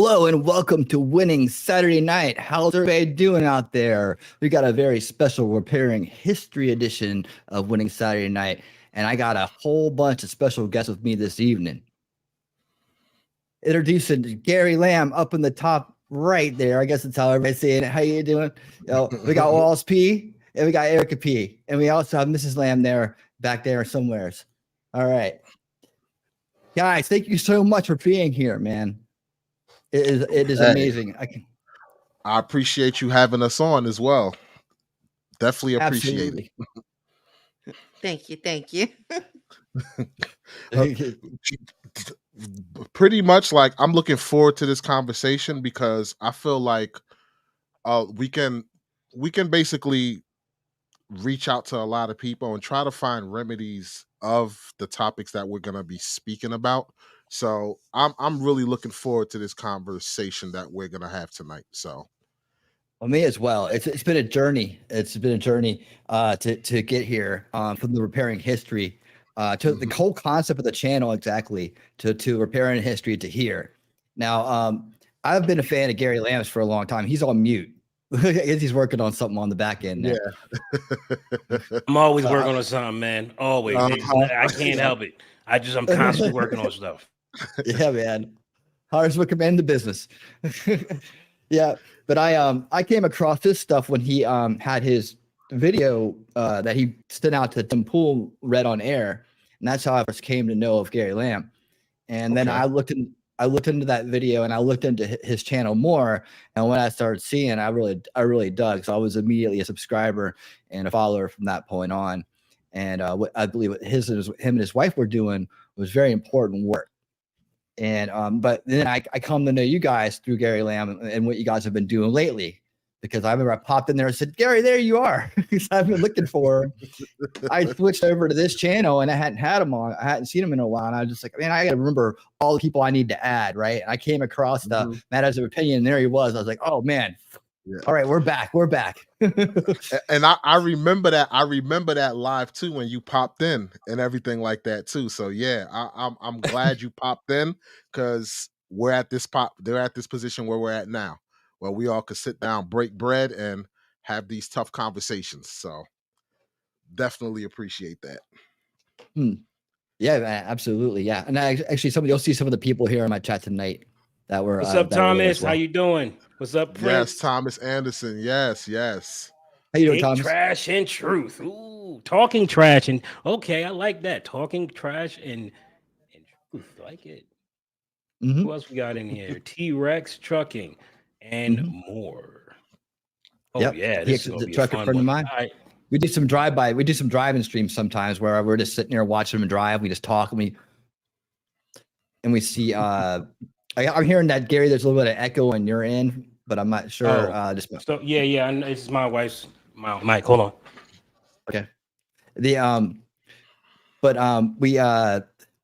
Hello and welcome to Winning Saturday Night. How's everybody doing out there? We got a very special Repairing History edition of Winning Saturday Night, and I got a whole bunch of special guests with me this evening. Introducing Gary Lamb up in the top right there. I guess that's how everybody's saying it. How you doing? We got Wallace P. and we got Erica P. And we also have Mrs. Lamb there, back there somewheres. All right. Guys, thank you so much for being here, man. It is amazing. I appreciate you having us on as well. Definitely appreciate it. Thank you. Pretty much like I'm looking forward to this conversation because I feel like we can basically reach out to a lot of people and try to find remedies of the topics that we're going to be speaking about. So I'm really looking forward to this conversation that we're going to have tonight. So well, me as well. It's been a journey. It's been a journey to get here from the Repairing History to the whole concept of the channel exactly to Repairing History to here. Now, I've been a fan of Gary Lamb's for a long time. He's on mute. He's working on something on the back end now. Yeah. I'm always working on something, man. Always. I can't help it. I'm constantly working on stuff. Yeah, man. Hardest working man in the business. Yeah. But I came across this stuff when he had his video that he sent out to Tim Pool read on air. And that's how I first came to know of Gary Lamb. And then I looked into that video and I looked into his channel more. And when I started seeing, I really dug. So I was immediately a subscriber and a follower from that point on. And what I believe what him and his wife were doing was very important work. And but then I come to know you guys through Gary Lamb and what you guys have been doing lately. Because I remember I popped in there and said, Gary, there you are. I've been looking for him. I switched over to this channel and I hadn't had him on. I hadn't seen him in a while. And I was just like, man, I got to remember all the people I need to add, right? And I came across the Matters of Opinion. And there he was. I was like, oh, man. Yeah. All right, we're back. We're back. And I remember that. I remember that live, too, when you popped in and everything like that, too. So, yeah, I'm glad you popped in because they're at this position where we're at now. Where we all could sit down, break bread, and have these tough conversations. So definitely appreciate that. Yeah, absolutely. Yeah. And actually, you'll see some of the people here in my chat tonight that were. What's up, Thomas? Well. How you doing? What's up, Prince? Yes, Thomas Anderson. Yes. How you doing, Thomas? Trash and truth. Ooh, talking trash and okay, I like that. Talking trash and truth. I like it. Who else we got in here? T-Rex Trucking. And more. Oh, yep. Yeah. This is the trucker friend of mine. We do some drive-by. We do some driving streams sometimes where we're just sitting there watching them drive. We just talk and we see. I'm hearing that, Gary, there's a little bit of echo on your end, but I'm not sure. Yeah. This is my wife's mic. Hold on. Okay.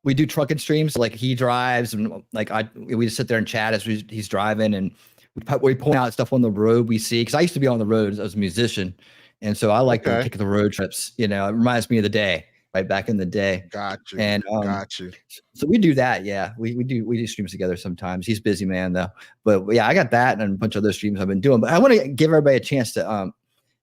We do trucking streams. Like he drives and like we just sit there and chat as he's driving and. We point out stuff on the road we see because I used to be on the road as a musician, and so I like to take the road trips. You know, it reminds me of the day, right back in the day. Gotcha. And so we do that. Yeah, we do streams together sometimes. He's a busy man though, but yeah, I got that and a bunch of other streams I've been doing. But I want to give everybody a chance to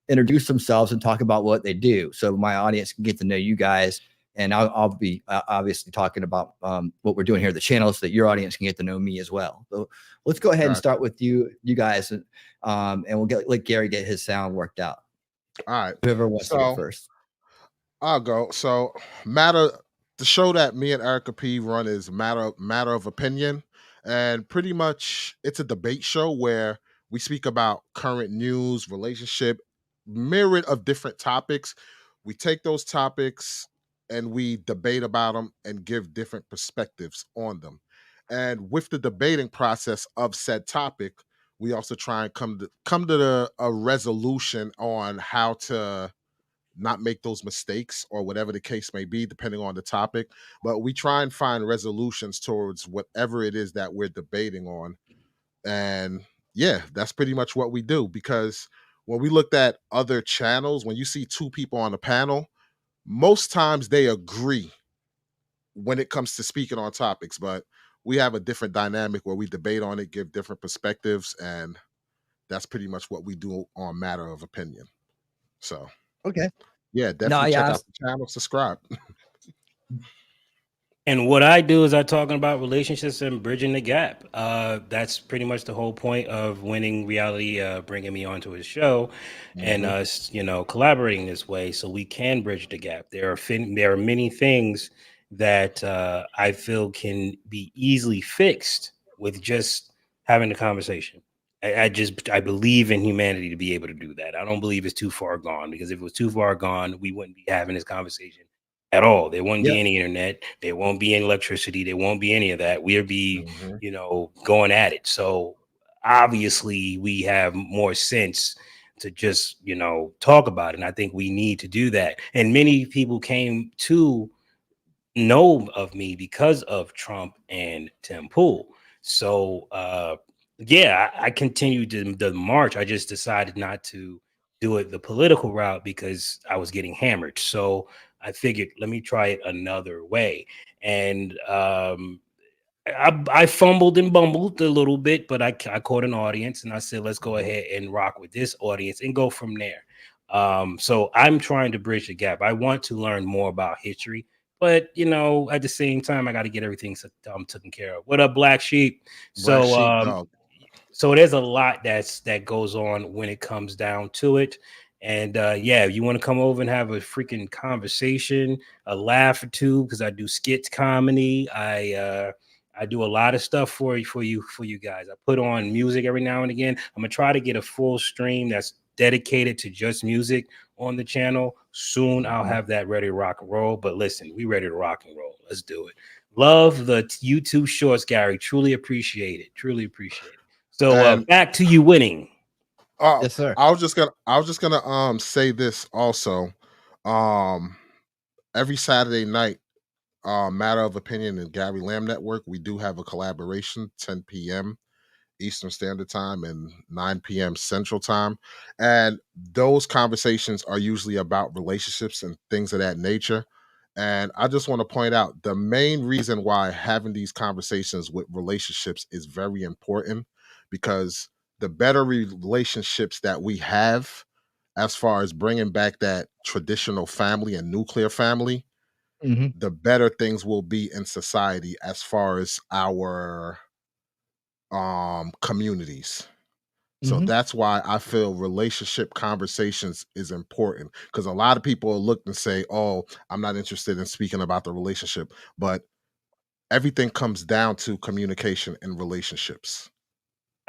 introduce themselves and talk about what they do, so my audience can get to know you guys. And I'll be obviously talking about what we're doing here at the channel so that your audience can get to know me as well. So let's go ahead and start with you guys, and we'll let Gary get his sound worked out. All right. Whoever wants to go first. I'll go. So the show that me and Erica P run is Matter of Opinion. And pretty much it's a debate show where we speak about current news, relationship, myriad of different topics. We take those topics and we debate about them and give different perspectives on them. And with the debating process of said topic, we also try and come to a resolution on how to not make those mistakes or whatever the case may be, depending on the topic. But we try and find resolutions towards whatever it is that we're debating on. And yeah, that's pretty much what we do. Because when we looked at other channels, when you see two people on a panel, most times they agree when it comes to speaking on topics. But we have a different dynamic where we debate on it, give different perspectives, and that's pretty much what we do on Matter of Opinion. So Okay. yeah, No, definitely check out the channel, subscribe. And what I do is I talking about relationships and bridging the gap. That's pretty much the whole point of Winning Reality, bringing me onto his show, and us, collaborating this way so we can bridge the gap. There are many things that I feel can be easily fixed with just having a conversation. I believe in humanity to be able to do that. I don't believe it's too far gone, because if it was too far gone, we wouldn't be having this conversation at all. There won't be any internet. There won't be any electricity. There won't be any of that. We'll be, going at it. So obviously we have more sense to just, talk about it. And I think we need to do that. And many people came to know of me because of Trump and Tim Pool. So I continued the march. I just decided not to do it the political route because I was getting hammered. So I figured, let me try it another way. And I fumbled and bumbled a little bit, but I caught an audience, and I said, let's go ahead and rock with this audience and go from there. So I'm trying to bridge the gap. I want to learn more about history, but at the same time, I got to get everything taken care of. What up, Black Sheep? So there's a lot that goes on when it comes down to it. And you want to come over and have a freaking conversation, a laugh or two, because I do skits comedy. I do a lot of stuff for you guys. I put on music every now and again. I'm gonna try to get a full stream that's dedicated to just music on the channel. Soon I'll have that ready to rock and roll. But listen, we ready to rock and roll. Let's do it. Love the YouTube shorts, Gary. Truly appreciate it. Truly appreciate it. So back to you winning. Yes, sir. I was just gonna say this also. Every Saturday night, Matter of Opinion and Gary Lamb Network, we do have a collaboration, 10 p.m. Eastern Standard Time and 9 p.m. Central Time. And those conversations are usually about relationships and things of that nature. And I just want to point out the main reason why having these conversations with relationships is very important, because the better relationships that we have, as far as bringing back that traditional family and nuclear family, the better things will be in society as far as our communities. So that's why I feel relationship conversations is important, because a lot of people will look and say, oh, I'm not interested in speaking about the relationship, but everything comes down to communication and relationships.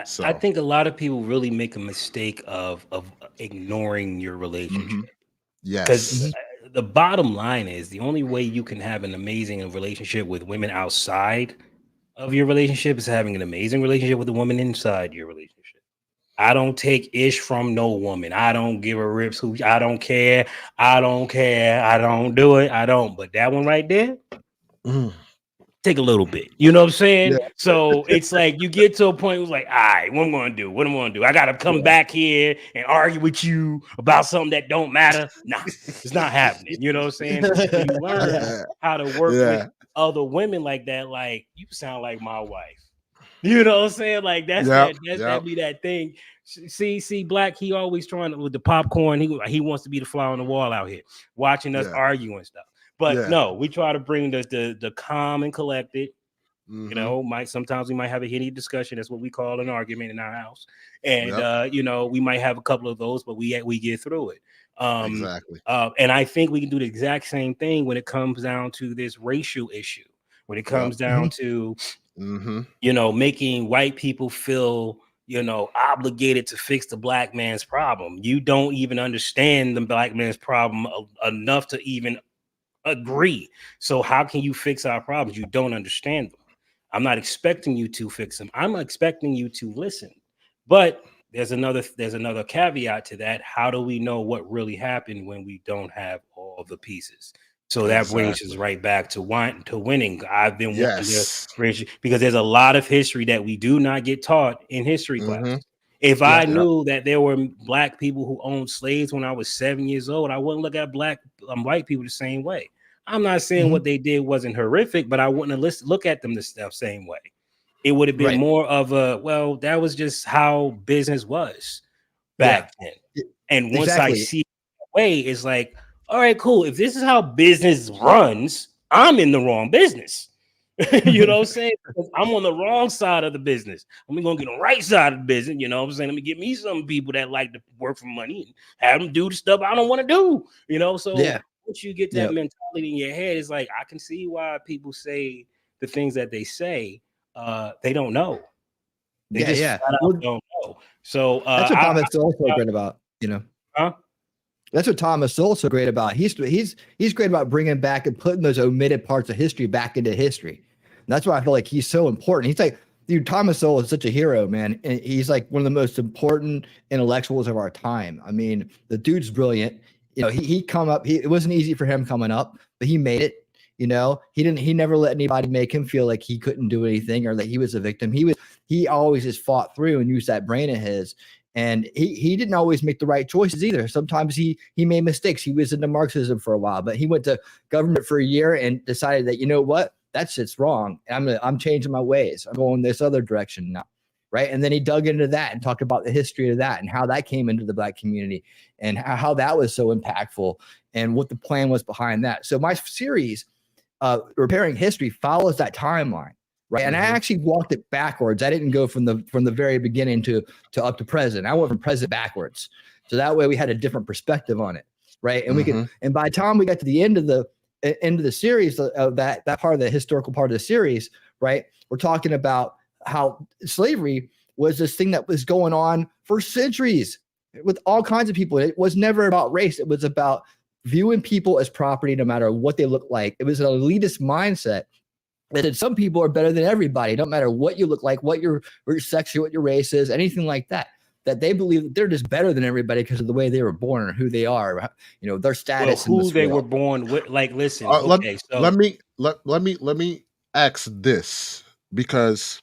So I think a lot of people really make a mistake of ignoring your relationship. Because the bottom line is, the only way you can have an amazing relationship with women outside of your relationship is having an amazing relationship with the woman inside your relationship. I don't take ish from no woman. I don't give a rips who. I don't care. I don't do it. I don't. But that one right there, take a little bit. You know what I'm saying? Yeah. So it's like you get to a point where it's like, all right, what am I gonna do? What am I gonna do? I gotta come back here and argue with you about something that don't matter. Nah, it's not happening. You know what I'm saying? When you learn how to work with other women like that, like, you sound like my wife. You know what I'm saying? Like that be that thing. See, Black, he always trying to, with the popcorn. He wants to be the fly on the wall out here, watching us argue and stuff. But no, we try to bring the calm and collected. Sometimes we might have a heated discussion. That's what we call an argument in our house. And we might have a couple of those, but we get through it. Exactly. And I think we can do the exact same thing when it comes down to this racial issue. When it comes down to making white people feel obligated to fix the Black man's problem. You don't even understand the Black man's problem enough to even agree. So how can you fix our problems? You don't understand them. I'm not expecting you to fix them. I'm expecting you to listen. But there's another caveat to that. How do we know what really happened when we don't have all the pieces? So that brings us right back to winning. I've been wanting to, because there's a lot of history that we do not get taught in history class. If I knew that there were Black people who owned slaves when I was 7 years old, I wouldn't look at white people the same way. I'm not saying what they did wasn't horrific, but I wouldn't have look at them the same way. It would have been more of a, well, that was just how business was back then. And once I see it that way, it's like, all right, cool. If this is how business runs, I'm in the wrong business. You know what I'm saying? I'm on the wrong side of the business. I'm gonna get on the right side of the business. You know what I'm saying? Let me get me some people that like to work for money and have them do the stuff I don't want to do. You know, so once you get that mentality in your head, it's like I can see why people say the things that they say. They don't know. They don't know. So that's what Thomas is also great about, you know. That's what Thomas is also great about. He's great about bringing back and putting those omitted parts of history back into history. And that's why I feel like he's so important. He's like, dude, Thomas Sowell is such a hero, man. And he's like one of the most important intellectuals of our time. I mean, the dude's brilliant. You know, it wasn't easy for him coming up, but he made it. You know, he never let anybody make him feel like he couldn't do anything or that he was a victim. He always just fought through and used that brain of his. And he didn't always make the right choices either. Sometimes he made mistakes. He was into Marxism for a while, but he went to government for a year and decided that, you know what, that shit's wrong. I'm changing my ways. I'm going this other direction now. Right. And then he dug into that and talked about the history of that and how that came into the Black community and how that was so impactful and what the plan was behind that. So my series, Repairing History, follows that timeline. Right. And I actually walked it backwards. I didn't go from the very beginning to up to present. I went from present backwards. So that way we had a different perspective on it. Right. And we could, and by the time we got to the end of the series of that part of the historical part of the series, right, we're talking about how slavery was this thing that was going on for centuries with all kinds of people. It was never about race. It was about viewing people as property, no matter what they look like. It was an elitist mindset that some people are better than everybody. Don't matter what you look like, what your sex, what your race is, anything like that. That they believe that they're just better than everybody because of the way they were born or who they are, you know, their status. Well, who they were born with. Like, listen. Okay, let me ask this, because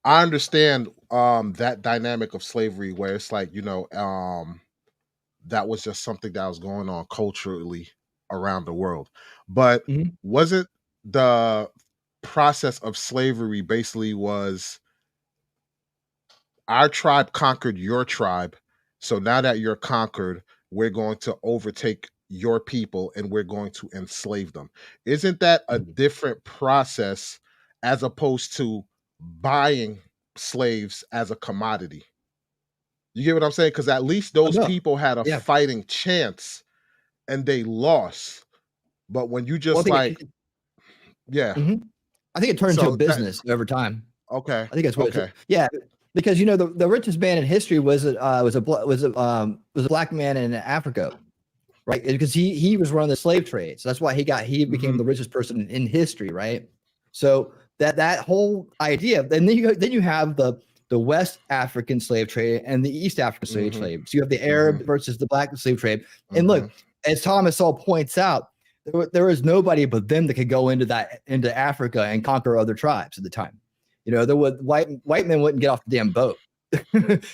I understand that dynamic of slavery where it's like, you know, that was just something that was going on culturally around the world. But wasn't the process of slavery basically was our tribe conquered your tribe, so now that you're conquered, we're going to overtake your people and we're going to enslave them? Isn't that a different process as opposed to buying slaves as a commodity? You get what I'm saying? Because at least those people had a fighting chance and they lost. But when you just I think it turned into a business over time. Okay. I think that's what because you know the richest man in history was a black man in Africa, right? Because he was running the slave trade, so that's why he became the richest person in history, right? So that whole idea, and then you have the West African slave trade and the East African slave trade. So you have the Arab versus the Black slave trade, and look, as Thomas Sowell points out, there was nobody but them that could go into Africa and conquer other tribes at the time. You know, there was white men wouldn't get off the damn boat.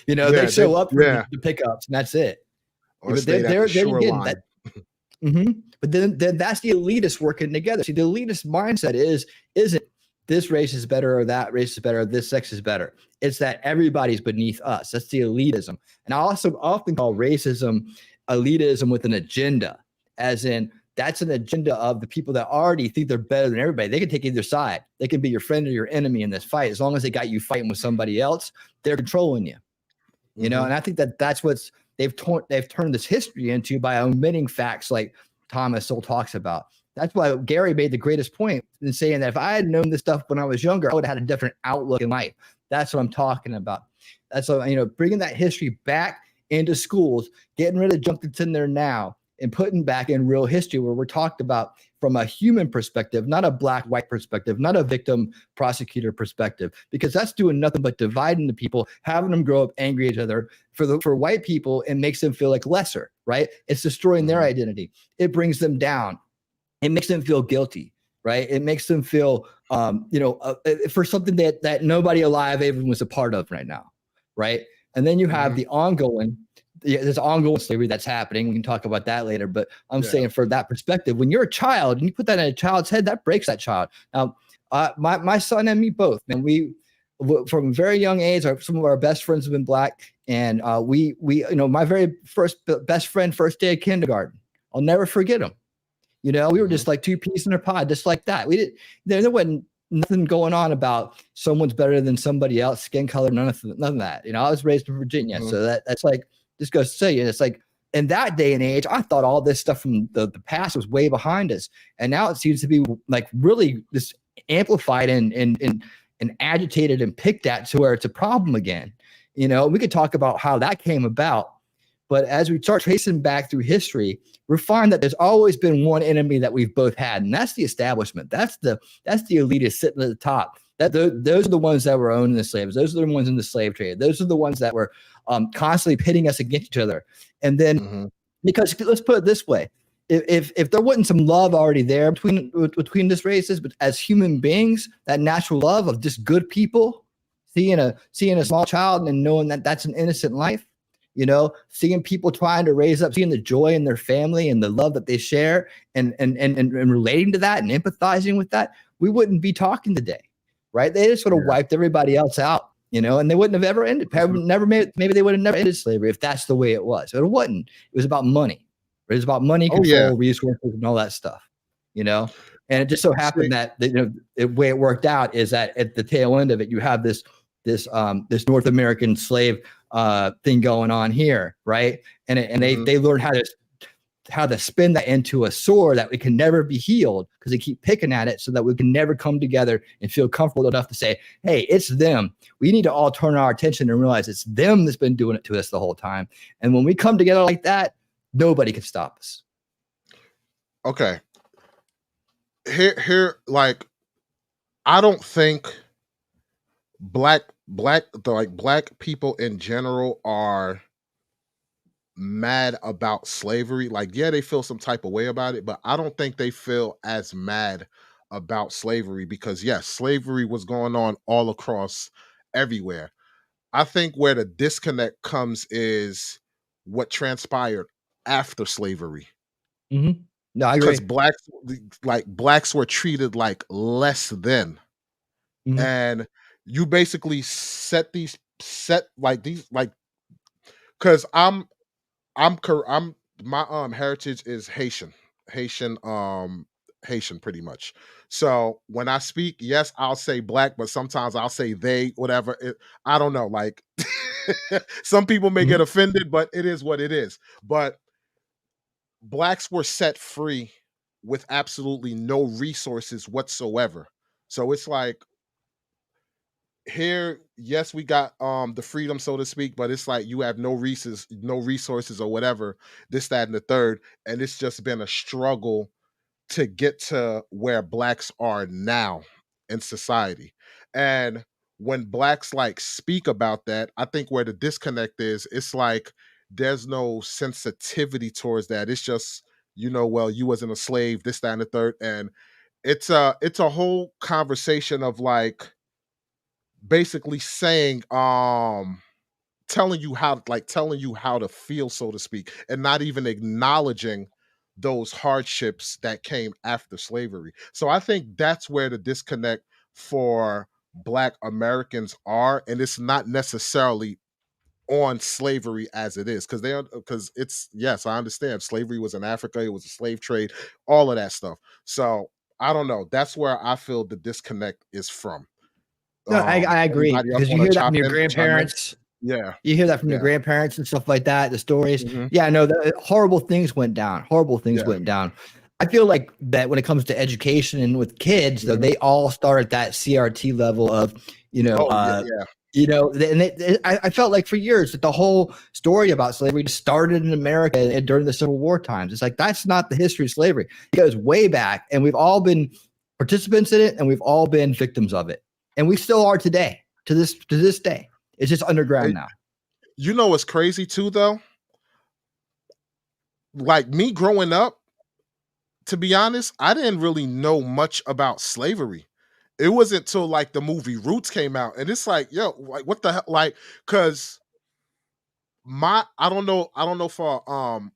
You know, they show up for the pickups and that's it. Or but they're getting that. But then that's the elitists working together. See, the elitist mindset isn't this race is better or that race is better, or this sex is better. It's that everybody's beneath us. That's the elitism. And I also often call racism elitism with an agenda, as in that's an agenda of the people that already think they're better than everybody. They can take either side. They can be your friend or your enemy in this fight. As long as they got you fighting with somebody else, they're controlling you. You know, and I think that's what's they've turned this history into by omitting facts like Thomas Sowell talks about. That's why Gary made the greatest point in saying that if I had known this stuff when I was younger, I would have had a different outlook in life. That's what I'm talking about. That's what, you know, bringing that history back into schools, getting rid of junk that's in there now, and putting back in real history where we're talked about from a human perspective, not a black-white perspective, not a victim prosecutor perspective, because that's doing nothing but dividing the people, having them grow up angry at each other. For white people, it makes them feel like lesser, right? It's destroying their identity. It brings them down. It makes them feel guilty, right? It makes them feel, for something that nobody alive even was a part of right now, right? And then you have the ongoing there's ongoing slavery that's happening. We can talk about that later. But I'm Yeah. saying, for that perspective, when you're a child and you put that in a child's head, that breaks that child. Now, my son and me both, man, from a very young age, some of our best friends have been Black, and we my very first best friend, first day of kindergarten, I'll never forget him. We were just like two peas in a pod, just like that. We didn't. There wasn't nothing going on about someone's better than somebody else, skin color, none of that. I was raised in Virginia, so that's like, just goes to say, it's like, in that day and age, I thought all this stuff from the past was way behind us, and now it seems to be like really this amplified and agitated and picked at to where it's a problem again. We could talk about how that came about, but as we start tracing back through history, we find that there's always been one enemy that we've both had, and that's the establishment. That's the elitists sitting at the top. Those are the ones that were owning the slaves. Those are the ones in the slave trade. Those are the ones that were constantly pitting us against each other. And then, because let's put it this way, if there wasn't some love already there between this races, but as human beings, that natural love of just good people, seeing a small child and knowing that that's an innocent life, seeing people trying to raise up, seeing the joy in their family and the love that they share, and relating to that and empathizing with that, we wouldn't be talking today, right? They just sort of wiped everybody else out, and they wouldn't have ever ended. Maybe they would have never ended slavery if that's the way it was. But it wasn't. It was about money. It was about money, control, resources, and all that stuff. And it just so happened that the way it worked out is that at the tail end of it, you have this North American slave thing going on here, right? And they learned how to spin that into a sword that it can never be healed, because they keep picking at it, so that we can never come together and feel comfortable enough to say, hey, it's them. We need to all turn our attention and realize it's them that's been doing it to us the whole time. And when we come together like that, nobody can stop us. Okay. Here, like, I don't think black people in general are mad about slavery. Like, yeah, they feel some type of way about it, but I don't think they feel as mad about slavery, because yes, slavery was going on all across everywhere. I think where the disconnect comes is what transpired after slavery. Mm-hmm. No, I agree. Because blacks were treated like less than. Mm-hmm. And you basically because my heritage is Haitian pretty much. So when I speak, yes, I'll say black, but sometimes I'll say they, whatever. I don't know. Like, some people may get offended, but it is what it is. But blacks were set free with absolutely no resources whatsoever. So it's like, here, yes, we got the freedom, so to speak, but it's like you have no resources or whatever, this, that, and the third. And it's just been a struggle to get to where blacks are now in society. And when blacks like speak about that, I think where the disconnect is, it's like there's no sensitivity towards that. It's just, well, you wasn't a slave, this, that, and the third. And it's a whole conversation of like basically saying, telling you how to feel, so to speak, and not even acknowledging those hardships that came after slavery. So I think that's where the disconnect for Black Americans are, and it's not necessarily on slavery as it is, because it's, yes, I understand slavery was in Africa, it was a slave trade, all of that stuff. So I don't know. That's where I feel the disconnect is from. No, I agree, because you hear that from your grandparents. Yeah, you hear that from your grandparents and stuff like that. The stories, no, horrible things went down. Went down. I feel like that when it comes to education and with kids, though, they all start at that CRT level of, I felt like for years that the whole story about slavery just started in America and during the Civil War times. It's like, that's not the history of slavery. It goes way back, and we've all been participants in it, and we've all been victims of it. And we still are today, to this day. It's just underground now. You know what's crazy too, though? Like, me growing up, to be honest, I didn't really know much about slavery. It wasn't until like the movie Roots came out, and it's like, yo, like, what the hell? Like, because I don't know for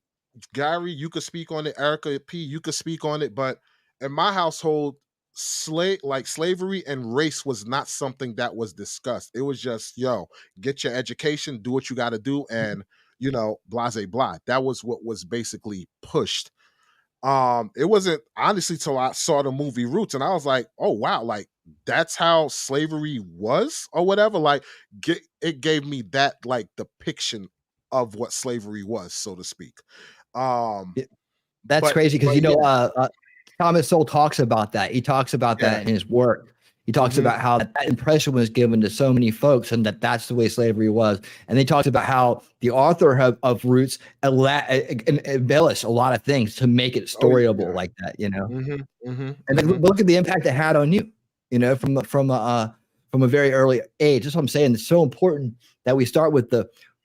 Gary, you could speak on it, Erica P, you could speak on it, but in my household, slavery and race was not something that was discussed. It was just, yo, get your education, do what you got to do, and blase blah. That was what was basically pushed. It wasn't honestly till I saw the movie Roots, and I was like, oh wow, like that's how slavery was or whatever. Like it gave me that like depiction of what slavery was, so to speak. Um, That's but crazy because yeah. Thomas Sowell talks about that. He talks about that in his work. He talks about how that impression was given to so many folks, and that's the way slavery was. And he talks about how the author of Roots embellished a lot of things to make it storyable like that, And look at the impact it had on you, from a very early age. That's what I'm saying. It's so important that we start with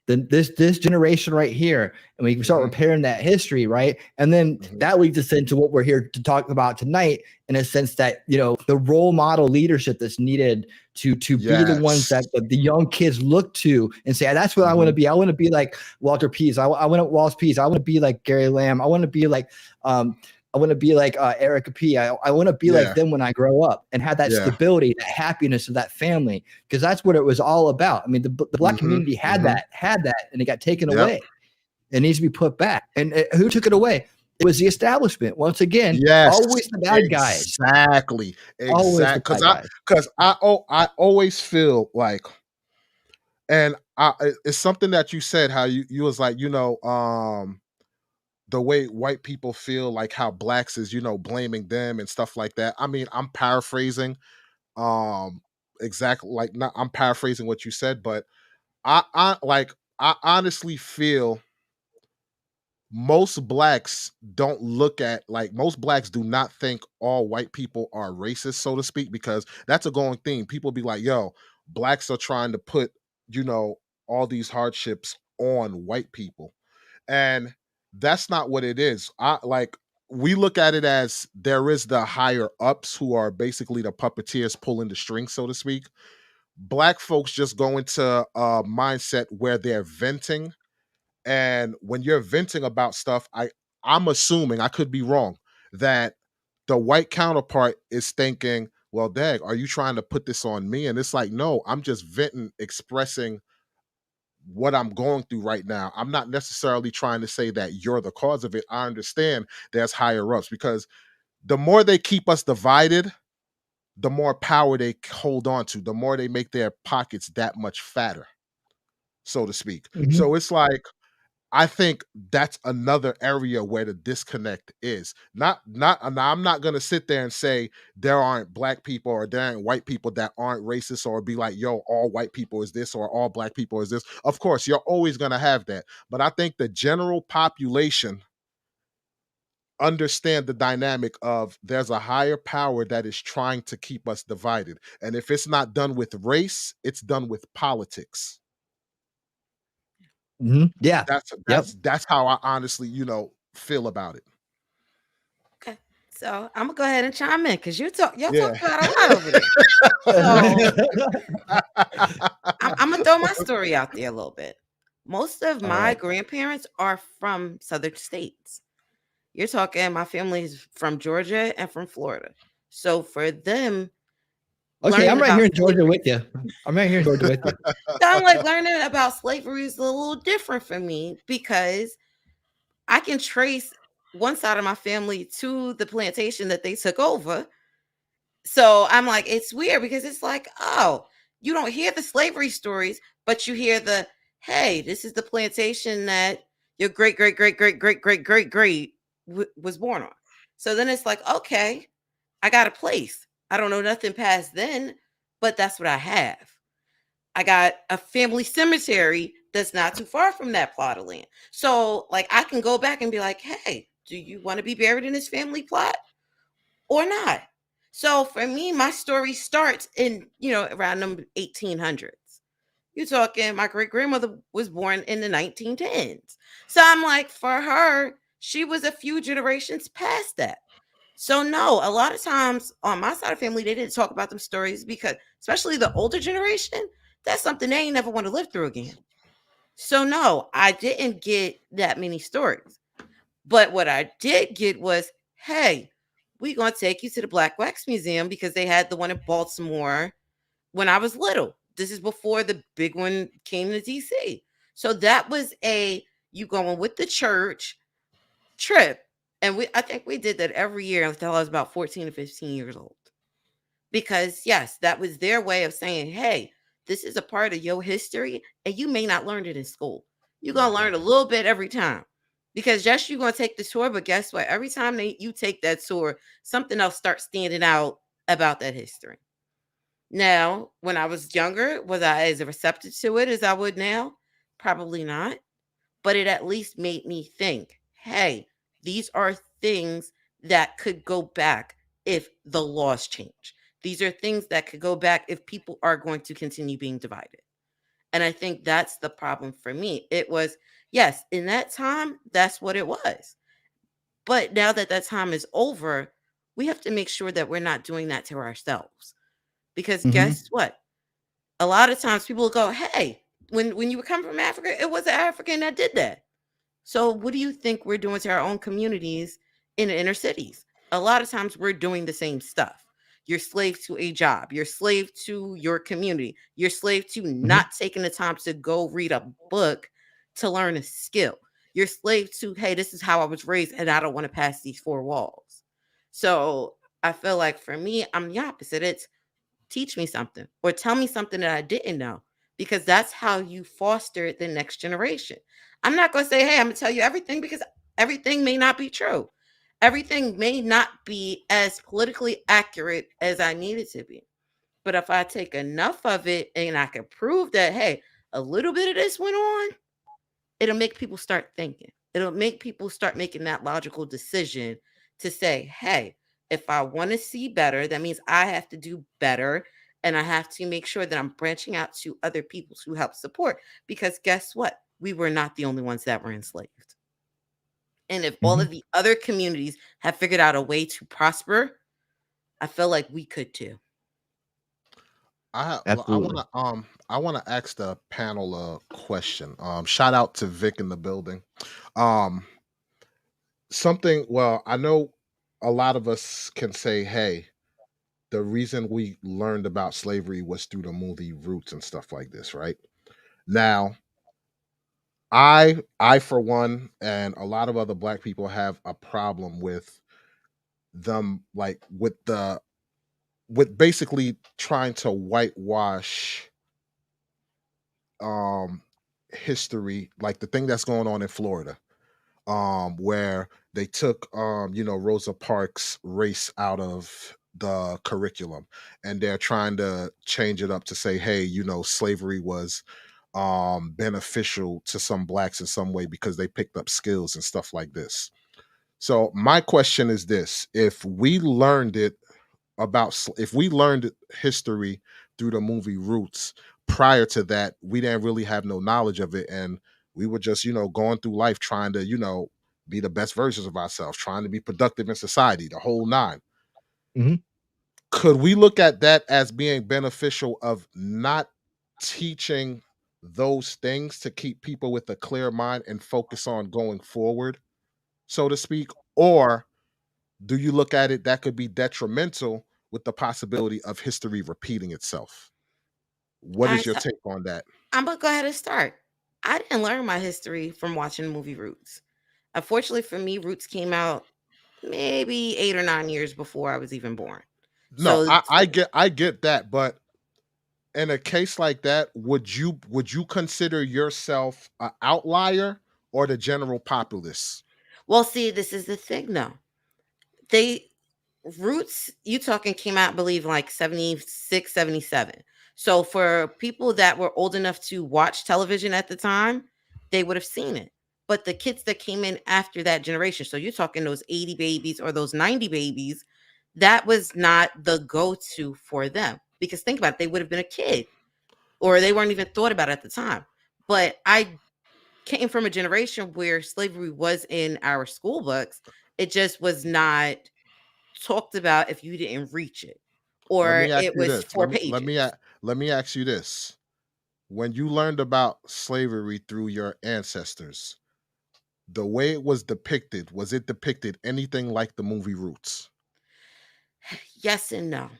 this generation right here, and we can start repairing that history, right? And then that leads us into what we're here to talk about tonight, in a sense that the role model leadership that's needed to be the ones that the young kids look to and say, that's what I want to be. I want to be like Walter Pease. I want to Walsh Pease. I want to be like Gary Lamb. I want to be like Erica P. I want to be like them when I grow up and have that stability, that happiness of that family, because that's what it was all about. I mean, the Black community had that, and it got taken away. It needs to be put back. And who took it away? It was the establishment. Once again, always the bad guys. Exactly. Because I always feel like, and it's something that you said, how you was like, the way white people feel, like how blacks is, blaming them and stuff like that. I mean, I'm paraphrasing, exactly like not. I'm paraphrasing what you said, but I honestly feel most blacks don't look at most blacks do not think all white people are racist, so to speak, because that's a going theme. People be like, yo, blacks are trying to put, all these hardships on white people. And that's not what it is. We look at it as there is the higher ups who are basically the puppeteers pulling the strings, so to speak. Black folks just go into a mindset where they're venting. And when you're venting about stuff, I'm assuming, I could be wrong, that the white counterpart is thinking, well, dag, are you trying to put this on me? And it's like, no, I'm just venting, expressing what I'm going through right now. I'm not necessarily trying to say that you're the cause of it. I understand there's higher ups, because the more they keep us divided, the more power they hold on to, the more they make their pockets that much fatter, so to speak. So it's like, I think that's another area where the disconnect is. I'm not going to sit there and say there aren't black people or there aren't white people that aren't racist, or be like, yo, all white people is this or all black people is this. Of course, you're always going to have that. But I think the general population understand the dynamic of there's a higher power that is trying to keep us divided. And if it's not done with race, it's done with politics. Yeah, that's how I honestly, feel about it. Okay, so I'm gonna go ahead and chime in because y'all talk about a lot over there. So, I'm gonna throw my story out there a little bit. Most of my grandparents are from southern states. You're talking, my family's from Georgia and from Florida. So for them, okay, I'm right here in Georgia with you. So I'm like, learning about slavery is a little different for me, because I can trace one side of my family to the plantation that they took over. So I'm like, it's weird, because it's like, oh, you don't hear the slavery stories, but you hear hey, this is the plantation that your great was born on. So then it's like, okay, I got a place. I don't know nothing past then, but that's what I have. I got a family cemetery that's not too far from that plot of land. So like, I can go back and be like, hey, do you want to be buried in this family plot or not? So for me, my story starts in, around the 1800s. You're talking, my great grandmother was born in the 1910s. So I'm like, for her, she was a few generations past that. So no, a lot of times on my side of family, they didn't talk about them stories, because especially the older generation, that's something they ain't never want to live through again. So no, I didn't get that many stories. But what I did get was, hey, we're going to take you to the Black Wax Museum because they had the one in Baltimore when I was little. This is before the big one came to DC. So that was a you going with the church trip. And I think we did that every year until I was about 14 or 15 years old. Because yes, that was their way of saying, hey, this is a part of your history, and you may not learn it in school. You're gonna learn a little bit every time. Because yes, you're gonna take the tour, but guess what? Every time you take that tour, something else starts standing out about that history. Now, when I was younger, was I as receptive to it as I would now? Probably not. But it at least made me think, hey, these are things that could go back if the laws change. These are things that could go back if people are going to continue being divided. And I think that's the problem for me. It was, yes, in that time, that's what it was. But now that that time is over, we have to make sure that we're not doing that to ourselves. Because guess what? A lot of times people will go, hey, when you come from Africa, it was an African that did that. So what do you think we're doing to our own communities in the inner cities? A lot of times we're doing the same stuff. You're slave to a job. You're slave to your community. You're slave to not taking the time to go read a book to learn a skill. You're slave to, hey, this is how I was raised and I don't want to pass these four walls. So I feel like for me, I'm the opposite. It's teach me something or tell me something that I didn't know because that's how you foster the next generation. I'm not going to say, hey, I'm going to tell you everything because everything may not be true. Everything may not be as politically accurate as I need it to be. But if I take enough of it and I can prove that, hey, a little bit of this went on, it'll make people start thinking. It'll make people start making that logical decision to say, hey, if I want to see better, that means I have to do better. And I have to make sure that I'm branching out to other people to help support. Because guess what? We were not the only ones that were enslaved. And if all of the other communities have figured out a way to prosper, I feel like we could too. Absolutely. I wanna ask the panel a question. Shout out to Vic in the building. Um, well, I know a lot of us can say, hey, the reason we learned about slavery was through the movie Roots and stuff like this, right? Now, I for one, and a lot of other black people have a problem with them, like with basically trying to whitewash um history, like the thing that's going on in Florida, where they took Rosa Parks race out of the curriculum, and they're trying to change it up to say, hey, slavery was beneficial to some blacks in some way because they picked up skills and stuff like this. So my question is this: if we learned history through the movie Roots, prior to that, we didn't really have no knowledge of it, and we were just, going through life trying to, be the best versions of ourselves, trying to be productive in society, the whole nine. Mhm. Could we look at that as being beneficial of not teaching those things to keep people with a clear mind and focus on going forward, so to speak? Or do you look at it that could be detrimental with the possibility of history repeating itself? What I, is your take on that? I'm going to go ahead and start. I didn't learn my history from watching the movie Roots. Unfortunately for me, Roots came out maybe 8 or 9 years before I was even born. No, So I get that, but in a case like that, would you consider yourself an outlier or the general populace? well, see, this is the thing though. They Roots, you talking came out, I believe, like 76, 77. So for people that were old enough to watch television at the time, they would have seen it. But the kids that came in after that generation, so you're talking those 80 babies or those 90 babies, that was not the go-to for them. Because think about it, they would have been a kid or they weren't even thought about at the time. But I came from a generation where slavery was in our school books. It just was not talked about if you didn't reach it, Let or me ask it you was this. 4 pages. Let me ask you this. when you learned about slavery through your ancestors, the way it was it depicted anything like the movie Roots? Yes and no.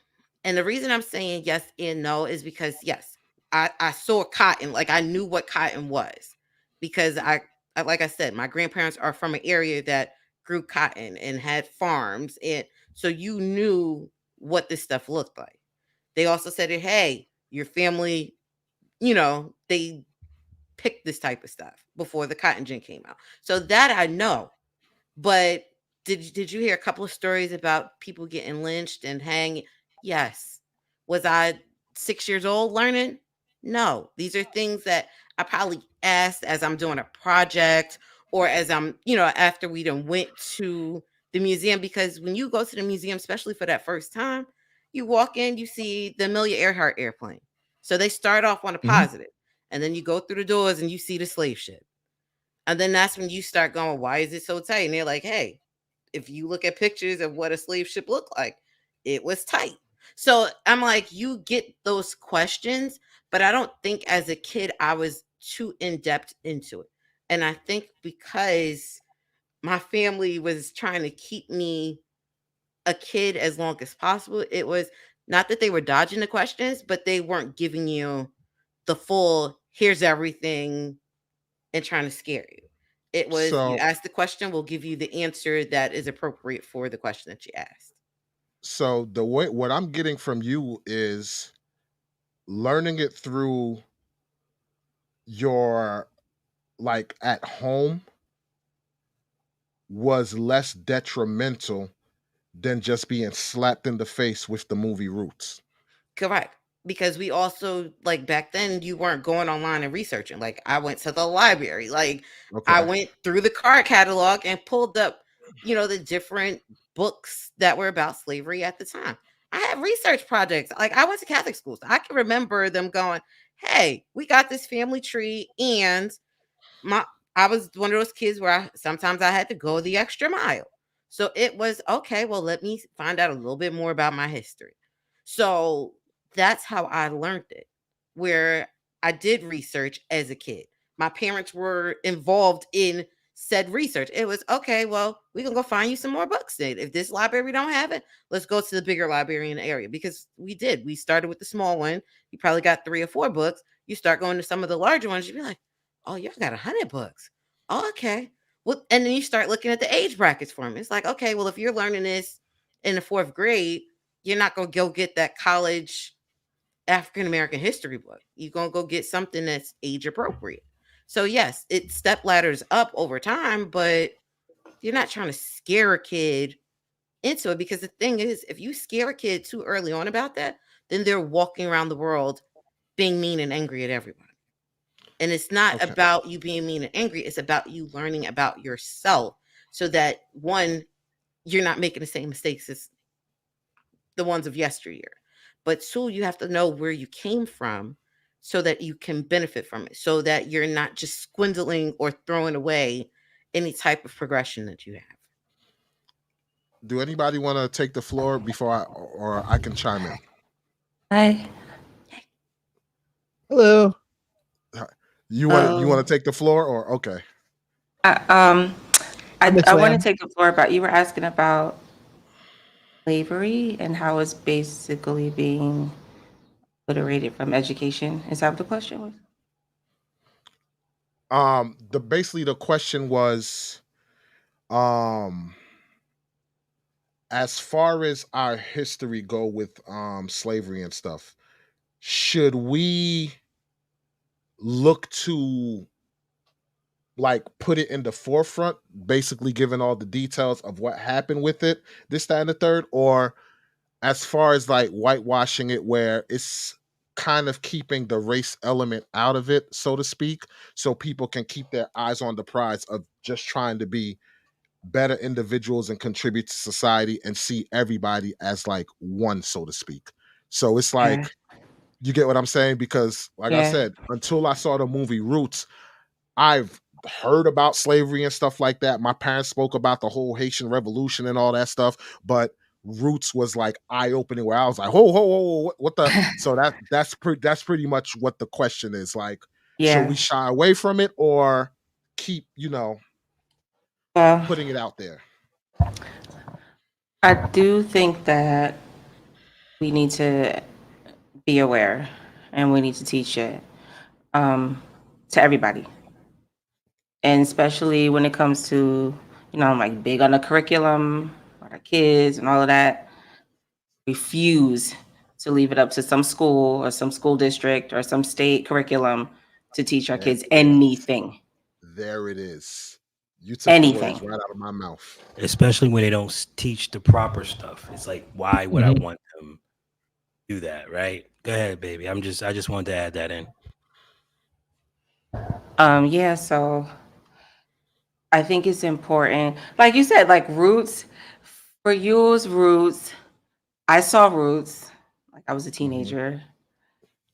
And the reason I'm saying yes and no is because yes, I saw cotton, like I knew what cotton was because like I said, my grandparents are from an area that grew cotton and had farms, and so you knew what this stuff looked like. They also said that hey, your family, they picked this type of stuff before the cotton gin came out. So that I know. But did you hear a couple of stories about people getting lynched and hanged? Yes. Was I 6 years old learning? No. These are things that I probably asked as I'm doing a project or as I'm, after we done went to the museum. Because when you go to the museum, especially for that first time, you walk in, you see the Amelia Earhart airplane. So they start off on a positive, and then you go through the doors and you see the slave ship. And then that's when you start going, why is it so tight? And they're like, hey, if you look at pictures of what a slave ship looked like, it was tight. So I'm like, you get those questions, but I don't think as a kid I was too in depth into it. And I think because my family was trying to keep me a kid as long as possible, it was not that they were dodging the questions, but they weren't giving you the full, here's everything and trying to scare you. It was you So, ask the question, we'll give you the answer that is appropriate for the question that you asked. so the way what I'm getting from you is learning it through your like at home was less detrimental than just being slapped in the face with the movie Roots. Correct. Because we also like back then you weren't going online and researching. Like I went to the library. Like I Okay. went through the card catalog and pulled up, the different books that were about slavery at the time. I had research projects. Like I went to Catholic schools. I can remember them going, "Hey, we got this family tree and my I was one of those kids where sometimes I had to go the extra mile." So it was okay, well, let me find out a little bit more about my history. So that's how I learned it, where I did research as a kid. My parents were involved in said research. It was okay, well, we can go find you some more books then. If this library don't have it, let's go to the bigger library in the area because we did. We started with the small one. You probably got 3 or 4 books. You start going to some of the larger ones, you'd be like, oh, you got 100 books. Oh, okay. Well, and then you start looking at the age brackets for them. It's like, okay, well, if you're learning this in the 4th grade, you're not going to go get that college African American history book. You're going to go get something that's age appropriate. So, yes, it step ladders up over time, but you're not trying to scare a kid into it because the thing is, if you scare a kid too early on about that, then they're walking around the world being mean and angry at everyone. And it's not Okay. about you being mean and angry. It's about you learning about yourself so that one, you're not making the same mistakes as the ones of yesteryear. But two, you have to know where you came from so that you can benefit from it, so that you're not just squandling or throwing away any type of progression that you have. Do anybody want to take the floor before or I can chime in? Hi. Hello. You want to take the floor or okay? I Miss want to Lamb. take the floor, but you were asking about slavery and how it's basically being obliterated from education. Is that what the question was? Basically the question was as far as our history go with slavery and stuff, should we look to like put it in the forefront, basically giving all the details of what happened with it, this, that, and the third, or as far as like whitewashing it where it's kind of keeping the race element out of it, so to speak, so people can keep their eyes on the prize of just trying to be better individuals and contribute to society and see everybody as like one, so to speak. So it's like, you get what I'm saying? Because like I Yeah. said, until I saw the movie Roots, I've heard about slavery and stuff like that. My parents spoke about the whole Haitian Revolution and all that stuff, but Roots was like eye opening, where I was like, ho, what the? So that's pretty much what the question is. Like, should Yeah. we shy away from it or keep, Well, putting it out there? I do think that we need to be aware and we need to teach it to everybody. And especially when it comes to, I'm like big on the curriculum, for our kids and all of that. Refuse to leave it up to some school or some school district or some state curriculum to teach our There kids it is. anything. There it is. You took the Anything. words right out of my mouth. Especially when they don't teach the proper stuff. It's like, why would I want them to do that, right? Go ahead, baby. I just wanted to add that in. Yeah, so I think it's important. Like you said, like Roots, for you's Roots. I saw Roots, like I was a teenager.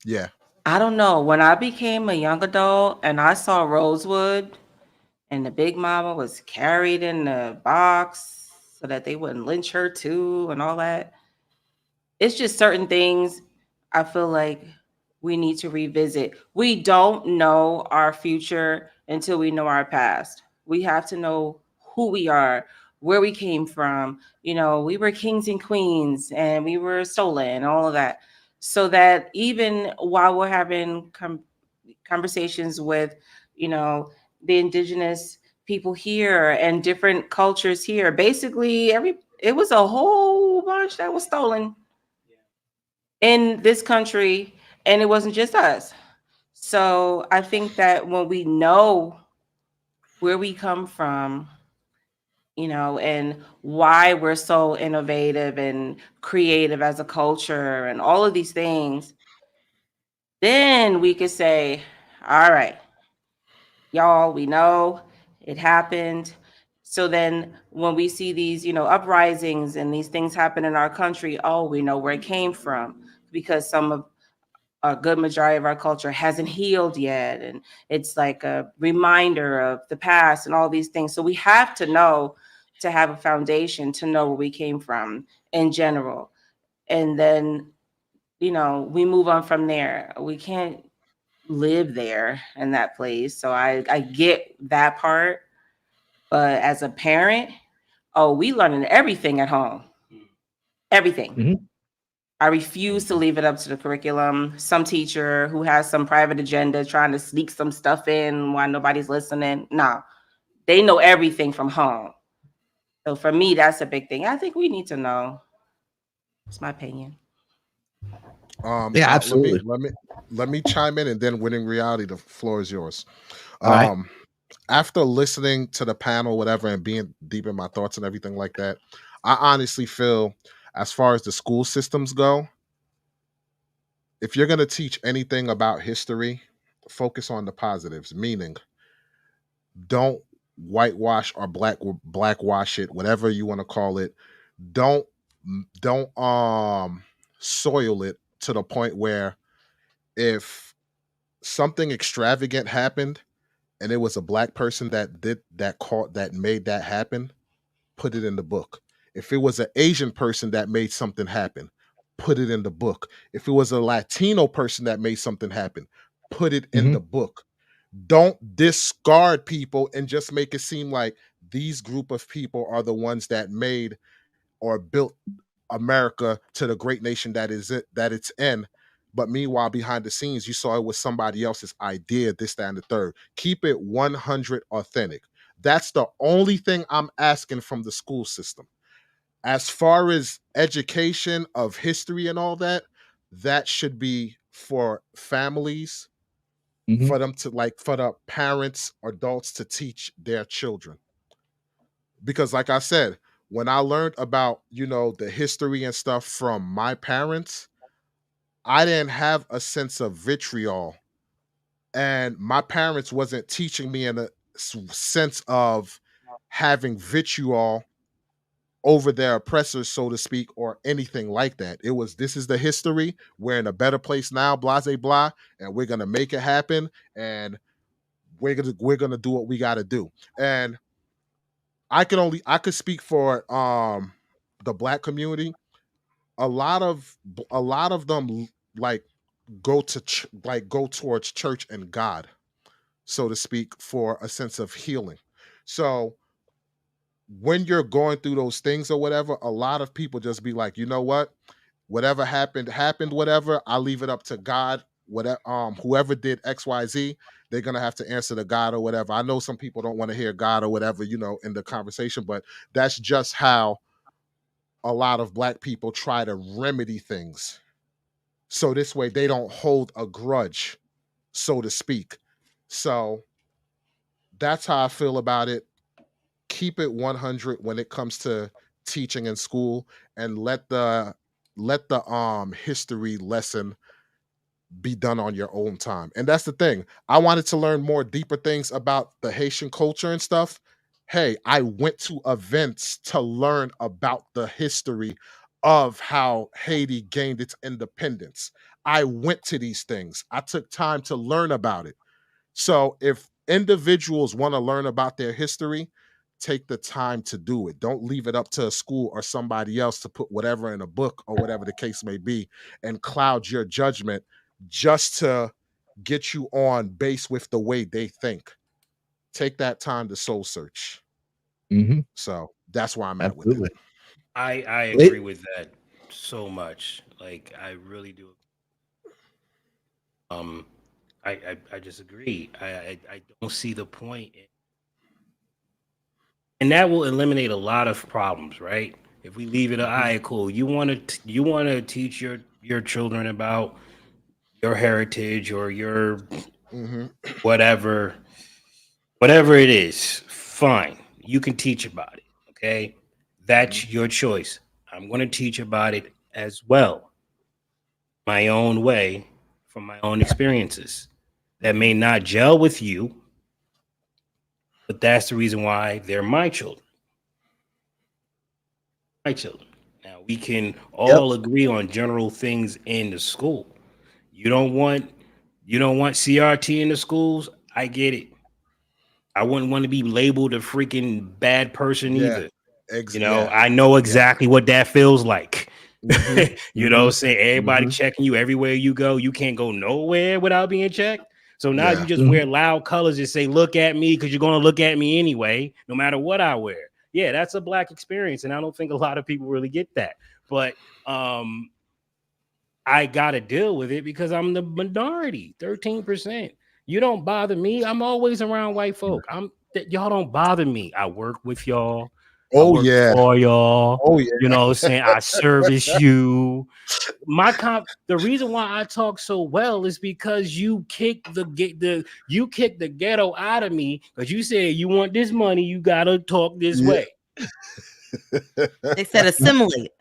Yeah. I don't know. When I became a young adult and I saw Rosewood and the big mama was carried in the box so that they wouldn't lynch her too and all that. It's just certain things I feel like we need to revisit. We don't know our future until we know our past. We have to know who we are, where we came from. We were kings and queens and we were stolen and all of that. So that even while we're having conversations with, the indigenous people here and different cultures here, basically it was a whole bunch that was stolen in this country, and it wasn't just us. So I think that when we know where we come from, and why we're so innovative and creative as a culture and all of these things, then we could say, all right, y'all, we know it happened. So then when we see these, uprisings and these things happen in our country, oh, we know where it came from, because some of a good majority of our culture hasn't healed yet. And it's like a reminder of the past and all these things. So we have to know, to have a foundation, to know where we came from in general. And then, we move on from there. We can't live there in that place. So I get that part. But as a parent, we learning everything at home. Everything. Mhm. I refuse to leave it up to the curriculum. Some teacher who has some private agenda trying to sneak some stuff in while nobody's listening. No, they know everything from home. So for me, that's a big thing. I think we need to know. It's my opinion. Yeah, absolutely. Let me chime in, and then Winning Reality, the floor is yours. All right. After listening to the panel, whatever, and being deep in my thoughts and everything like that, I honestly feel, as far as the school systems go, if you're going to teach anything about history, focus on the positives, meaning don't whitewash or blackwash it, whatever you want to call it. Don't soil it to the point where if something extravagant happened and it was a black person that made that happen, put it in the book. If it was an Asian person that made something happen, put it in the book. If it was a Latino person that made something happen, put it in the book. Don't discard people and just make it seem like these group of people are the ones that made or built America to the great nation that it's in. But meanwhile, behind the scenes, you saw it was somebody else's idea, this, that, and the third. Keep it 100 authentic. That's the only thing I'm asking from the school system. As far as education of history and all that, that should be for families, for them to, like, for the parents, adults to teach their children. Because like I said, when I learned about, the history and stuff from my parents, I didn't have a sense of vitriol, and my parents wasn't teaching me in a sense of having vitriol over their oppressors, so to speak, or anything like that. It was, this is the history. We're in a better place now, blah, blah, blah, and we're gonna make it happen, and we're gonna do what we gotta do. And I could speak for the black community, a lot of them like go towards church and God, so to speak, for a sense of healing. So when you're going through those things or whatever, a lot of people just be like, you know what? Whatever happened, whatever. I'll leave it up to God. Whatever, whoever did XYZ, they're gonna have to answer to God or whatever. I know some people don't want to hear God or whatever, in the conversation, but that's just how a lot of black people try to remedy things. So this way they don't hold a grudge, so to speak. So that's how I feel about it. Keep it 100 when it comes to teaching in school, and let the history lesson be done on your own time. And that's the thing. I wanted to learn more deeper things about the Haitian culture and stuff. Hey, I went to events to learn about the history of how Haiti gained its independence. I went to these things. I took time to learn about it. So if individuals want to learn about their history, take the time to do it. Don't leave it up to a school or somebody else to put whatever in a book or whatever the case may be and cloud your judgment just to get you on base with the way they think. Take that time to soul search. So that's where I'm at with it. I agree with that so much. Like, I really do. I just agree. I don't see the point. And that will eliminate a lot of problems, right? If we leave it, all right, cool. You want to teach your children about your heritage or your whatever it is, fine. You can teach about it, okay? That's your choice. I'm going to teach about it as well, my own way, from my own experiences. That may not gel with you, but that's the reason why they're my children. My children. Now, we can all agree on general things in the school. You don't want CRT in the schools. I get it. I wouldn't want to be labeled a freaking bad person either. I know exactly what that feels like. You know what I'm saying? Everybody checking you everywhere you go. You can't go nowhere without being checked. So now you just wear loud colors and say, look at me, because you're going to look at me anyway, no matter what I wear. Yeah, that's a black experience. And I don't think a lot of people really get that. But I got to deal with it because I'm the minority, 13%. You don't bother me. I'm always around white folk. Y'all don't bother me. I work with y'all. Oh, yeah. For y'all. Oh, yeah. You know what I'm saying? I service you. The reason why I talk so well is because you kicked the ghetto out of me, because you said you want this money, you gotta talk this way. They said assimilate.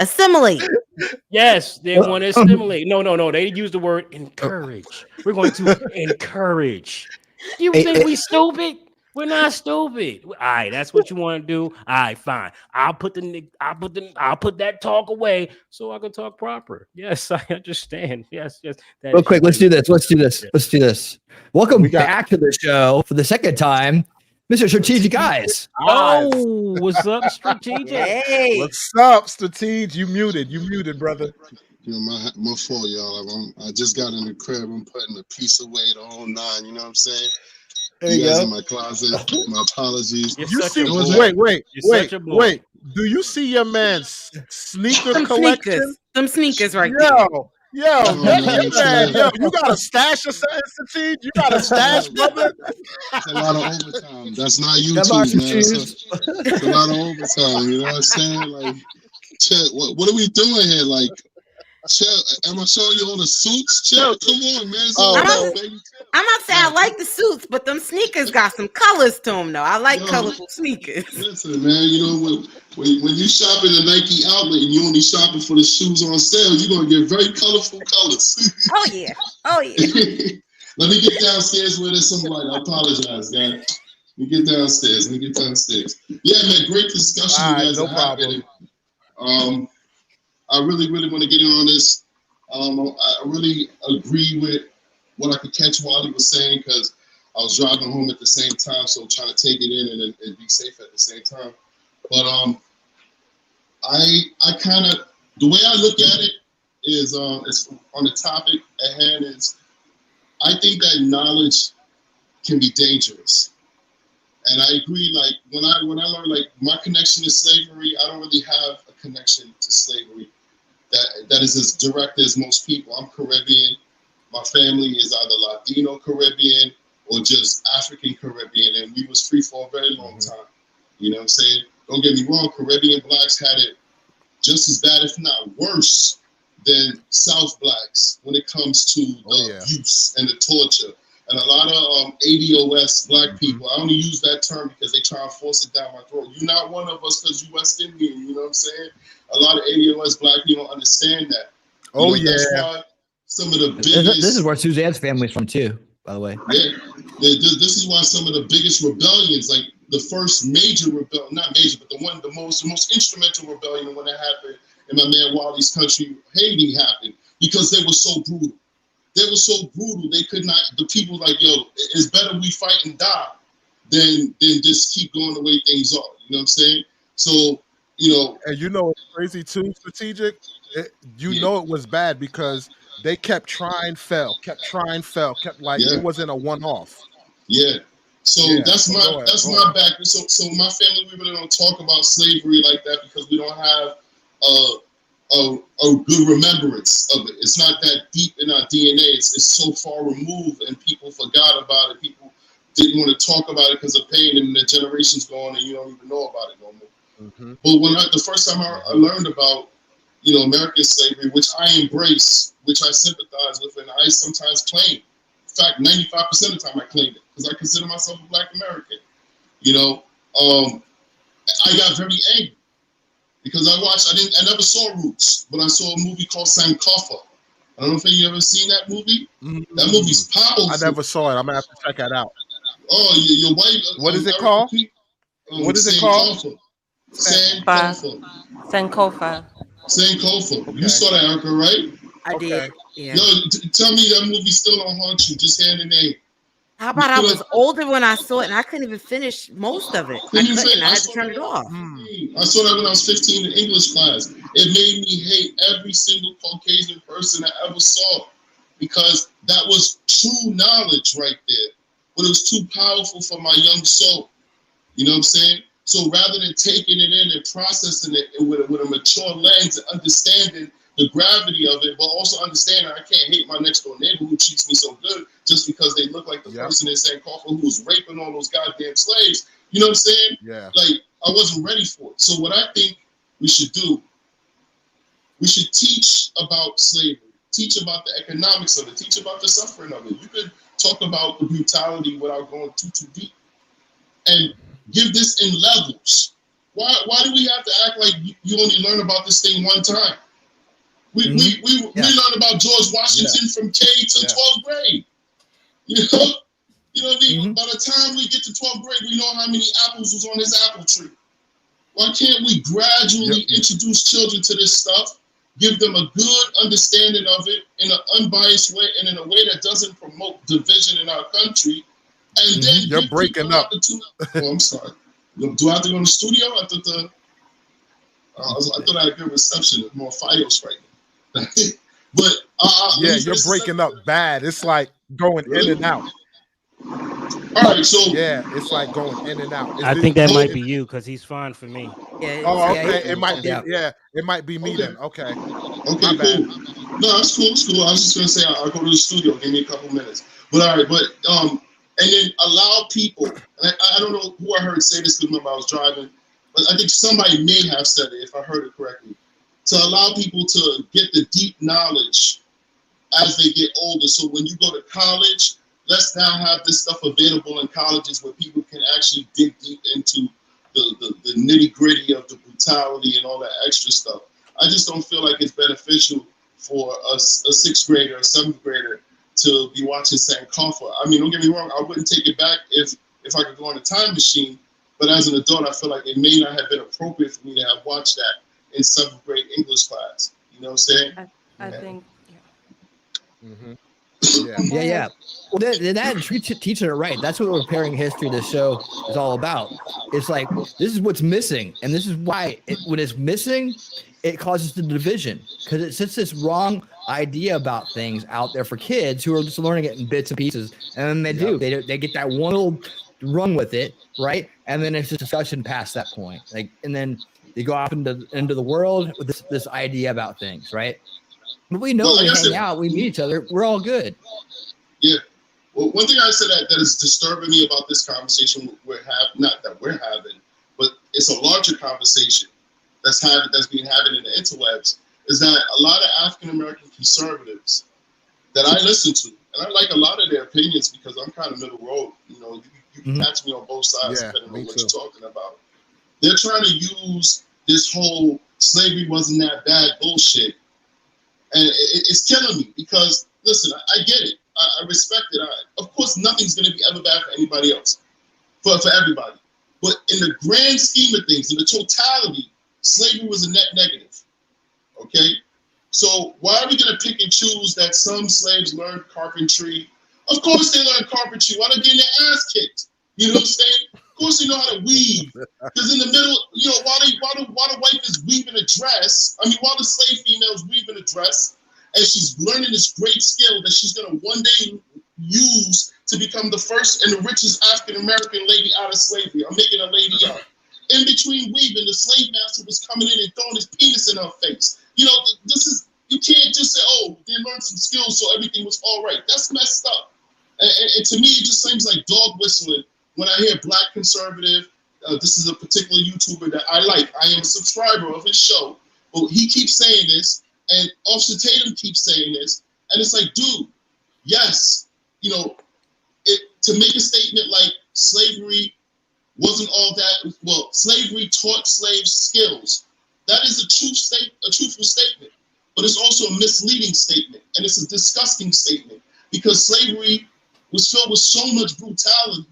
Yes, they want to assimilate. No. They use the word encourage. We're going to encourage. You think we stupid? We're not stupid. All right, that's what you want to do. All right, fine. I'll put that talk away so I can talk proper. Yes, I understand. Yes. Real quick, let's do this. Welcome back to the show for the second time, Mr. Strategic Eyes. Oh, what's up, Strategic? Hey. What's up, Strategic? You muted, brother. My fault, y'all. I just got in the crib. I'm putting a piece away, the whole nine. You know what I'm saying? There you guys go. in my closet. My apologies. Wait. Do you see your man's sneaker collection? Some sneakers right there. Yo, you got a stash of something? You got a stash, brother? It's a lot of overtime. That's not YouTube, man. It's a lot of overtime. You know what I'm saying? Like, Chet, what are we doing here? Like, Chet, am I showing you all the suits? Chet, come on, man. I'm not saying I like the suits, but them sneakers got some colors to them, though. I like colorful sneakers. Listen, man, you know, when you shop in a Nike outlet and you only shopping for the shoes on sale, you're going to get very colorful colors. Oh, yeah. Let me get downstairs where there's some light. I apologize, guys. Let me get downstairs. Yeah, man, great discussion. All right, you guys no are problem. having. I really want to get in on this. I really agree with what I could catch while he was saying, because I was driving home at the same time, so trying to take it in and be safe at the same time. But I kind of, the way I look at it is on the topic at hand is, I think that knowledge can be dangerous. And I agree, like when I learned, like my connection to slavery, I don't really have a connection to slavery that is as direct as most people. I'm Caribbean. My family is either Latino Caribbean or just African Caribbean, and we was free for a very long time. You know what I'm saying? Don't get me wrong, Caribbean blacks had it just as bad, if not worse, than South blacks when it comes to the abuse and the torture. And a lot of ADOS black people, I only use that term because they try and force it down my throat. You're not one of us because you're West Indian, you know what I'm saying? A lot of ADOS black people don't understand that. That's why some of the biggest... This is where Suzanne's family's from too, by the way. Yeah, this is why some of the biggest rebellions, like the first major rebellion, not major, but the most instrumental rebellion when it happened in my man Wally's country, Haiti, happened because they were so brutal. They were so brutal, they could not, the people like, yo, it's better we fight and die than just keep going the way things are. You know what I'm saying? So, And it's crazy too, strategic. You know it was bad because they kept trying, fell, it wasn't a one-off. Yeah. So that's my background. So my family, we really don't talk about slavery like that because we don't have a good remembrance of it. It's not that deep in our DNA. It's so far removed, and people forgot about it. People didn't want to talk about it because of pain, and the generations go on, and you don't even know about it no more. But when the first time I learned about American slavery, which I embrace, which I sympathize with, and I sometimes claim. In fact, 95% of the time I claim it because I consider myself a Black American. I got very angry. Because I never saw Roots, but I saw a movie called Sankofa. I don't know if you ever seen that movie. That movie's powerful. I never saw it. I'm gonna have to check that out. Oh, your wife. What is it called? What is it called? Sankofa. Sankofa. Okay. You saw that, Erica, right? I did. Yeah. Yo, tell me that movie still don't haunt you. Just hear the name. How about I was older when I saw it and I couldn't even finish most of it. I had to turn it off. I saw that when I was 15 in English class. It made me hate every single Caucasian person I ever saw because that was true knowledge right there. But it was too powerful for my young soul. You know what I'm saying? So rather than taking it in and processing it with a mature lens and understanding the gravity of it, but also understanding I can't hate my next door neighbor who treats me so good just because they look like the person in Sankofa who was raping all those goddamn slaves. You know what I'm saying? Yeah. Like, I wasn't ready for it. So what I think we should do, we should teach about slavery, teach about the economics of it, teach about the suffering of it. You could talk about the brutality without going too deep. And give this in levels. Why do we have to act like you only learn about this thing one time? We learned about George Washington from K to 12th grade. You know what I mean? By the time we get to 12th grade, we know how many apples was on his apple tree. Why can't we gradually introduce children to this stuff, give them a good understanding of it in an unbiased way and in a way that doesn't promote division in our country, and then you're breaking up. Oh, I'm sorry. Do I have to go in the studio? I thought I had a good reception. More Fios right now. But you're breaking up bad. It's like going in and out. All right, so it's like going in and out. I think that might be you because he's fine for me. Okay. It might be. Yeah, it might be me then. Okay. Okay, cool. No, that's cool. It's cool. I was just gonna say I'll go to the studio. Give me a couple minutes. But all right, and then allow people. And I don't know who I heard say this because remember I was driving, but I think somebody may have said it if I heard it correctly. To allow people to get the deep knowledge as they get older. So when you go to college, let's now have this stuff available in colleges where people can actually dig deep into the nitty gritty of the brutality and all that extra stuff. I just don't feel like it's beneficial for a sixth grader or seventh grader to be watching Sankofa. I mean, don't get me wrong, I wouldn't take it back if I could go on a time machine, but as an adult, I feel like it may not have been appropriate for me to have watched that in seventh grade English class. You know what I'm saying? I think, Yeah. Well, that teaching it right. That's what repairing history. The show is all about. It's like this is what's missing, and this is why when it's missing, it causes the division because it sets this wrong idea about things out there for kids who are just learning it in bits and pieces, and they get that one little run with it, right? And then it's a discussion past that point, like, and then they go off into the world with this idea about things, right? But we know we hang out, we meet each other, we're all good. Yeah. Well, one thing I said that is disturbing me about this conversation not that we're having, but it's a larger conversation that's being having in the interwebs, is that a lot of African American conservatives that I listen to, and I like a lot of their opinions because I'm kind of middle road. You know, you can catch me on both sides depending on what you're talking about. They're trying to use this whole slavery wasn't that bad bullshit, and it's killing me because listen, I get it. I respect it. Of course, nothing's going to be ever bad for anybody else, for everybody. But in the grand scheme of things, in the totality, slavery was a net negative. Okay? So why are we going to pick and choose that some slaves learned carpentry? Of course they learned carpentry. Why are they getting their ass kicked? You know what I'm saying? Of course they know how to weave. Because in the middle, you know, while the wife is weaving a dress, while the slave female is weaving a dress, and she's learning this great skill that she's going to one day use to become the first and the richest African-American lady out of slavery. I'm making a lady up. In between weaving, the slave master was coming in and throwing his penis in her face. You know, you can't just say, oh, they learned some skills so everything was all right. That's messed up. And to me, it just seems like dog whistling when I hear Black conservative. This is a particular YouTuber that I like. I am a subscriber of his show. But he keeps saying this. And Officer Tatum keeps saying this, and it's like, dude, yes, you know, to make a statement like slavery wasn't all that. Well, slavery taught slaves skills. That is a truthful statement, but it's also a misleading statement, and it's a disgusting statement because slavery was filled with so much brutality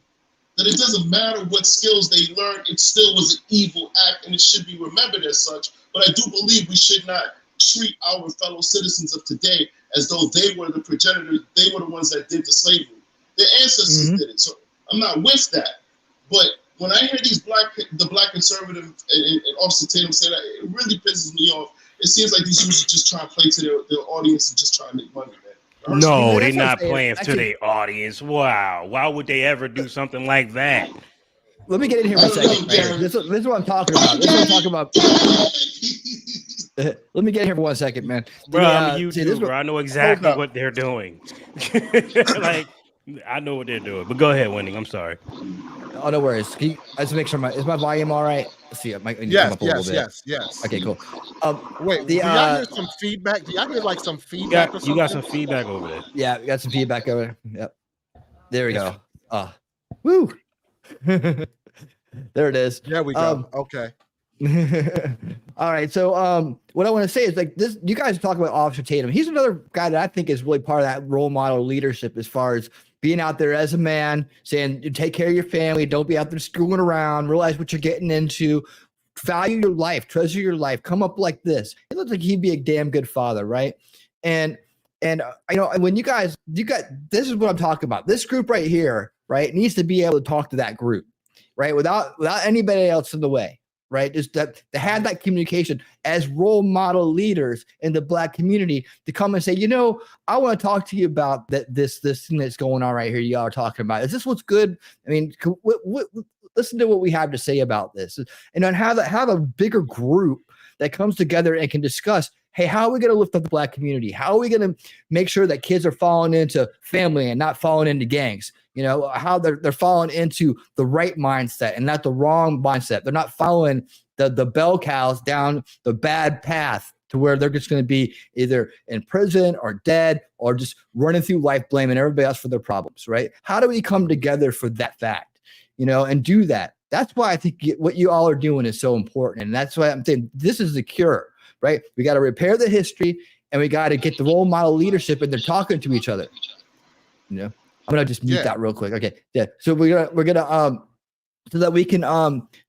that it doesn't matter what skills they learned, it still was an evil act, and it should be remembered as such. But I do believe we should not treat our fellow citizens of today as though they were the progenitors, they were the ones that did the slavery. Their ancestors did it. So I'm not with that. But when I hear the black conservative and Officer Tatum say that, it really pisses me off. It seems like these dudes are just trying to play to their audience and just trying to make money, man. No, they're not playing to their audience. Wow. Why would they ever do something like that? Let me get in here for a second. Right? This is what I'm talking about. Let me get in here for 1 second, man. Bro, I'm a YouTuber. I know exactly what they're doing. Like, I know what they're doing. But go ahead, Wendy. I'm sorry. Oh, no worries. I just make sure is my volume all right? Let's see. It might need to come up a little bit. Yes. Okay, cool. Wait, do y'all hear some feedback? Do y'all hear like some feedback? You got some feedback over there. Yeah, we got some feedback over there. Yep. There we go. Woo. There it is. There we go. Okay. All right. So what I want to say is like this, you guys talk about Officer Tatum. He's another guy that I think is really part of that role model leadership as far as being out there as a man, saying, take care of your family, don't be out there screwing around, realize what you're getting into, value your life, treasure your life, come up like this. It looks like he'd be a damn good father, right? And you know, when you guys, this is what I'm talking about. This group right here, right, needs to be able to talk to that group, right, without anybody else in the way. Right, just that they had that communication as role model leaders in the Black community to come and say, you know, I want to talk to you about this thing that's going on right here. Y'all are talking about. Is this what's good? I mean, listen to what we have to say about this, and then have a bigger group that comes together and can discuss. Hey, how are we going to lift up the Black community? How are we going to make sure that kids are falling into family and not falling into gangs? You know, how they're falling into the right mindset and not the wrong mindset. They're not following the bell cows down the bad path to where they're just going to be either in prison or dead or just running through life blaming everybody else for their problems, right? How do we come together for that fact, you know, and do that? That's why I think what you all are doing is so important. And that's why I'm saying this is the cure, right? We got to repair the history and we got to get the role model leadership and they're talking to each other, you know? I'm gonna just mute that real quick. Okay, yeah. So we're gonna so that we can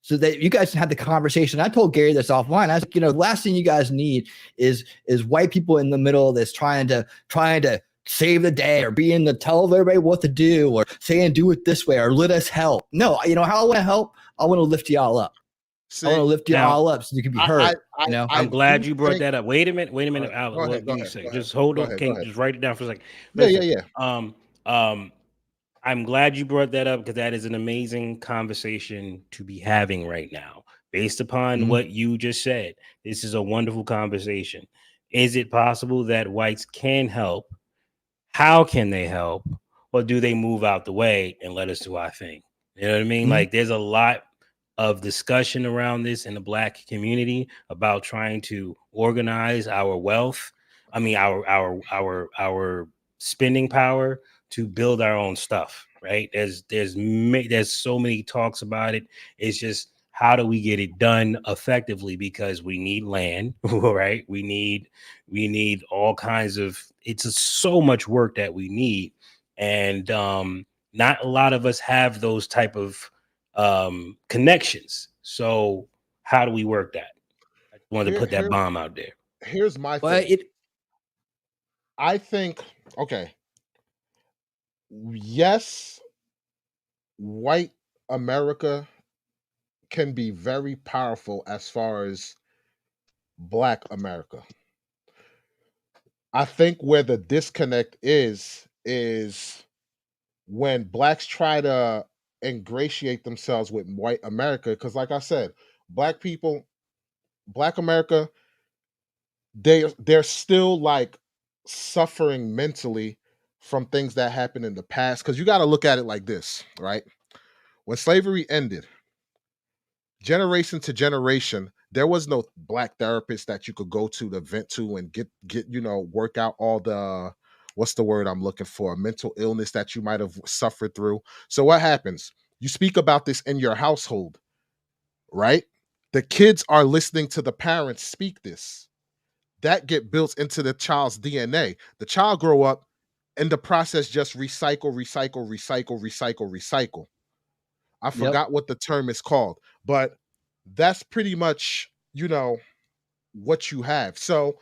so that you guys can have the conversation. I told Gary this offline. I was like, you know, the last thing you guys need is white people in the middle that's trying to save the day or being to tell everybody what to do or saying do it this way or let us help. No, you know how I want to help? I want to lift y'all up. See, I want to lift you now, all up so you can be heard. You know, I'm glad do you brought think- that up. Wait a minute, Alex. Go What ahead, do go you ahead, say? go ahead. Just hold Go on. ahead, Can go you ahead. just write it down for a second? Yeah, Listen, yeah. I'm glad you brought that up because that is an amazing conversation to be having right now. Based upon what you just said, this is a wonderful conversation. Is it possible that whites can help? How can they help? Or do they move out the way and let us do our thing? You know what I mean? Like there's a lot of discussion around this in the Black community about trying to organize our wealth. I mean, our spending power to build our own stuff. Right? There's so many talks about it. It's just how do we get it done effectively? Because we need land, right? We need all kinds of. It's so much work that we need, and not a lot of us have those type of connections. So how do we work that? I wanted to put that bomb out there. Here's my well, thing. I think, okay, yes, white America can be very powerful as far as Black America. I think where the disconnect is when Blacks try to ingratiate themselves with white America. Because, like I said, Black people, Black America, they're still like suffering mentally from things that happened in the past. Because you got to look at it like this, right? When slavery ended, generation to generation, there was no Black therapist that you could go to vent to and get work out all the, what's the word I'm looking for, mental illness that you might have suffered through. So what happens? You speak about this in your household, right? The kids are listening to the parents speak this. That get built into the child's DNA. The child grow up, and the process just recycle. I forgot what the term is called, but that's pretty much, what you have. So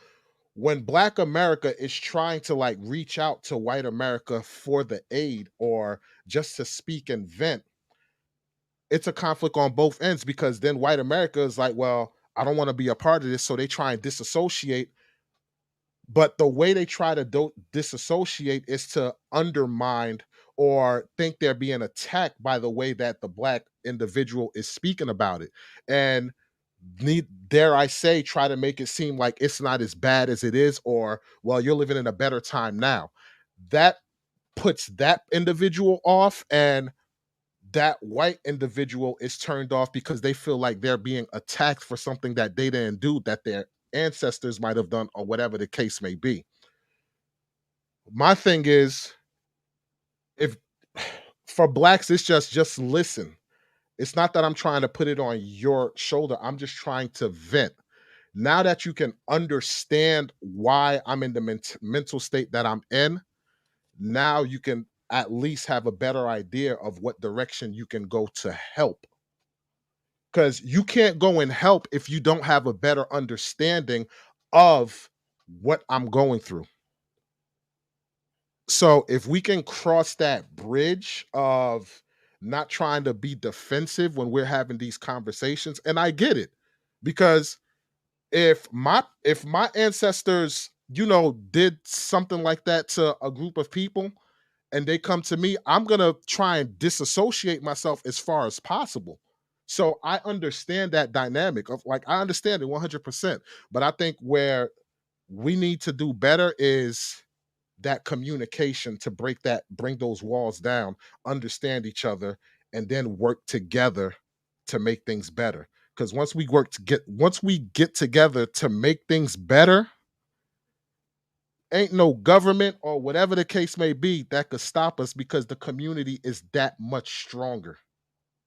when Black America is trying to like reach out to white America for the aid or just to speak and vent, it's a conflict on both ends because then white America is like, well, I don't want to be a part of this. So they try and disassociate. But the way they try to disassociate is to undermine or think they're being attacked by the way that the Black individual is speaking about it. And dare I say, try to make it seem like it's not as bad as it is, or, well, you're living in a better time now. That puts that individual off, and that white individual is turned off because they feel like they're being attacked for something that they didn't do, that their ancestors might have done, or whatever the case may be. My thing is, if for Blacks, it's just listen. It's not that I'm trying to put it on your shoulder. I'm just trying to vent. Now that you can understand why I'm in the mental state that I'm in, now you can at least have a better idea of what direction you can go to help. Because you can't go and help if you don't have a better understanding of what I'm going through. So if we can cross that bridge of not trying to be defensive when we're having these conversations, and I get it, because if my ancestors, did something like that to a group of people and they come to me, I'm gonna try and disassociate myself as far as possible. So I understand that dynamic of, like, I understand it 100%. But I think where we need to do better is that communication to bring those walls down, understand each other, and then work together to make things better. Because once we get together to make things better, ain't no government or whatever the case may be that could stop us, because the community is that much stronger.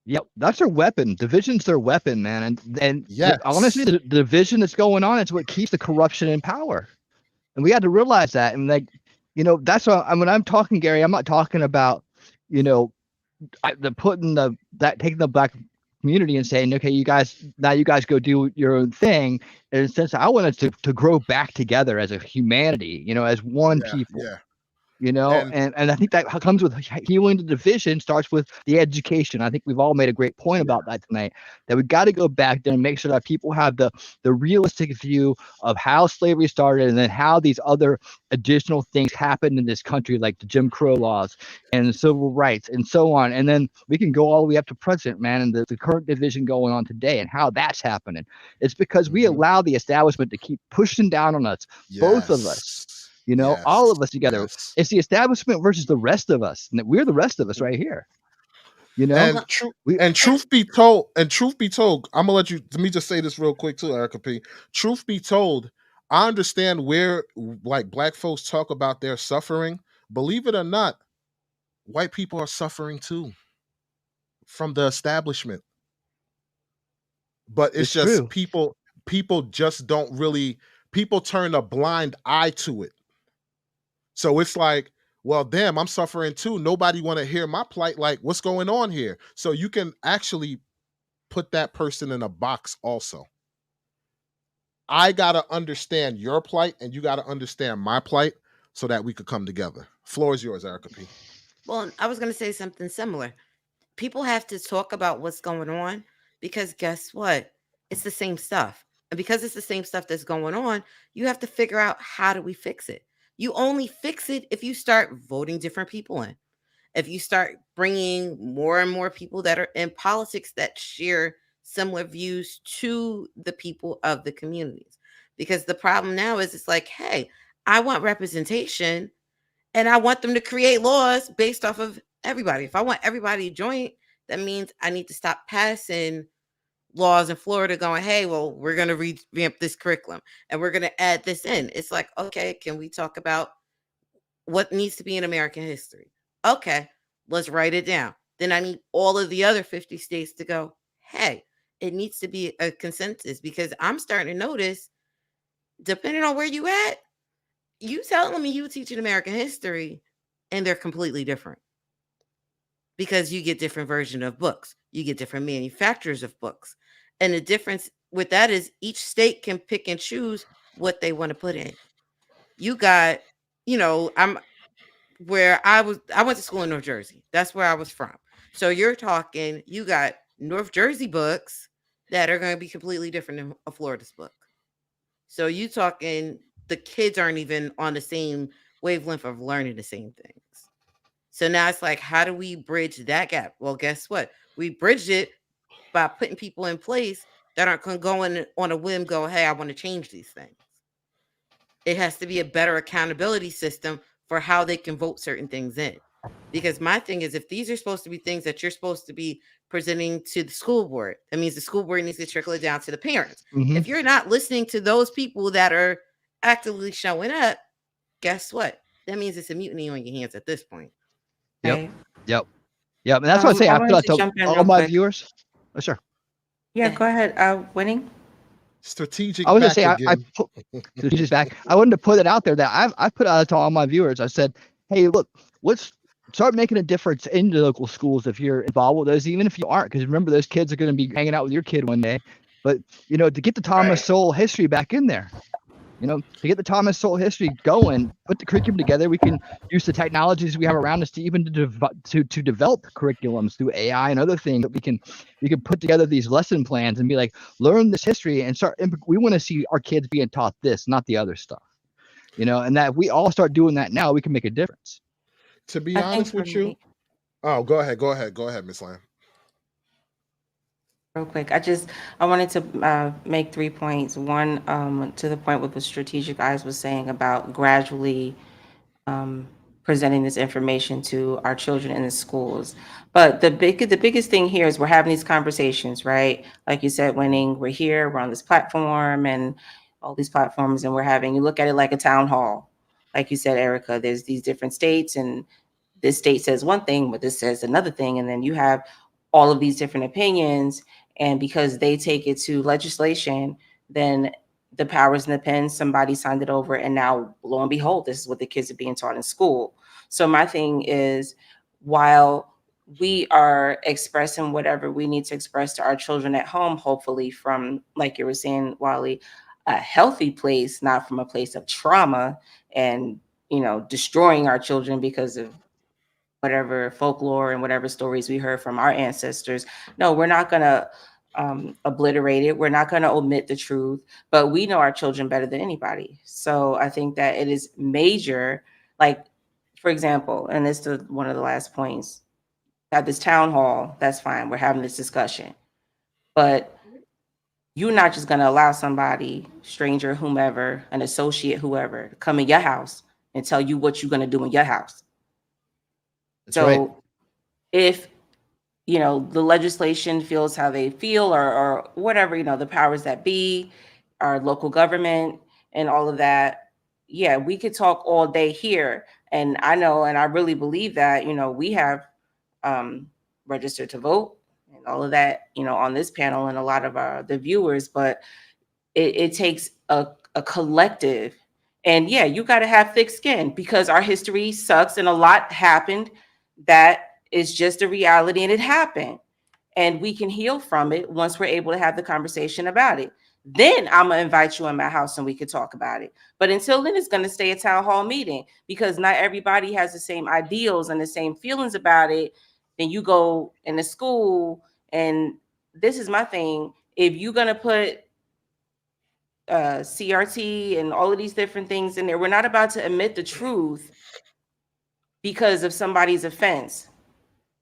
Yep, that's their weapon. Division's their weapon, man. And Yes. honestly, the division that's going on is what keeps the corruption in power. And we had to realize that. And that's what when I'm talking, Gary, I'm not talking about, taking the Black community and saying, okay, you guys go do your own thing. In a sense, I want us to grow back together as a humanity, as one people. Yeah. you know, and I think that comes with healing the division, starts with the education. I think we've all made a great point about that tonight, that we got to go back there and make sure that people have the realistic view of how slavery started and then how these other additional things happened in this country, like the Jim Crow laws and civil rights and so on. And then we can go all the way up to present, man, and the current division going on today and how that's happening. It's because we allow the establishment to keep pushing down on us, both of us. You know, all of us together. Yes. It's the establishment versus the rest of us. And we're the rest of us right here. You know, and truth be told, I'm gonna let me just say this real quick too, Erica P. Truth be told, I understand where like Black folks talk about their suffering. Believe it or not, white people are suffering too from the establishment. But it's just true. people just don't really, people turn a blind eye to it. So it's like, well, damn, I'm suffering too. Nobody want to hear my plight. Like, what's going on here? So you can actually put that person in a box also. I got to understand your plight and you got to understand my plight so that we could come together. Floor is yours, Erica P. Well, I was going to say something similar. People have to talk about what's going on because guess what? It's the same stuff. And because it's the same stuff that's going on, you have to figure out how do we fix it. You only fix it if you start voting different people in. If you start bringing more and more people that are in politics that share similar views to the people of the communities. Because the problem now is it's like, hey, I want representation and I want them to create laws based off of everybody. If I want everybody to join, that means I need to stop passing laws in Florida going, hey, well, we're going to revamp this curriculum and we're going to add this in. It's like, okay, can we talk about what needs to be in American history? Okay, let's write it down. Then I need all of the other 50 states to go, hey, it needs to be a consensus because I'm starting to notice, depending on where you at, you telling me you teaching American history and they're completely different because you get different versions of books. You get different manufacturers of books. And the difference with that is each state can pick and choose what they want to put in. You got, you know, I went to school in North Jersey. That's where I was from. So you're talking, you got North Jersey books that are going to be completely different than a Florida's book. So you talking, the kids aren't even on the same wavelength of learning the same things. So now it's like, how do we bridge that gap? Well, guess what? We bridged it by putting people in place that aren't going on a whim, go, hey, I want to change these things. It has to be a better accountability system for how they can vote certain things in. Because my thing is, if these are supposed to be things that you're supposed to be presenting to the school board, that means the school board needs to trickle it down to the parents. Mm-hmm. If you're not listening to those people that are actively showing up, guess what? That means it's a mutiny on your hands at this point. Yep. And that's what I say. I feel like to all my viewers. Oh, sure. Yeah, go ahead. Winning. Strategic. I was gonna say I put strategic back. I wanted to put it out there that I put out to all my viewers. I said, hey, look, let's start making a difference in the local schools if you're involved with those, even if you aren't, because remember those kids are going to be hanging out with your kid one day. But you know, to get the Thomas Sowell history back in there. You know, to get the Thomas Sowell history going, put the curriculum together, we can use the technologies we have around us to even to develop curriculums through AI and other things that we can put together these lesson plans and be like, learn this history and start. We want to see our kids being taught this, not the other stuff. You know, and that if we all start doing that now, we can make a difference. To be honest with you, go ahead, Miss Lamb. Real quick, I wanted to make 3 points. One, to the point what the strategic eyes was saying about gradually presenting this information to our children in the schools. But the biggest thing here is we're having these conversations, right? Like you said, Winning, we're here, we're on this platform and all these platforms, and you look at it like a town hall. Like you said, Erica, there's these different states, and this state says one thing, but this says another thing, and then you have all of these different opinions. And because they take it to legislation, then the powers in the pen, somebody signed it over. And now, lo and behold, this is what the kids are being taught in school. So my thing is, while we are expressing whatever we need to express to our children at home, hopefully from, like you were saying, Wally, a healthy place, not from a place of trauma and destroying our children because of whatever folklore and whatever stories we heard from our ancestors. No, we're not going to obliterate it. We're not going to omit the truth, but we know our children better than anybody. So I think that it is major. Like, for example, and this is one of the last points, at this town hall, that's fine. We're having this discussion, but you're not just going to allow somebody, stranger, whomever, an associate, whoever, to come in your house and tell you what you're going to do in your house. That's So right. if, the legislation feels how they feel or whatever, the powers that be, our local government and all of that, yeah, we could talk all day here. And I know, and I really believe that, we have registered to vote and all of that, on this panel and a lot of the viewers, but it takes a collective. And yeah, you got to have thick skin because our history sucks and a lot happened that is just a reality and it happened. And we can heal from it once we're able to have the conversation about it. Then I'm going to invite you in my house and we could talk about it. But until then, it's going to stay a town hall meeting because not everybody has the same ideals and the same feelings about it. Then you go in the school, and this is my thing. If you're going to put CRT and all of these different things in there, we're not about to admit the truth because of somebody's offense.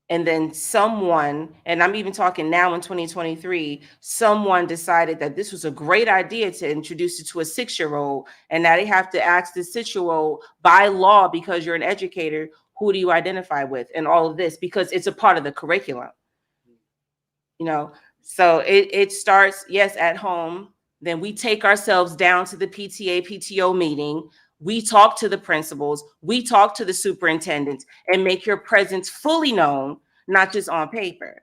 And then someone, and I'm even talking now in 2023, someone decided that this was a great idea to introduce it to a 6-year-old. And now they have to ask the 6-year-old by law, because you're an educator, who do you identify with? And all of this, because it's a part of the curriculum. So it starts, yes, at home. Then we take ourselves down to the PTA, PTO meeting. We talk to the principals, we talk to the superintendents, and make your presence fully known, not just on paper.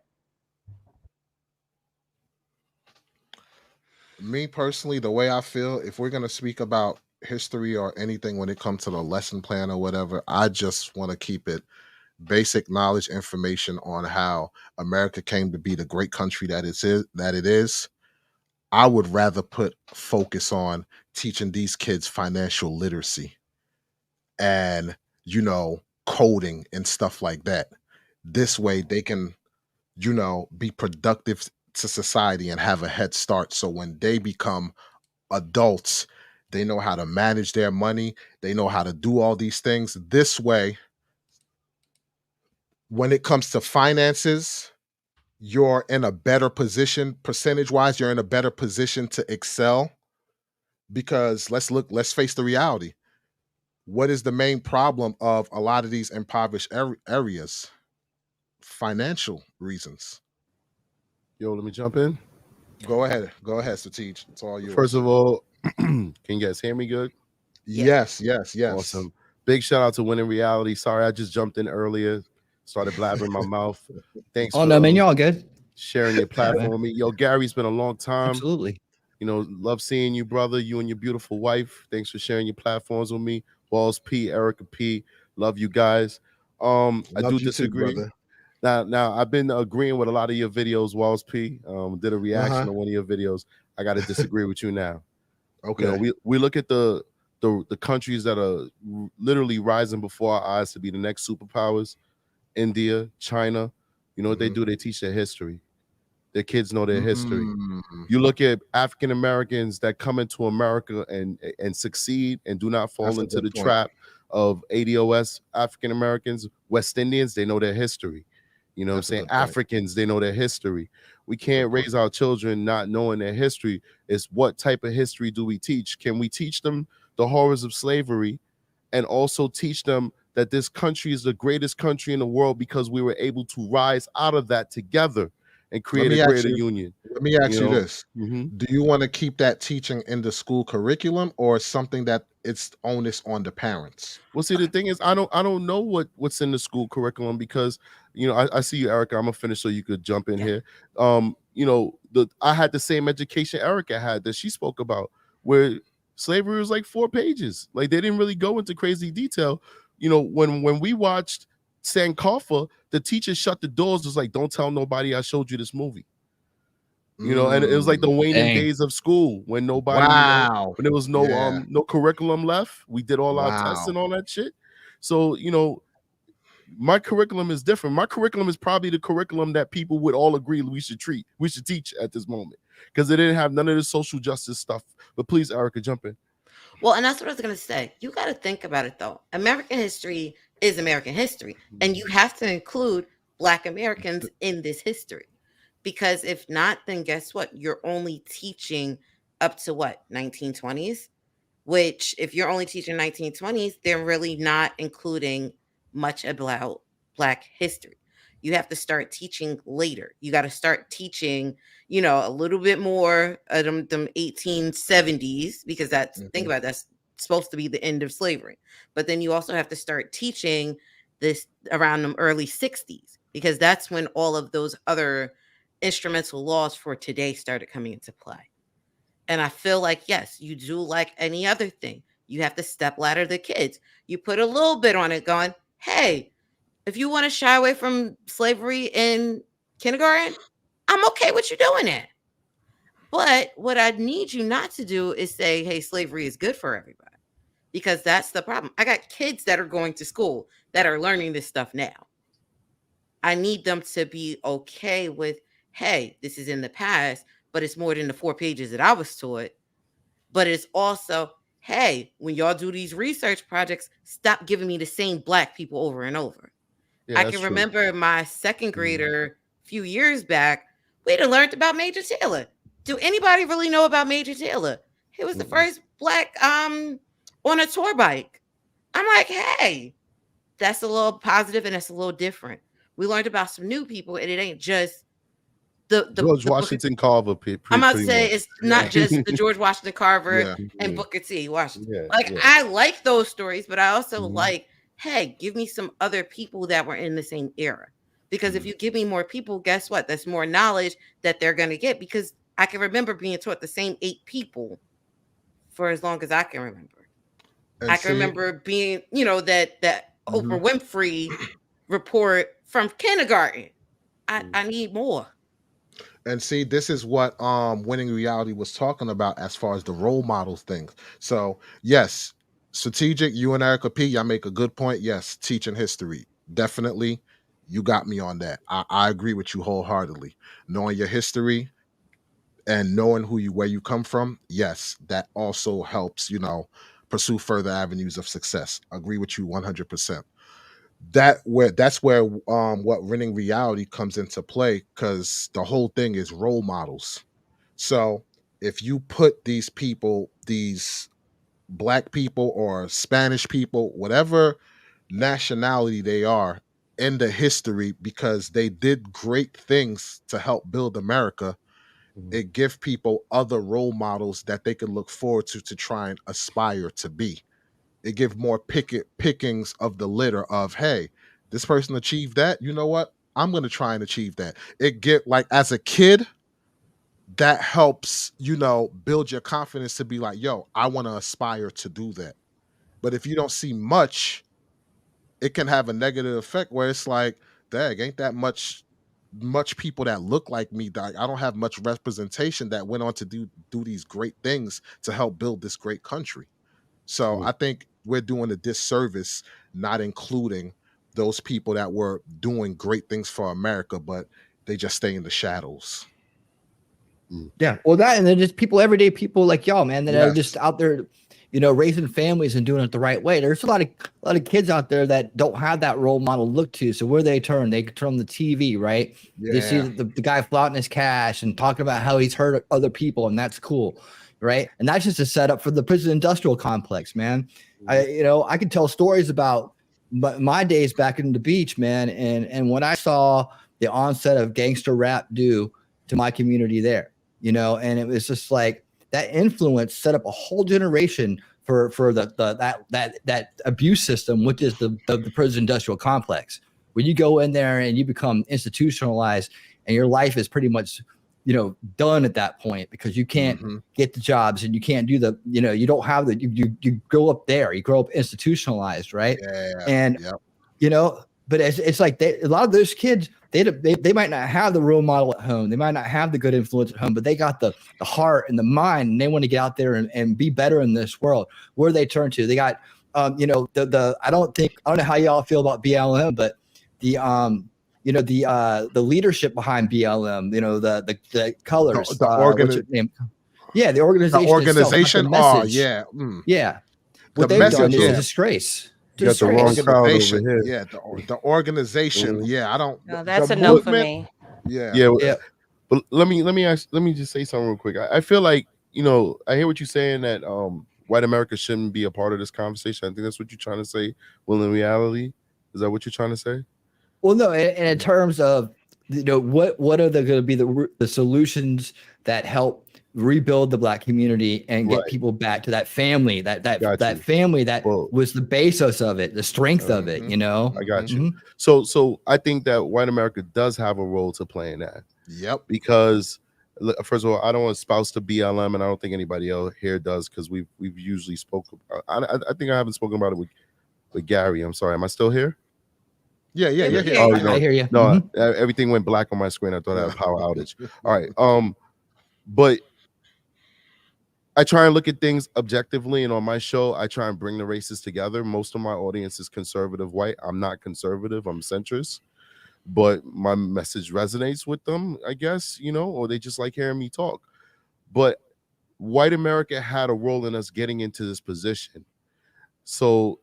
Me personally, the way I feel, if we're going to speak about history or anything when it comes to the lesson plan or whatever, I just want to keep it basic knowledge, information on how America came to be the great country that it is. I would rather put focus on teaching these kids financial literacy and, coding and stuff like that. This way they can, be productive to society and have a head start. So when they become adults, they know how to manage their money. They know how to do all these things. This way, when it comes to finances, you're in a better position, percentage-wise, you're in a better position to excel, because let's face the reality. What is the main problem of a lot of these impoverished areas? Financial reasons. Yo, let me jump in. Go ahead, Satij. It's all yours. First of all, can you guys hear me good? Yes. Awesome. Big shout out to Winning Reality. Sorry, I just jumped in earlier, started blabbering my mouth. Thanks. Oh, no, man, y'all good. Sharing your platform with me. Yo, Gary, it's been a long time. Absolutely. Love seeing you, brother. You and your beautiful wife. Thanks for sharing your platforms with me. Walls P, Erica P. Love you guys. I do disagree. Too, now I've been agreeing with a lot of your videos, Walls P. Did a reaction on one of your videos. I got to disagree with you now. Okay. We look at the countries that are literally rising before our eyes to be the next superpowers. India, China. You know what they do? They teach their history. Their kids know their history. You look at African Americans that come into America and succeed and do not fall into the trap of ADOS. African Americans, West Indians, they know their history. You know what I'm saying? Africans, they know their history. We can't raise our children not knowing their history. It's what type of history do we teach? Can we teach them the horrors of slavery and also teach them that this country is the greatest country in the world because we were able to rise out of that together and create a greater union? Let me ask you this. Do you want to keep that teaching in the school curriculum, or something that it's onus on the parents? Well, see, the thing is, I don't know what's in the school curriculum because, I see you, Erica. I'm gonna finish so you could jump in here. I had the same education Erica had that she spoke about, where slavery was like 4 pages. Like, they didn't really go into crazy detail. When we watched Sankofa, the teacher shut the doors, was like, don't tell nobody I showed you this movie. You know, and it was like the waning Dang. days of school when nobody, Wow. when there was no Yeah. no curriculum left. We did all our tests and all that shit. So, you know, my curriculum is different. My curriculum is probably the curriculum that people would all agree we should teach at this moment, because it didn't have none of the social justice stuff. But please, Erica, jump in. Well, and that's what I was going to say. You got to think about it, though. American history is American history, and you have to include Black Americans in this history. Because if not, then guess what? You're only teaching up to what, 1920s? Which, if you're only teaching 1920s, they're really not including much about Black history. You have to start teaching later. You got to start teaching, you know, a little bit more of them 1870s, because that's, think about it, that's supposed to be the end of slavery. But then you also have to start teaching this around the early 60s, because that's when all of those other instrumental laws for today started coming into play. And I feel like, yes, you do like any other thing. You have to step ladder the kids. You put a little bit on it going, hey, if you want to shy away from slavery in kindergarten, I'm okay with you doing it. But what I need you not to do is say, hey, slavery is good for everybody. Because that's the problem. I got kids that are going to school that are learning this stuff now. I need them to be okay with, hey, this is in the past, but it's more than the 4 pages that I was taught. But it's also, hey, when y'all do these research projects, stop giving me the same Black people over and over. Yeah, I that's can true. remember my second grader a few years back, we'd have learned about Major Taylor. Do anybody really know about Major Taylor? He was the first Black on a tour bike. I'm like, hey, that's a little positive and that's a little different. We learned about some new people, and it ain't just the George Washington Carver. I'm about to say it's not just the George Washington Carver and Booker T. Washington. I like those stories, but I also like, hey, give me some other people that were in the same era. Because if you give me more people, guess what? That's more knowledge that they're going to get. Because I can remember being taught the same 8 people for as long as I can remember. And I can remember being, you know, that Oprah Winfrey report from kindergarten. I need more. And see, this is what Winning Reality was talking about as far as the role models things. So yes, strategic, you and Erica P, y'all make a good point. Yes, teaching history. Definitely. You got me on that. I agree with you wholeheartedly. Knowing your history and knowing where you come from, yes, that also helps, you know, pursue further avenues of success. Agree with you 100%. That's where what Winning Reality comes into play, because the whole thing is role models. So if you put these people, these Black people or Spanish people, whatever nationality they are, in the history, because they did great things to help build America, it gives people other role models that they can look forward to try and aspire to be. It gives more pickings of the litter of, hey, this person achieved that. You know what? I'm going to try and achieve that. It get like, as a kid, that helps, you know, build your confidence to be like, yo, I want to aspire to do that. But if you don't see much, it can have a negative effect where it's like, dang, ain't that much people that look like me. I don't have much representation that went on to do these great things to help build this great country. So I think we're doing a disservice not including those people that were doing great things for America, but they just stay in the shadows. Yeah. Well, that, and then just people, everyday people like y'all, man, that are just out there, you know, raising families and doing it the right way. There's a lot of kids out there that don't have that role model to look to. So where they turn on the TV, right? Yeah. They see the guy flaunting his cash and talking about how he's hurt other people, and that's cool. Right. And that's just a setup for the prison industrial complex, man. I could tell stories about my days back in the beach, man. And when I saw the onset of gangster rap due to my community there, you know, and it was just like that influence set up a whole generation for that abuse system, which is the prison industrial complex. When you go in there and you become institutionalized and your life is pretty much, you know, done at that point, because you can't get the jobs and you can't do you don't have you grow up there, you grow up institutionalized, right? And you know, but it's like a lot of those kids, they might not have the role model at home. They might not have the good influence at home, but they got the heart and the mind, and they want to get out there and be better in this world. Where do they turn to? They got, you know, I don't know how y'all feel about BLM, but the leadership behind BLM, you know, the colors, what's its name? Yeah, the organization. The organization. Itself, Oh, yeah. Yeah. What The they've done message, is a yeah. disgrace. You got the wrong crowd over Organization. here. Yeah, the organization. Yeah, I don't. No, that's the a no for movement, me. Yeah. Yeah. But let me just say something real quick. I feel like, you know, I hear what you're saying that white America shouldn't be a part of this conversation. I think that's what you're trying to say. Well, in reality, is that what you're trying to say? Well, no, and in terms of, you know, what are going to be the solutions that help rebuild the Black community and get people back to that family, that family that was the basis of it, the strength of it, you know? I got you. So I think that white America does have a role to play in that. Yep. Because first of all, I don't espouse to BLM, and I don't think anybody else here does, because we've usually spoken. I think I haven't spoken about it with Gary. I'm sorry. Am I still here? Yeah. Oh, I hear you. No, everything went black on my screen. I thought I had a power outage. All right. But I try and look at things objectively, and on my show, I try and bring the races together. Most of my audience is conservative white. I'm not conservative. I'm centrist, but my message resonates with them, I guess, you know, or they just like hearing me talk. But white America had a role in us getting into this position. So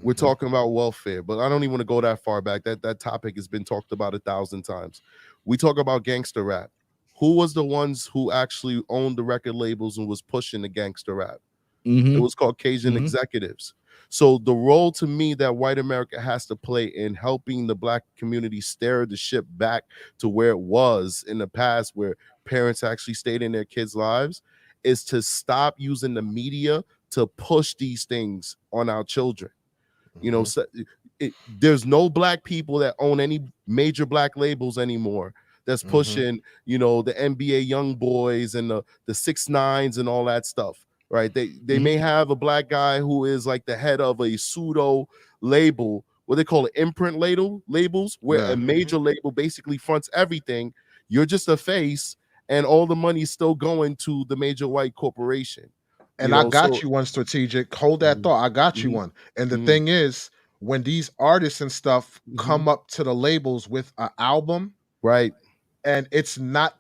we're talking about welfare, but I don't even want to go that far back. That topic has been talked about 1,000 times. We talk about gangster rap. Who was the ones who actually owned the record labels and was pushing the gangster rap? It was Caucasian executives. So the role to me that white America has to play in helping the Black community steer the ship back to where it was in the past, where parents actually stayed in their kids' lives, is to stop using the media to push these things on our children. You know, there's no Black people that own any major Black labels anymore that's pushing, you know, the NBA young boys and the 6ix9ines and all that stuff, right? They may have a Black guy who is like the head of a pseudo label, what they call it, imprint labels, where a major label basically fronts everything. You're just a face, and all the money is still going to the major white corporation. And I got you one, Strategic. Hold that thought. I got you one. And the thing is, when these artists and stuff come up to the labels with an album, right, and it's not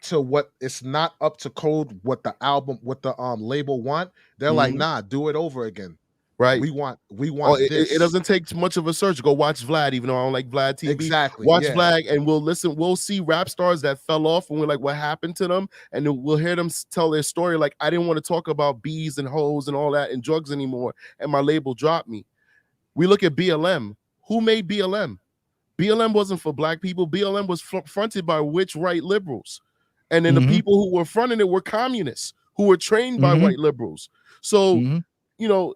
up to code what the label want, they're like, nah, do it over again. Right. We want this. It doesn't take much of a search. Go watch Vlad, even though I don't like Vlad TV. Exactly. Watch Vlad, and we'll see rap stars that fell off, and we're like, what happened to them? And then we'll hear them tell their story. Like, I didn't want to talk about bees and hoes and all that and drugs anymore, and my label dropped me. We look at BLM. Who made BLM? BLM wasn't for Black people. BLM was fronted by which right liberals? And then the people who were fronting it were communists who were trained by white liberals. So, you know,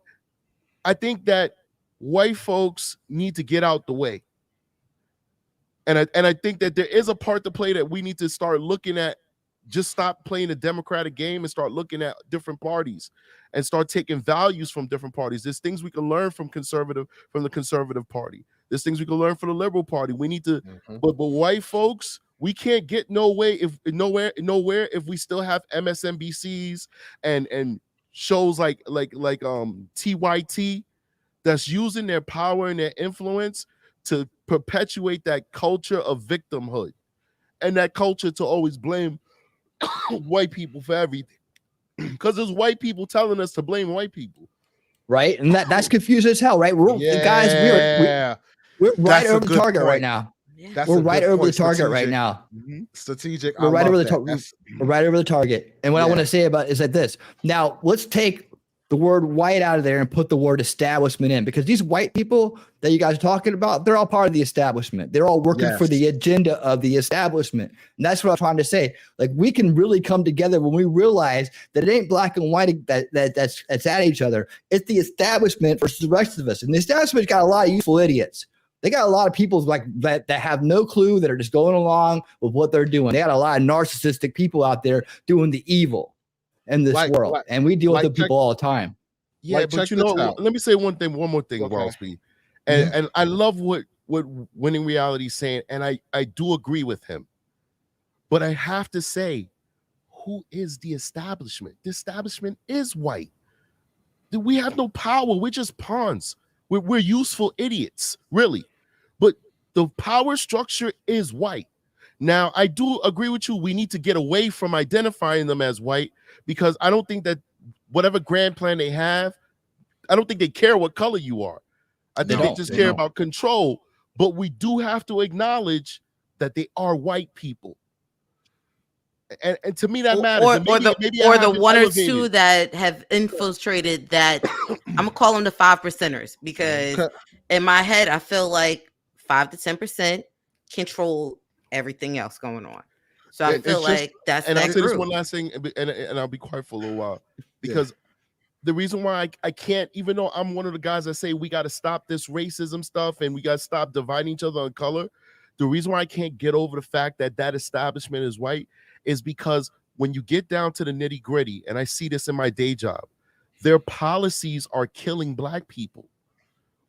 I think that white folks need to get out the way. And I think that there is a part to play that we need to start looking at. Just stop playing the Democratic game and start looking at different parties and start taking values from different parties. There's things we can learn from the conservative party. There's things we can learn from the liberal party. We need to, but white folks, we can't get nowhere if we still have MSNBCs and shows like TYT that's using their power and their influence to perpetuate that culture of victimhood and that culture to always blame white people for everything, because there's white people telling us to blame white people, right? And that's confusing as hell, right? We're right over the target right now. We're right over the target right now. Strategic. We're right over the target. We're right over the target. And what I want to say about is like this. Now let's take the word white out of there and put the word establishment in, because these white people that you guys are talking about, they're all part of the establishment. They're all working for the agenda of the establishment. And that's what I'm trying to say. Like, we can really come together when we realize that it ain't black and white that's at each other. It's the establishment versus the rest of us. And the establishment's got a lot of useful idiots. They got a lot of people like that have no clue, that are just going along with what they're doing. They got a lot of narcissistic people out there doing the evil in this world, and we deal with the people all the time. Yeah, but you know, let me say one more thing, Walsby. And I love what what Winning Reality is saying, and I do agree with him. But I have to say, who is the establishment? The establishment is white. We have no power. We're just pawns. We're useful idiots, really. But the power structure is white. Now, I do agree with you. We need to get away from identifying them as white, because I don't think that whatever grand plan they have, I don't think they care what color you are. I think they just care about control. But we do have to acknowledge that they are white people. And to me, that matters. Or the one or two that have infiltrated that. I'm gonna call them the 5%ers, because in my head, I feel like 5 to 10% control everything else going on. So I feel like that's and that I'll say group. this one last thing, and I'll be quiet for a little while, because the reason why I can't, even though I'm one of the guys that say we got to stop this racism stuff and we got to stop dividing each other on color, the reason why I can't get over the fact that that establishment is white is because when you get down to the nitty gritty, and I see this in my day job, their policies are killing Black people.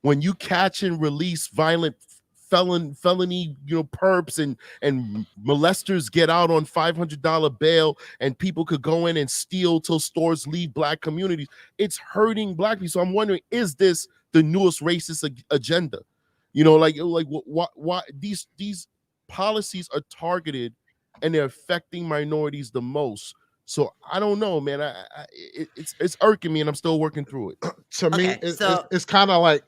When you catch and release violent felony, perps and molesters get out on $500 bail, and people could go in and steal till stores leave Black communities, it's hurting Black people. So I'm wondering, is this the newest racist agenda? Why these policies are targeted and they're affecting minorities the most. So I don't know, man. It's irking me, and I'm still working through it. To me, it's kind of like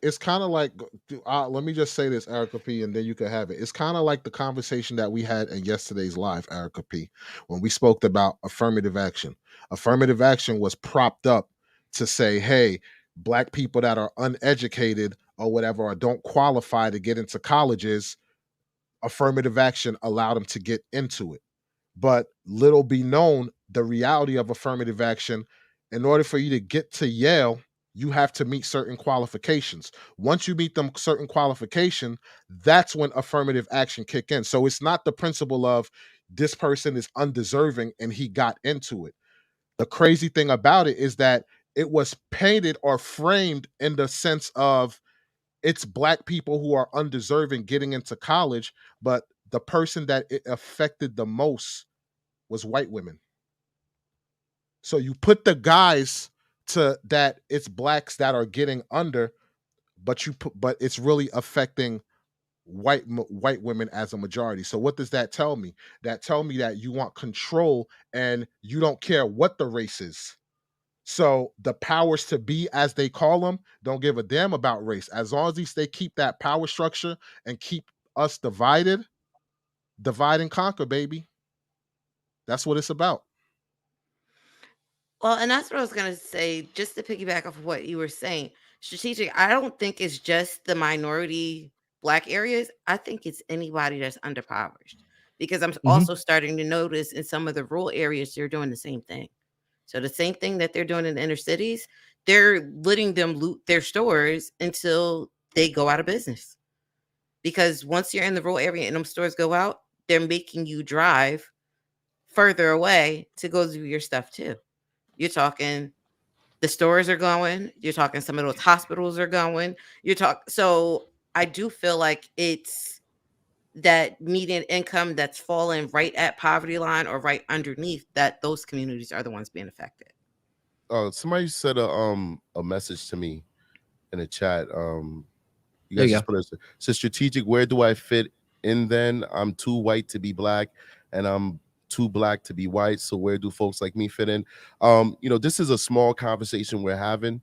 let me just say this, Erica P, and then you can have it. It's kind of like the conversation that we had in yesterday's live, Erica P, when we spoke about affirmative action. Affirmative action was propped up to say, hey, Black people that are uneducated or whatever, or don't qualify to get into colleges, affirmative action allowed them to get into it. But little be known, the reality of affirmative action, in order for you to get to Yale, you have to meet certain qualifications. Once you meet them certain qualification, that's when affirmative action kick in. So it's not the principle of this person is undeserving and he got into it. The crazy thing about it is that it was painted or framed in the sense of it's Black people who are undeserving getting into college, but the person that it affected the most was white women. So you put the guys to that it's Blacks that are getting under, but it's really affecting white women as a majority. So what does that tell me? That tell me that you want control and you don't care what the race is. So the powers to be, as they call them, don't give a damn about race. As long as they keep that power structure and keep us divided, divide and conquer, baby. That's what it's about. Well, and that's what I was going to say, just to piggyback off of what you were saying. Strategic, I don't think it's just the minority Black areas. I think it's anybody that's underpowered, because I'm also starting to notice in some of the rural areas, they're doing the same thing. So the same thing that they're doing in the inner cities, they're letting them loot their stores until they go out of business. Because once you're in the rural area and them stores go out, they're making you drive further away to go do your stuff too. You're talking the stores are going, you're talking some of those hospitals are going, so I do feel like it's that median income that's falling right at poverty line or right underneath that, those communities are the ones being affected. Somebody said a message to me in the chat. You There guys you just put it, so strategic, where do I fit in then? I'm too white to be Black and I'm too Black to be white. So where do folks like me fit in? This is a small conversation we're having.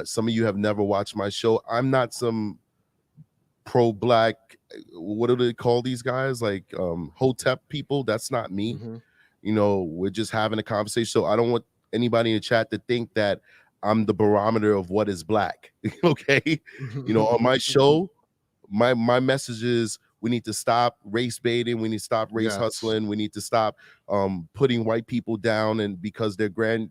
Some of you have never watched my show. I'm not some pro-Black, what do they call these guys, like Hotep people? That's not me. We're just having a conversation. So I don't want anybody in the chat to think that I'm the barometer of what is Black. Okay. On my show, my message is we need to stop race baiting, we need to stop race hustling, we need to stop putting white people down and because their great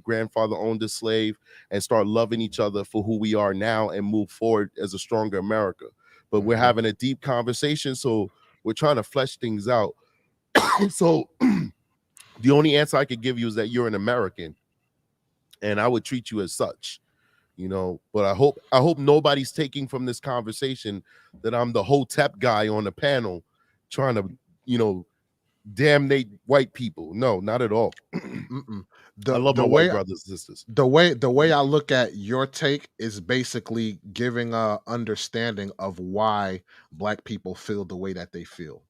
grandfather owned a slave, and start loving each other for who we are now and move forward as a stronger America. But we're having a deep conversation, so we're trying to flesh things out. So the only answer I could give you is that you're an American, and I would treat you as such. you know. But I hope nobody's taking from this conversation that I'm the Hotep guy on the panel trying to, you know, damnate white people. No, not at all. I love my white brothers and sisters. The way I look at your take is basically giving a understanding of why Black people feel the way that they feel.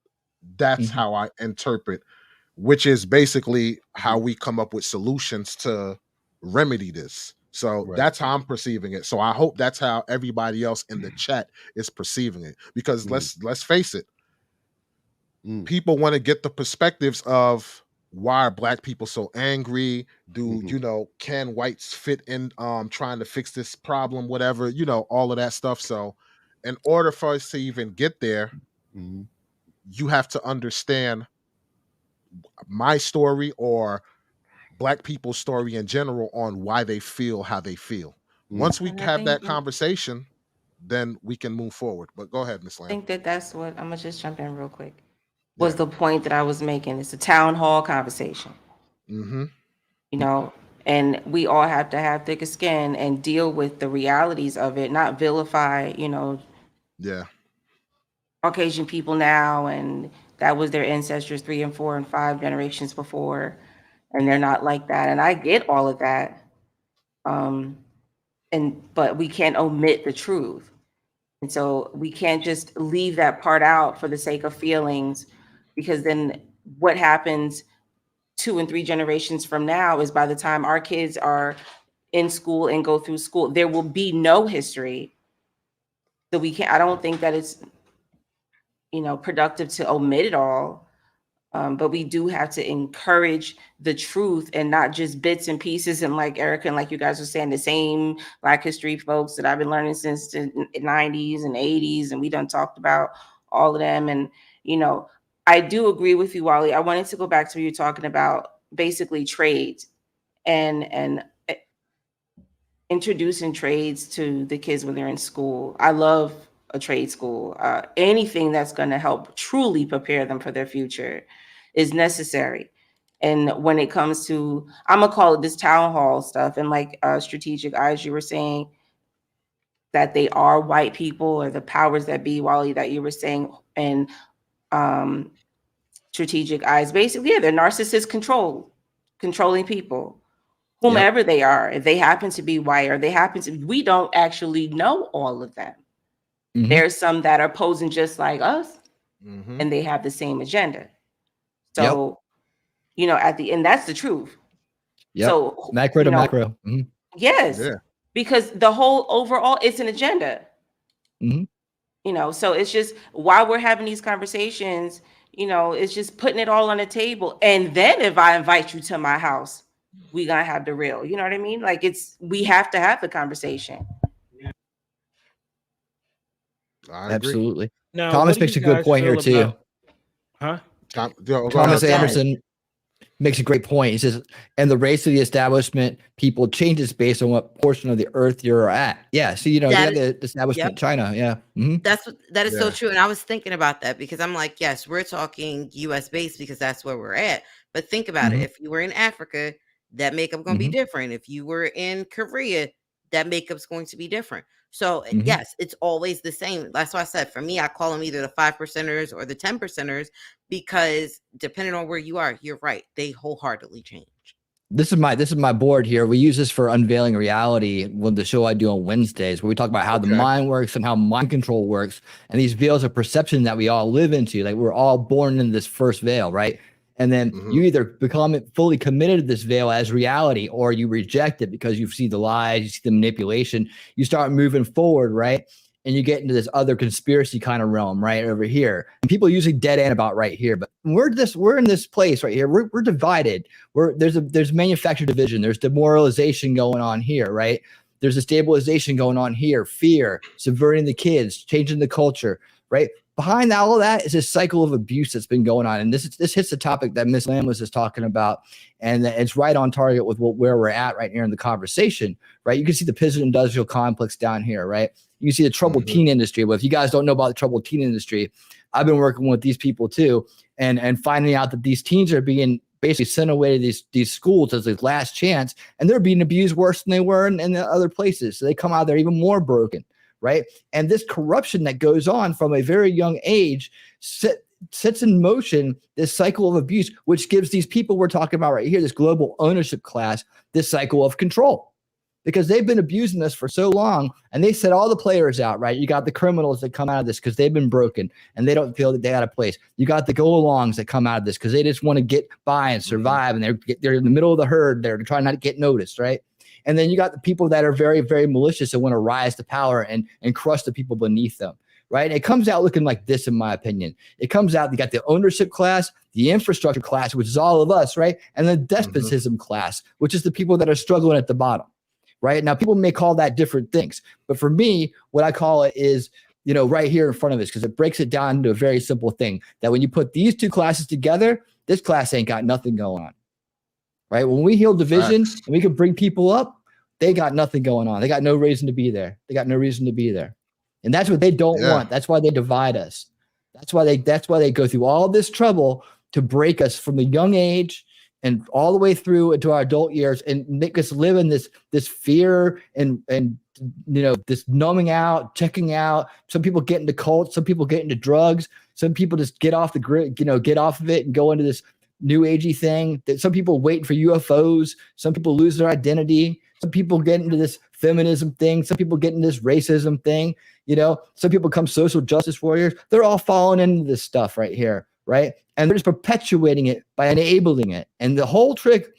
That's how I interpret, which is basically how we come up with solutions to remedy this. So that's how I'm perceiving it. So I hope that's how everybody else in the chat is perceiving it. Because let's face it, people want to get the perspectives of why are Black people so angry? Do you know, can whites fit in trying to fix this problem, whatever, you know, all of that stuff. So in order for us to even get there, you have to understand my story or Black people's story in general on why they feel how they feel. Once we have that conversation, then we can move forward. But go ahead, Ms. Lamb. I think that's what I'm gonna just jump in real quick. Was the point that I was making? It's a town hall conversation. You know, and we all have to have thicker skin and deal with the realities of it, not vilify, you know, Caucasian people now, and that was their ancestors 3 and 4 and 5 generations before, and they're not like that. And I get all of that. But we can't omit the truth. And so we can't just leave that part out for the sake of feelings, because then what happens 2 and 3 generations from now is by the time our kids are in school and go through school, there will be no history. So I don't think that it's, you know, productive to omit it all. But we do have to encourage the truth and not just bits and pieces. And like Erica and like you guys were saying, the same Black history folks that I've been learning since the 90s and 80s, and we done talked about all of them. And, you know, I do agree with you, Wally. I wanted to go back to what you're talking about, basically trades and introducing trades to the kids when they're in school. I love a trade school. Anything that's going to help truly prepare them for their future is necessary. And when it comes to, I'm gonna call it this town hall stuff, and like Strategic Eyes, you were saying that they are white people, or the powers that be, Wally, that you were saying, and Strategic Eyes, basically, they're narcissist controlling people, whomever they are. If they happen to be white, or we don't actually know all of them. There's some that are posing just like us, and they have the same agenda. So, you know, at the end, that's the truth. So macro to macro. Yes, because the whole overall, it's an agenda. You know, so it's just while we're having these conversations, you know, it's just putting it all on the table. And then if I invite you to my house, we gonna have the real. You know what I mean? Like we have to have the conversation. Absolutely. Now, Thomas makes a good point here too. Thomas Anderson makes a great point. He says, and the race of the establishment people changes based on what portion of the earth you're at. Yeah. So, you know, the establishment, China. Yeah. That is so true. And I was thinking about that because I'm like, yes, we're talking US based because that's where we're at. But think about it. If you were in Africa, that makeup going to be different. If you were in Korea, that makeup's going to be different. So yes, it's always the same. That's why I said, for me, I call them either the 5%ers or the 10%ers, because depending on where you are, you're right. They wholeheartedly change. This is my board here. We use this for Unveiling Reality with the show I do on Wednesdays, where we talk about how the mind works and how mind control works, and these veils of perception that we all live into. Like we're all born in this first veil, right? And then you either become fully committed to this veil as reality, or you reject it because you see the lies, you see the manipulation, you start moving forward, right? And you get into this other conspiracy kind of realm right over here. And people usually dead end about right here, but we're in this place right here. We're divided. There's manufactured division. There's demoralization going on here, right? There's a stabilization going on here, fear, subverting the kids, changing the culture, right? Behind all of that is this cycle of abuse that's been going on. And this hits the topic that Miss Lamb was just talking about. And it's right on target with where we're at right here in the conversation, right? You can see the prison industrial complex down here, right? You can see the troubled teen industry. Well, if you guys don't know about the troubled teen industry, I've been working with these people too, and finding out that these teens are being basically sent away to these schools as a last chance, and they're being abused worse than they were in the other places. So they come out there even more broken, right? And this corruption that goes on from a very young age sets in motion this cycle of abuse, which gives these people we're talking about right here, this global ownership class, this cycle of control. Because they've been abusing us for so long, and they set all the players out, right? You got the criminals that come out of this because they've been broken and they don't feel that they got a place. You got the go-alongs that come out of this because they just want to get by and survive, and they're in the middle of the herd. They're trying not to get noticed, right? And then you got the people that are very, very malicious and want to rise to power and crush the people beneath them, right? And it comes out looking like this, in my opinion. It comes out, you got the ownership class, the infrastructure class, which is all of us, right? And the despotism class, which is the people that are struggling at the bottom. Right now, people may call that different things, but for me, what I call it is, right here in front of us, because it breaks it down into a very simple thing that when you put these two classes together, this class ain't got nothing going on. Right? When we heal division and we can bring people up, they got nothing going on. They got no reason to be there. They got no reason to be there, and that's what they don't want. That's why they divide us. That's why they go through all this trouble to break us from the young age and all the way through into our adult years, and make us live in this fear and this numbing out, checking out. Some people get into cults, some people get into drugs, some people just get off the grid, get off of it and go into this new agey thing. That some people waiting for UFOs, some people lose their identity, some people get into this feminism thing, some people get into this racism thing. Some people become social justice warriors. They're all falling into this stuff right here. Right. And they're just perpetuating it by enabling it. And the whole trick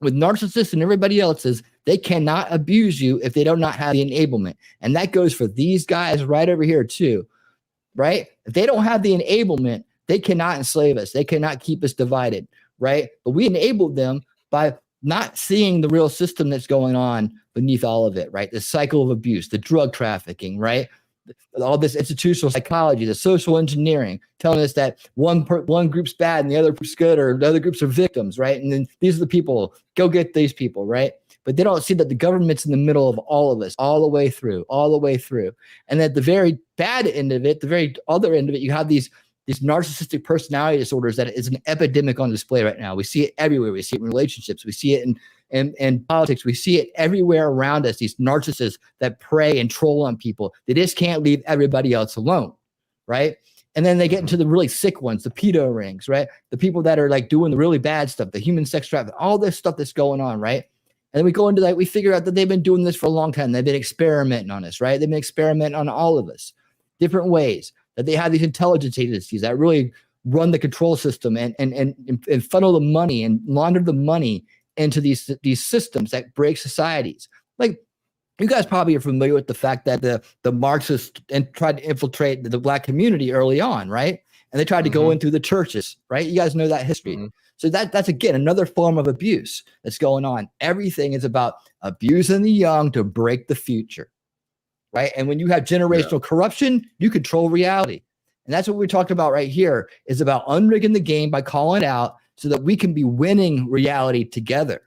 with narcissists and everybody else is they cannot abuse you if they do not have the enablement. And that goes for these guys right over here too. Right. If they don't have the enablement, they cannot enslave us. They cannot keep us divided. Right. But we enabled them by not seeing the real system that's going on beneath all of it. Right. The cycle of abuse, the drug trafficking. Right. All this institutional psychology, the social engineering, telling us that one group's bad and the other group's good, or the other groups are victims, right? And then these are the people, go get these people, right? But they don't see that the government's in the middle of all of us, all the way through. And at the very bad end of it, the very other end of it, you have these narcissistic personality disorders that is an epidemic on display right now. We see it everywhere. We see it in relationships. We see it in politics. We see it everywhere around us, these narcissists that prey and troll on people. They just can't leave everybody else alone, right? And then they get into the really sick ones, the pedo rings, right? The people that are like doing the really bad stuff, the human sex trafficking, all this stuff that's going on, right? And then we go into that, we figure out that they've been doing this for a long time. They've been experimenting on us, right? They've been experimenting on all of us, different ways. That they have these intelligence agencies that really run the control system and funnel the money and launder the money into these systems that break societies. Like, you guys probably are familiar with the fact that the Marxists tried to infiltrate the Black community early on, right? And they tried to go in through the churches, right? You guys know that history. So that's again another form of abuse that's going on. Everything is about abusing the young to break the future. Right. And when you have generational corruption, you control reality. And that's what we're talking about right here, is about unrigging the game by calling it out so that we can be winning reality together.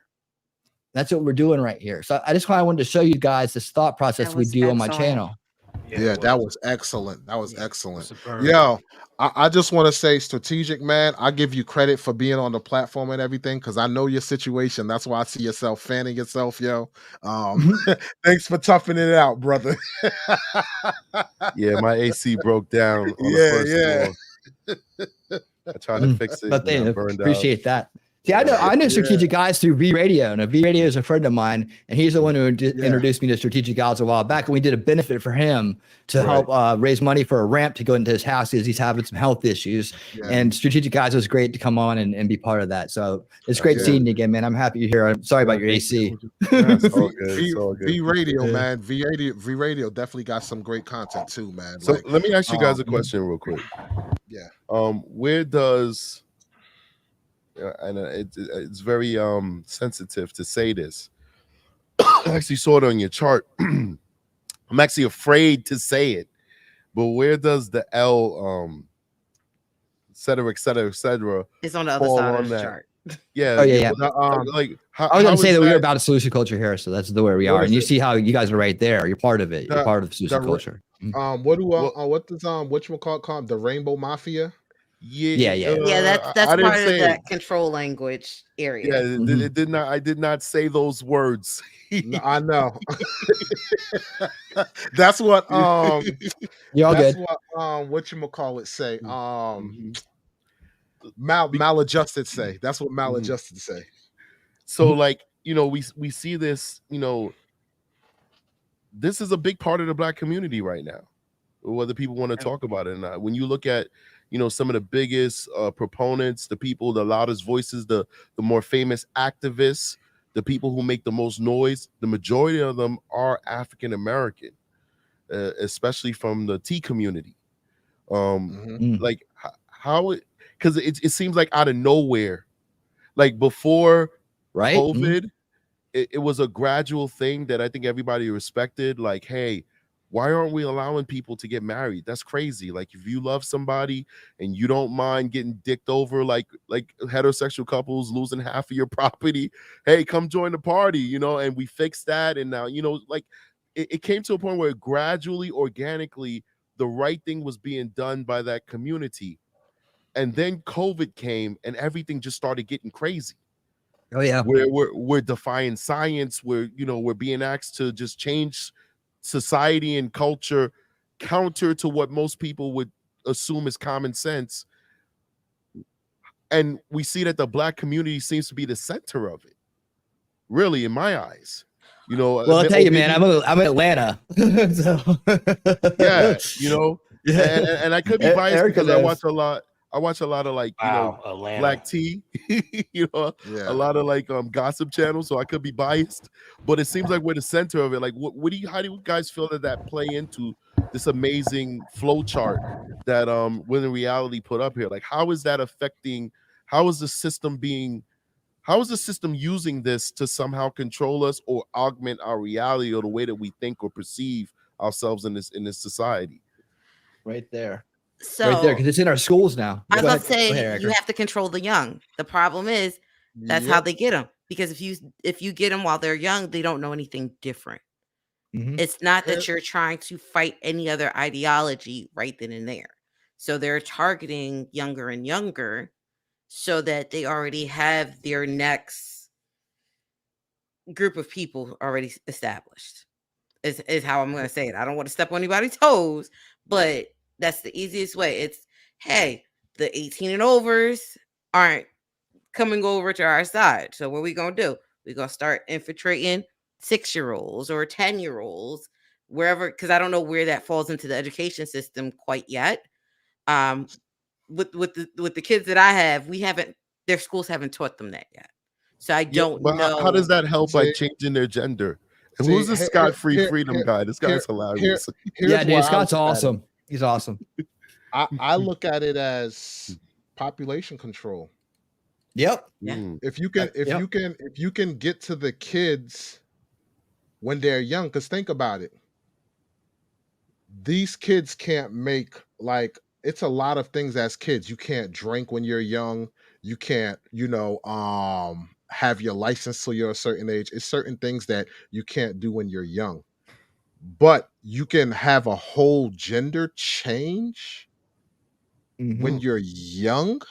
That's what we're doing right here. So I just wanted to show you guys this thought process we do on my channel. Yeah, that was excellent. That was excellent. Yo, I just want to say, Strategic, man, I give you credit for being on the platform and everything, because I know your situation. That's why I see yourself fanning yourself, yo. Thanks for toughing it out, brother. Yeah, my AC broke down on the first floor. I tried to fix it. But they appreciate that. See, I know Strategic Guys through V Radio, and V Radio is a friend of mine, and he's the one who introduced me to Strategic Guys a while back, and we did a benefit for him to help raise money for a ramp to go into his house because he's having some health issues. And Strategic Guys was great to come on and be part of that. So it's great seeing you again, man. I'm happy you're here. I'm sorry about your AC. It's all good. It's all good. V Radio, man. V Radio definitely got some great content too, man. So let me ask you guys a question real quick. Yeah. Where does and it's very sensitive to say this. I actually saw it on your chart. I'm actually afraid to say it, but where does the L, et cetera, et cetera, et cetera, it's on the other side of the chart. Yeah. Oh, yeah. Like, I was going to say that we were about a solution culture here, so that's the way we are. And you see how you guys are right there. You're part of it. You're part of the solution culture. What does whatchamacallit call the Rainbow Mafia? Yeah, yeah. Yeah, that's I didn't part of say that it. control language area. Yeah, Mhm. it did not. I did not say those words. No, I know. That's what You're all that's good. what whatchamacallit say. Mhm. Maladjusted say. That's what Mhm. maladjusted say. So, Mhm. like, we see this. This is a big part of the Black community right now, whether people want to talk about it or not. When you look at, some of the biggest proponents, the people, the loudest voices, the more famous activists, the people who make the most noise, the majority of them are African American, especially from the T community. Mhm. Mm. Like how it, because it seems like out of nowhere, like before Right? Mhm. COVID, it was a gradual thing that I think everybody respected. Like, hey, why aren't we allowing people to get married? That's crazy. Like, if you love somebody and you don't mind getting dicked over, like heterosexual couples losing half of your property, hey, come join the party, and we fixed that. And now, like it came to a point where gradually, organically, the right thing was being done by that community. And then COVID came and everything just started getting crazy. Oh yeah. Where we're defying science, we're being asked to just change society and culture counter to what most people would assume is common sense. And we see that the Black community seems to be the center of it, really, in my eyes. Well, I'll tell you, man, I'm in Atlanta. So Yeah, yeah. and I could be biased Erica because I knows. watch a lot of like Atlanta. Black tea, a Yeah. lot of like gossip channels, so I could be biased, but it seems like we're the center of it. Like how do you guys feel that play into this amazing flow chart that When in Reality put up here? Like, how is that affecting, how is the system using this to somehow control us or augment our reality or the way that we think or perceive ourselves in this society? Right there. So Right there, because it's in our schools now. I was Go about to ahead. Go say ahead, you Erica. have to control the young. The problem is that's how Yep. they get them, because if you get them while they're young, they don't know anything different. Mhm. It's not Yeah. that you're trying to fight any other ideology right then and there. So they're targeting younger and younger so that they already have their next group of people already established. Is how I'm going to say it. I don't want to step on anybody's toes, but that's the easiest way. It's, hey, the 18 and overs aren't coming over to our side. So what we going to do? We're going to start infiltrating 6-year-olds or 10-year-olds, wherever, because I don't know where that falls into the education system quite yet. With the kids that I have, their schools haven't taught them that yet. So I don't But know. how does that help by See- changing their gender? And see, who's this here- Scott-free here- freedom here- guy? This guy's hilarious. Here's Yeah, where dude, I Scott's look at it. awesome. He's awesome. I look at it as population control. Yep. Yeah. Mm. If you can get to the kids when they're young, because think about it. These kids can't make, like, it's a lot of things as kids. You can't drink when you're young. You can't, have your license till you're a certain age. It's certain things that you can't do when you're young. But you can have a whole gender change when Mhm. you're young.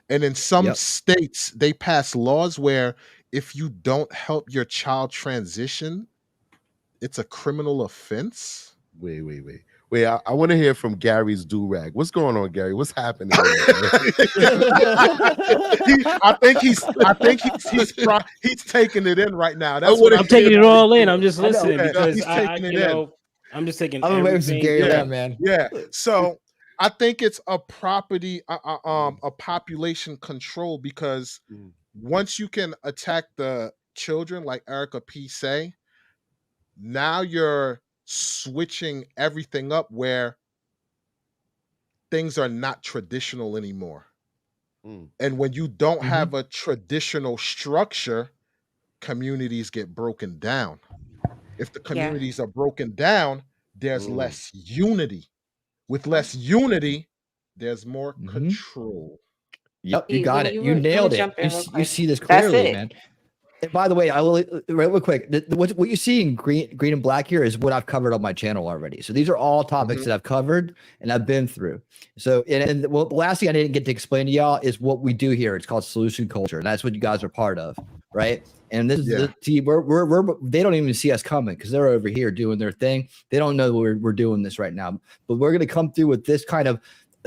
And in some Yep. states, they pass laws where if you don't help your child transition, it's a criminal offense. Wait, I want to hear from Gary's do-rag. What's going on, Gary? What's happening? I think he's taking it in right now. That's what I'm taking it all in. I'm just I know. listening Yeah, because he's taking it in. I'm just taking I'm waiting for everything. Gary yeah. Lamb, man. Yeah. So I think it's a a population control, because Mm. once you can attack the children, like Erica P say, now you're switching everything up where things are not traditional anymore. Mm. And when you don't Mhm. have a traditional structure, communities get broken down. If the communities are broken down, there's Mm. less unity. With less unity, there's more Mhm. control. Yep, you Steve, got let it. me You let me nailed it. jump in real You quick. see this That's clearly, it. man. And by the way, I will real quick. What you see in green and black here is what I've covered on my channel already. So these are all topics that I've covered and I've been through. So and well, the last thing I didn't get to explain to y'all is what we do here. It's called solution culture, and that's what you guys are part of, right? And this is the team. We're they don't even see us coming because they're over here doing their thing. They don't know we're doing this right now, but we're gonna come through with this kind of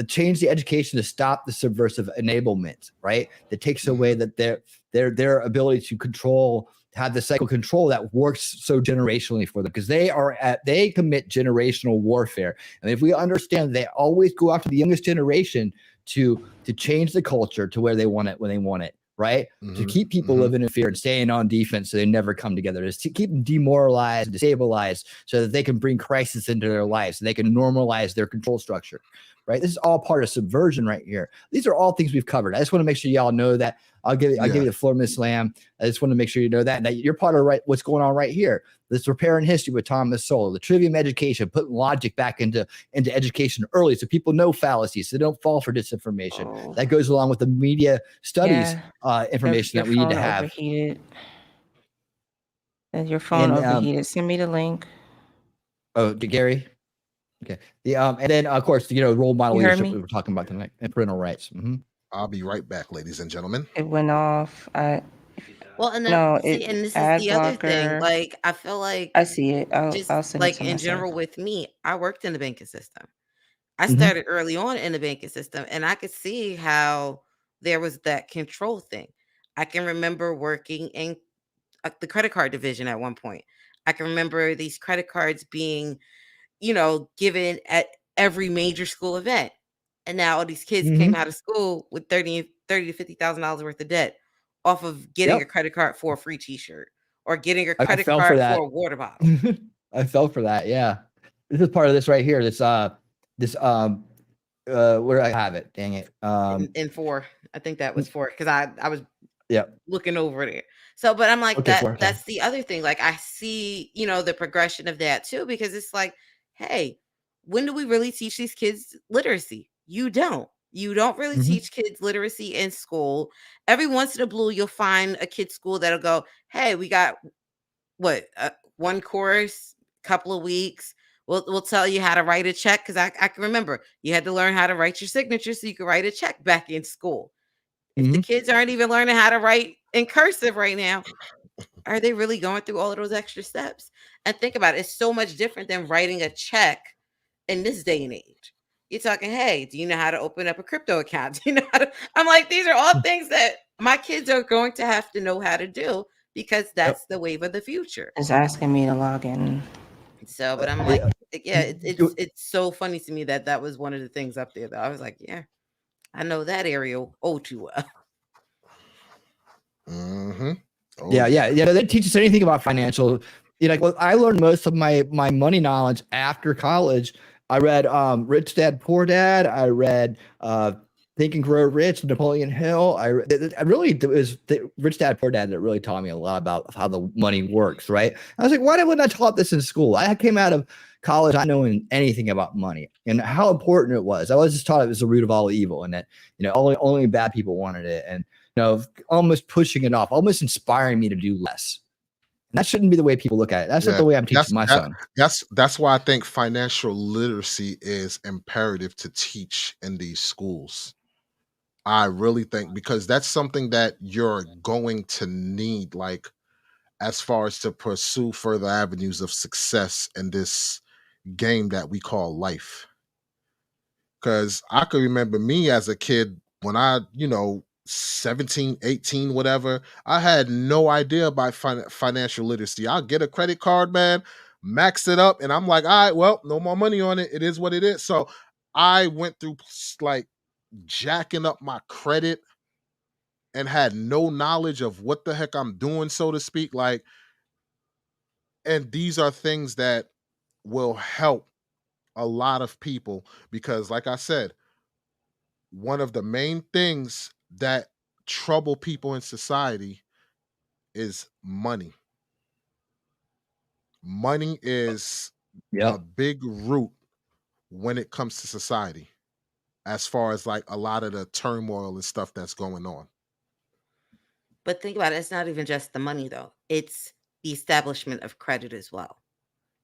change the education to stop the subversive enablement, right? That takes away that their ability to control, have the cycle control that works so generationally for them, because they commit generational warfare. And if we understand they always go after the youngest generation to change the culture to where they want it when they want it, right? To keep people living in fear and staying on defense so they never come together, just to keep them demoralized, destabilized, so that they can bring crisis into their lives, so they can normalize their control structure, right? This is all part of subversion right here. These are all things we've covered. I just want to make sure y'all know that. I'll give you the floor, Miss Lamb. I just want to make sure you know that, and that you're part of what's going on right here. This repair in history with Thomas Sowell, the trivium education, putting logic back into education early so people know fallacies, so they don't fall for disinformation. That goes along with the media studies information that we need to have. Overheated. Your phone overheated. Send me the link. Oh, Gary? Okay. And then, of course, role model leadership we were talking about tonight, and parental rights. I'll be right back, ladies and gentlemen. It went off. Well, and then, and this is the other thing. Like, I feel like I see it. I'll send like it to in myself. general with me, I worked in the banking system. I started early on in the banking system, and I could see how there was that control thing. I can remember working in the credit card division at one point. I can remember these credit cards being, given at every major school event. And now all these kids came out of school with $30,000 to $50,000 worth of debt off of getting a credit card for a free T-shirt or getting a credit card for a water bottle. I fell for that. Yeah, this is part of this right here. Where do I have it? Dang it. In 4, I think that was 4 because I was looking over there. So, but I'm like that's the other thing. Like I see, the progression of that too, because it's like, hey, when do we really teach these kids literacy? You don't really teach kids literacy in school. Every once in a blue, you'll find a kid's school that'll go, hey, we got one course, couple of weeks. We'll tell you how to write a check. Cause I can remember you had to learn how to write your signature so you could write a check back in school. If the kids aren't even learning how to write in cursive right now, are they really going through all of those extra steps? And think about it. It's so much different than writing a check in this day and age. You're talking, hey, do you know how to open up a crypto account? Do you know how to? I'm like, these are all things that my kids are going to have to know how to do because that's the wave of the future. It's asking me to log in. So, but I'm like, it's so funny to me that was one of the things up there. Though I was like, yeah, I know that area too well. Yeah. They teach us anything about financial. I learned most of my money knowledge after college. I read Rich Dad Poor Dad. I read Think and Grow Rich, Napoleon Hill. It was the Rich Dad Poor Dad that really taught me a lot about how the money works, right? I was like, why didn't I taught this in school? I came out of college not knowing anything about money and how important it was. I was just taught it was the root of all evil, and that only bad people wanted it, and almost pushing it off, almost inspiring me to do less. And that shouldn't be the way people look at it. That's not the way I'm teaching my son. That's why I think financial literacy is imperative to teach in these schools. I really think, because that's something that you're going to need, like, as far as to pursue further avenues of success in this game that we call life. Because I could remember me as a kid when I, 17, 18, whatever, I had no idea about financial literacy. I'll get a credit card, man, max it up, and I'm like, all right, well, no more money on it. It is what it is. So I went through like jacking up my credit and had no knowledge of what the heck I'm doing, so to speak. Like, and these are things that will help a lot of people because, like I said, one of the main things that trouble people in society is money. Money is a big root when it comes to society, as far as like a lot of the turmoil and stuff that's going on. But think about it, it's not even just the money though. It's the establishment of credit as well.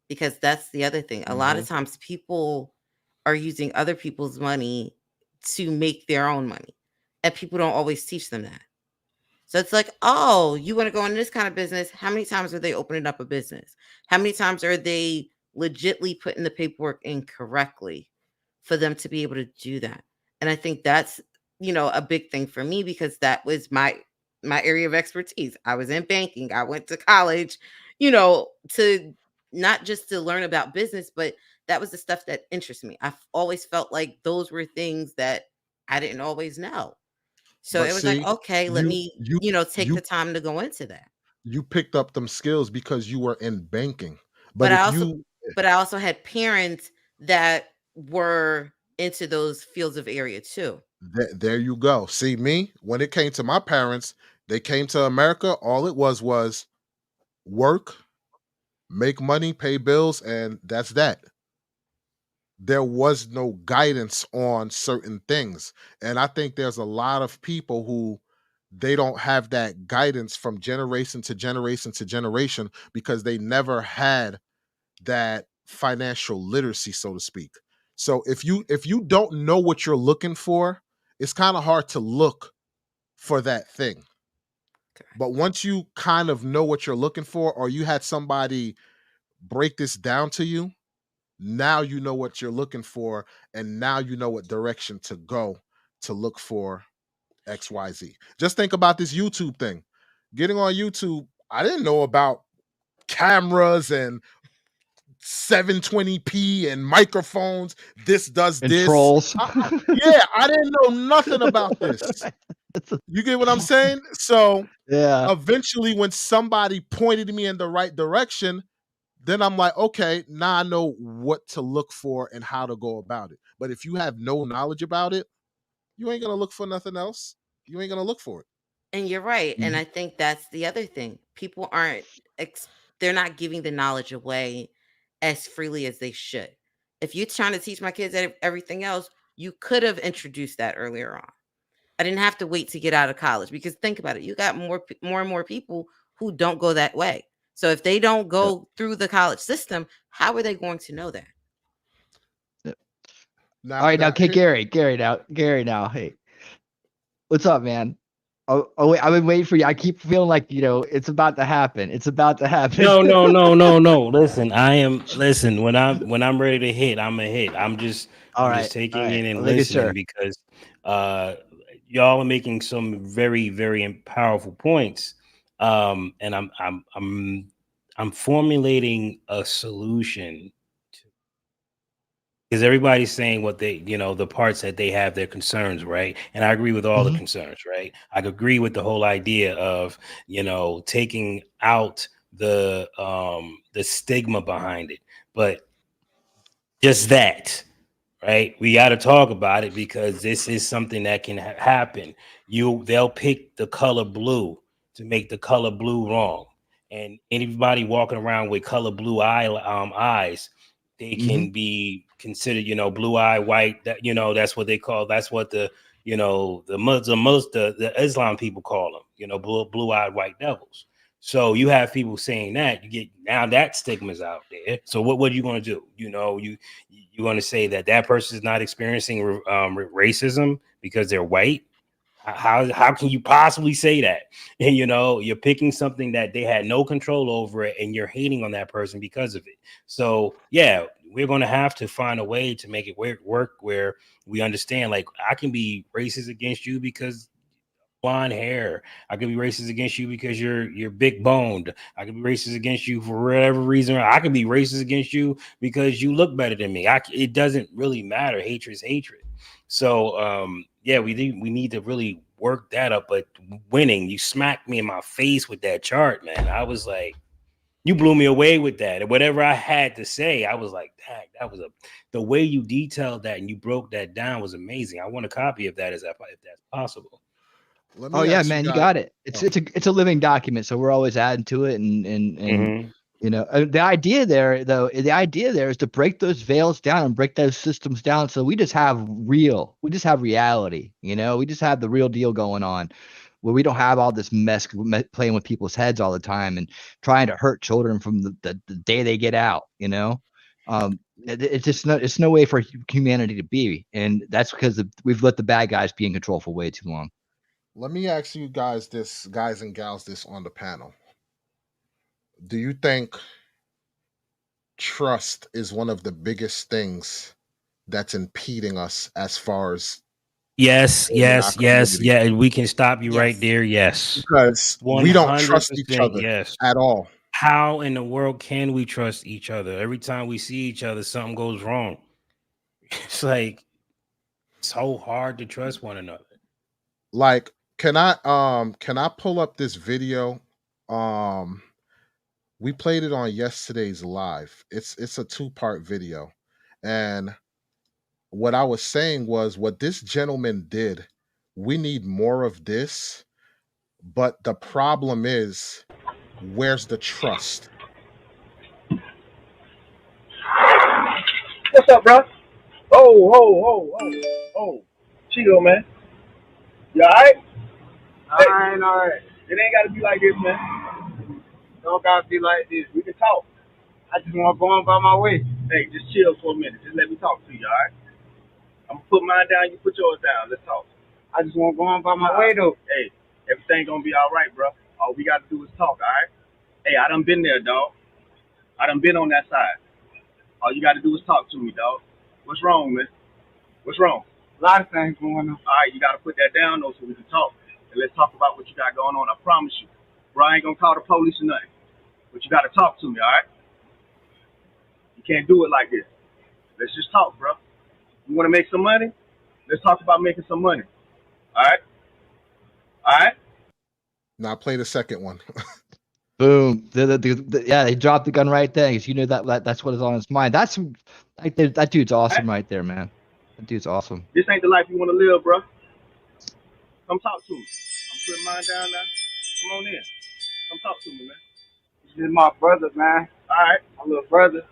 Because that's the other thing. A lot of times people are using other people's money to make their own money. And people don't always teach them that. So it's like, oh, you want to go into this kind of business? How many times are they opening up a business? How many times are they legitly putting the paperwork in correctly for them to be able to do that? And I think that's, a big thing for me because that was my area of expertise. I was in banking. I went to college, to not just to learn about business, but that was the stuff that interests me. I've always felt like those were things that I didn't always know. So But it was like, see, okay, let you me, you take you the time to go into that. you picked up them skills because you were in banking. But But I if also you but I also had parents that were into those fields of area too. there you go. See me, when it came to my parents, they came to America, all it was work, make money, pay bills, and that's that. There was no guidance on certain things. And I think there's a lot of people who they don't have that guidance from generation to generation to generation because they never had that financial literacy, so to speak. So if you don't know what you're looking for, it's kind of hard to look for that thing. Correct. But once you kind of know what you're looking for, or you had somebody break this down to you, now you know what you're looking for, and now you know what direction to go to look for XYZ. Just think about this YouTube thing. Getting on YouTube, I didn't know about cameras and 720p and microphones. This does And this. trolls. Yeah, I didn't know nothing about this. You get what I'm saying? So Yeah. eventually, when somebody pointed me in the right direction, then I'm like, okay, now I know what to look for and how to go about it. But if you have no knowledge about it, you ain't gonna look for nothing else. You ain't gonna look for it. And you're right. And Mhm. I think that's the other thing. People aren't they're not giving the knowledge away as freely as they should. If you're trying to teach my kids everything else, you could have introduced that earlier on. I didn't have to wait to get out of college because think about it. You got more and more people who don't go that way. So if they don't go through the college system, how are they going to know that? Now, All right, now, here- Gary, now, hey, what's up, man? Oh, wait, I've been waiting for you. I keep feeling like it's about to happen. It's about to happen. No. Listen, when I'm ready to hit, I'm a hit. I'm just taking in and listening because y'all are making some very, very powerful points. And I'm formulating a solution because everybody's saying what they, the parts that they have their concerns, right? And I agree with all the concerns, right? I agree with the whole idea of, taking out the stigma behind it. But just that, right? We got to talk about it because this is something that can happen. They'll pick the color blue to make the color blue wrong. And anybody walking around with color blue eyes, they can be considered, blue eye white. That that's what they call. That's what the the Islam people call them. Blue eyed white devils. So you have people saying that now that stigma's out there. So what are you going to do? You going to say that person is not experiencing racism because they're white? How can you possibly say that? And you're picking something that they had no control over it, and you're hating on that person because of it. So yeah, we're going to have to find a way to make it work where we understand. Like, I can be racist against you because blonde hair. I could be racist against you because you're big boned. I could be racist against you for whatever reason. I could be racist against you because you look better than me. It doesn't really matter. Hatred is hatred. So yeah, we need to really work that up. But winning, you smacked me in my face with that chart, man. I was like, you blew me away with that. And whatever I had to say, I was like, dang, that was the way you detailed that and you broke that down was amazing. I want a copy of that if that's possible. Oh yeah, man, you got it. It's a living document, so we're always adding to it, and the idea there is to break those veils down and break those systems down, so we just have reality. We just have the real deal going on. where we don't have all this mess playing with people's heads all the time and trying to hurt children from the day they get out, you know. It's just it's no way for humanity to be, and that's because we've let the bad guys be in control for way too long. Let me ask you guys this, guys and gals, this on the panel. Do you think trust is one of the biggest things that's impeding us as far as Yes, in our yes, yes, community? yeah. And we can stop you right Yes. there. Yes. Because we don't trust each 100%, other yes. at all. How in the world can we trust each other? Every time we see each other, something goes wrong. It's like so hard to trust one another. Like, can I pull up this video? We played it on yesterday's live. It's a 2-part video. And what I was saying was what this gentleman did, we need more of this. But the problem is, where's the trust? What's up, bro? Oh. Chill, man. You alright? Alright. It ain't gotta be like this, man. Don't gotta be like this. We can talk. I just wanna go on by my way. Hey, just chill for a minute. Just let me talk to you, alright? I'm gonna put mine down, you put yours down. Let's talk. I just wanna go on by my way, though. Hey, everything gonna be alright, bro. All we gotta do is talk, alright? Hey, I done been there, dog. I done been on that side. All you gotta do is talk to me, dog. What's wrong, man? What's wrong? A lot of things going on. All right, you got to put that down, though, so we can talk. And let's talk about what you got going on. I promise you. Bro, I ain't going to call the police or nothing. But you got to talk to me, all right? You can't do it like this. Let's just talk, bro. You want to make some money? Let's talk about making some money. All right? All right? Now play the second one. Boom. Yeah, they dropped the gun right there because you know that's what is on his mind. That's like that dude's awesome right there, man. That dude's awesome. This ain't the life you want to live, bro. Come talk to me. I'm putting mine down now. Come on in. Come talk to me, man. This is my brother, man. All right, my little brother.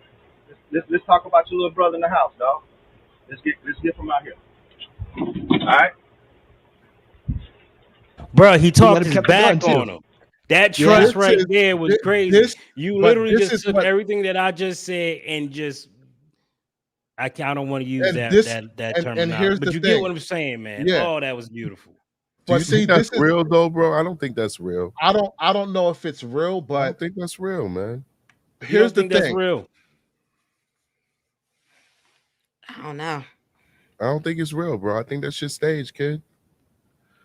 Let's talk about your little brother in the house, dog. Let's get from out here. All right. Bro, he talked him his keep the gun, back too. on him. That trust right there was crazy. You literally this just is took what- everything that I just said and just I don't want to use And that this- that and terminology, here's but the you thing. get what I'm saying, man. Yeah. Oh, that was beautiful. Do you But see, think that's this is real though, bro? I don't think that's real. I don't know if it's real, I but don't think that's real, man. You here's don't the think that's thing. real. I don't know. I don't think it's real, bro. I think that shit staged, kid.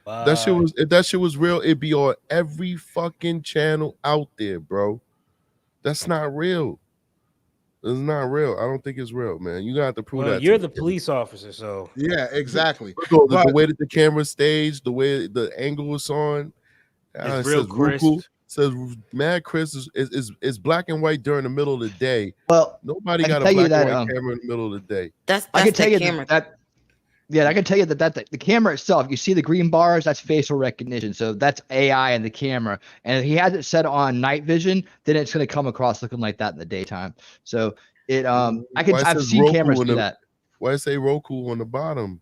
But That shit was if that shit was real, it'd be on every fucking channel out there, bro. That's not real. It's not real. I don't think it's real, man. You got to prove well, that. you're to the me, kid. police officer, so Yeah, exactly. The But- way that the camera staged, the way the angle was on, it it's real says crisp. Ruku, says Mad Chris is black and white during the middle of the day. Well, Nobody I can got a tell you black and that, white camera in the middle of the day. That's I can tell the you camera. I can tell you that the camera itself, you see the green bars, that's facial recognition. So that's AI in the camera. And if he has it set on night vision, then it's going to come across looking like that in the daytime. So Why it I've says seen Roku cameras in do the- that. Why it say Roku on the bottom?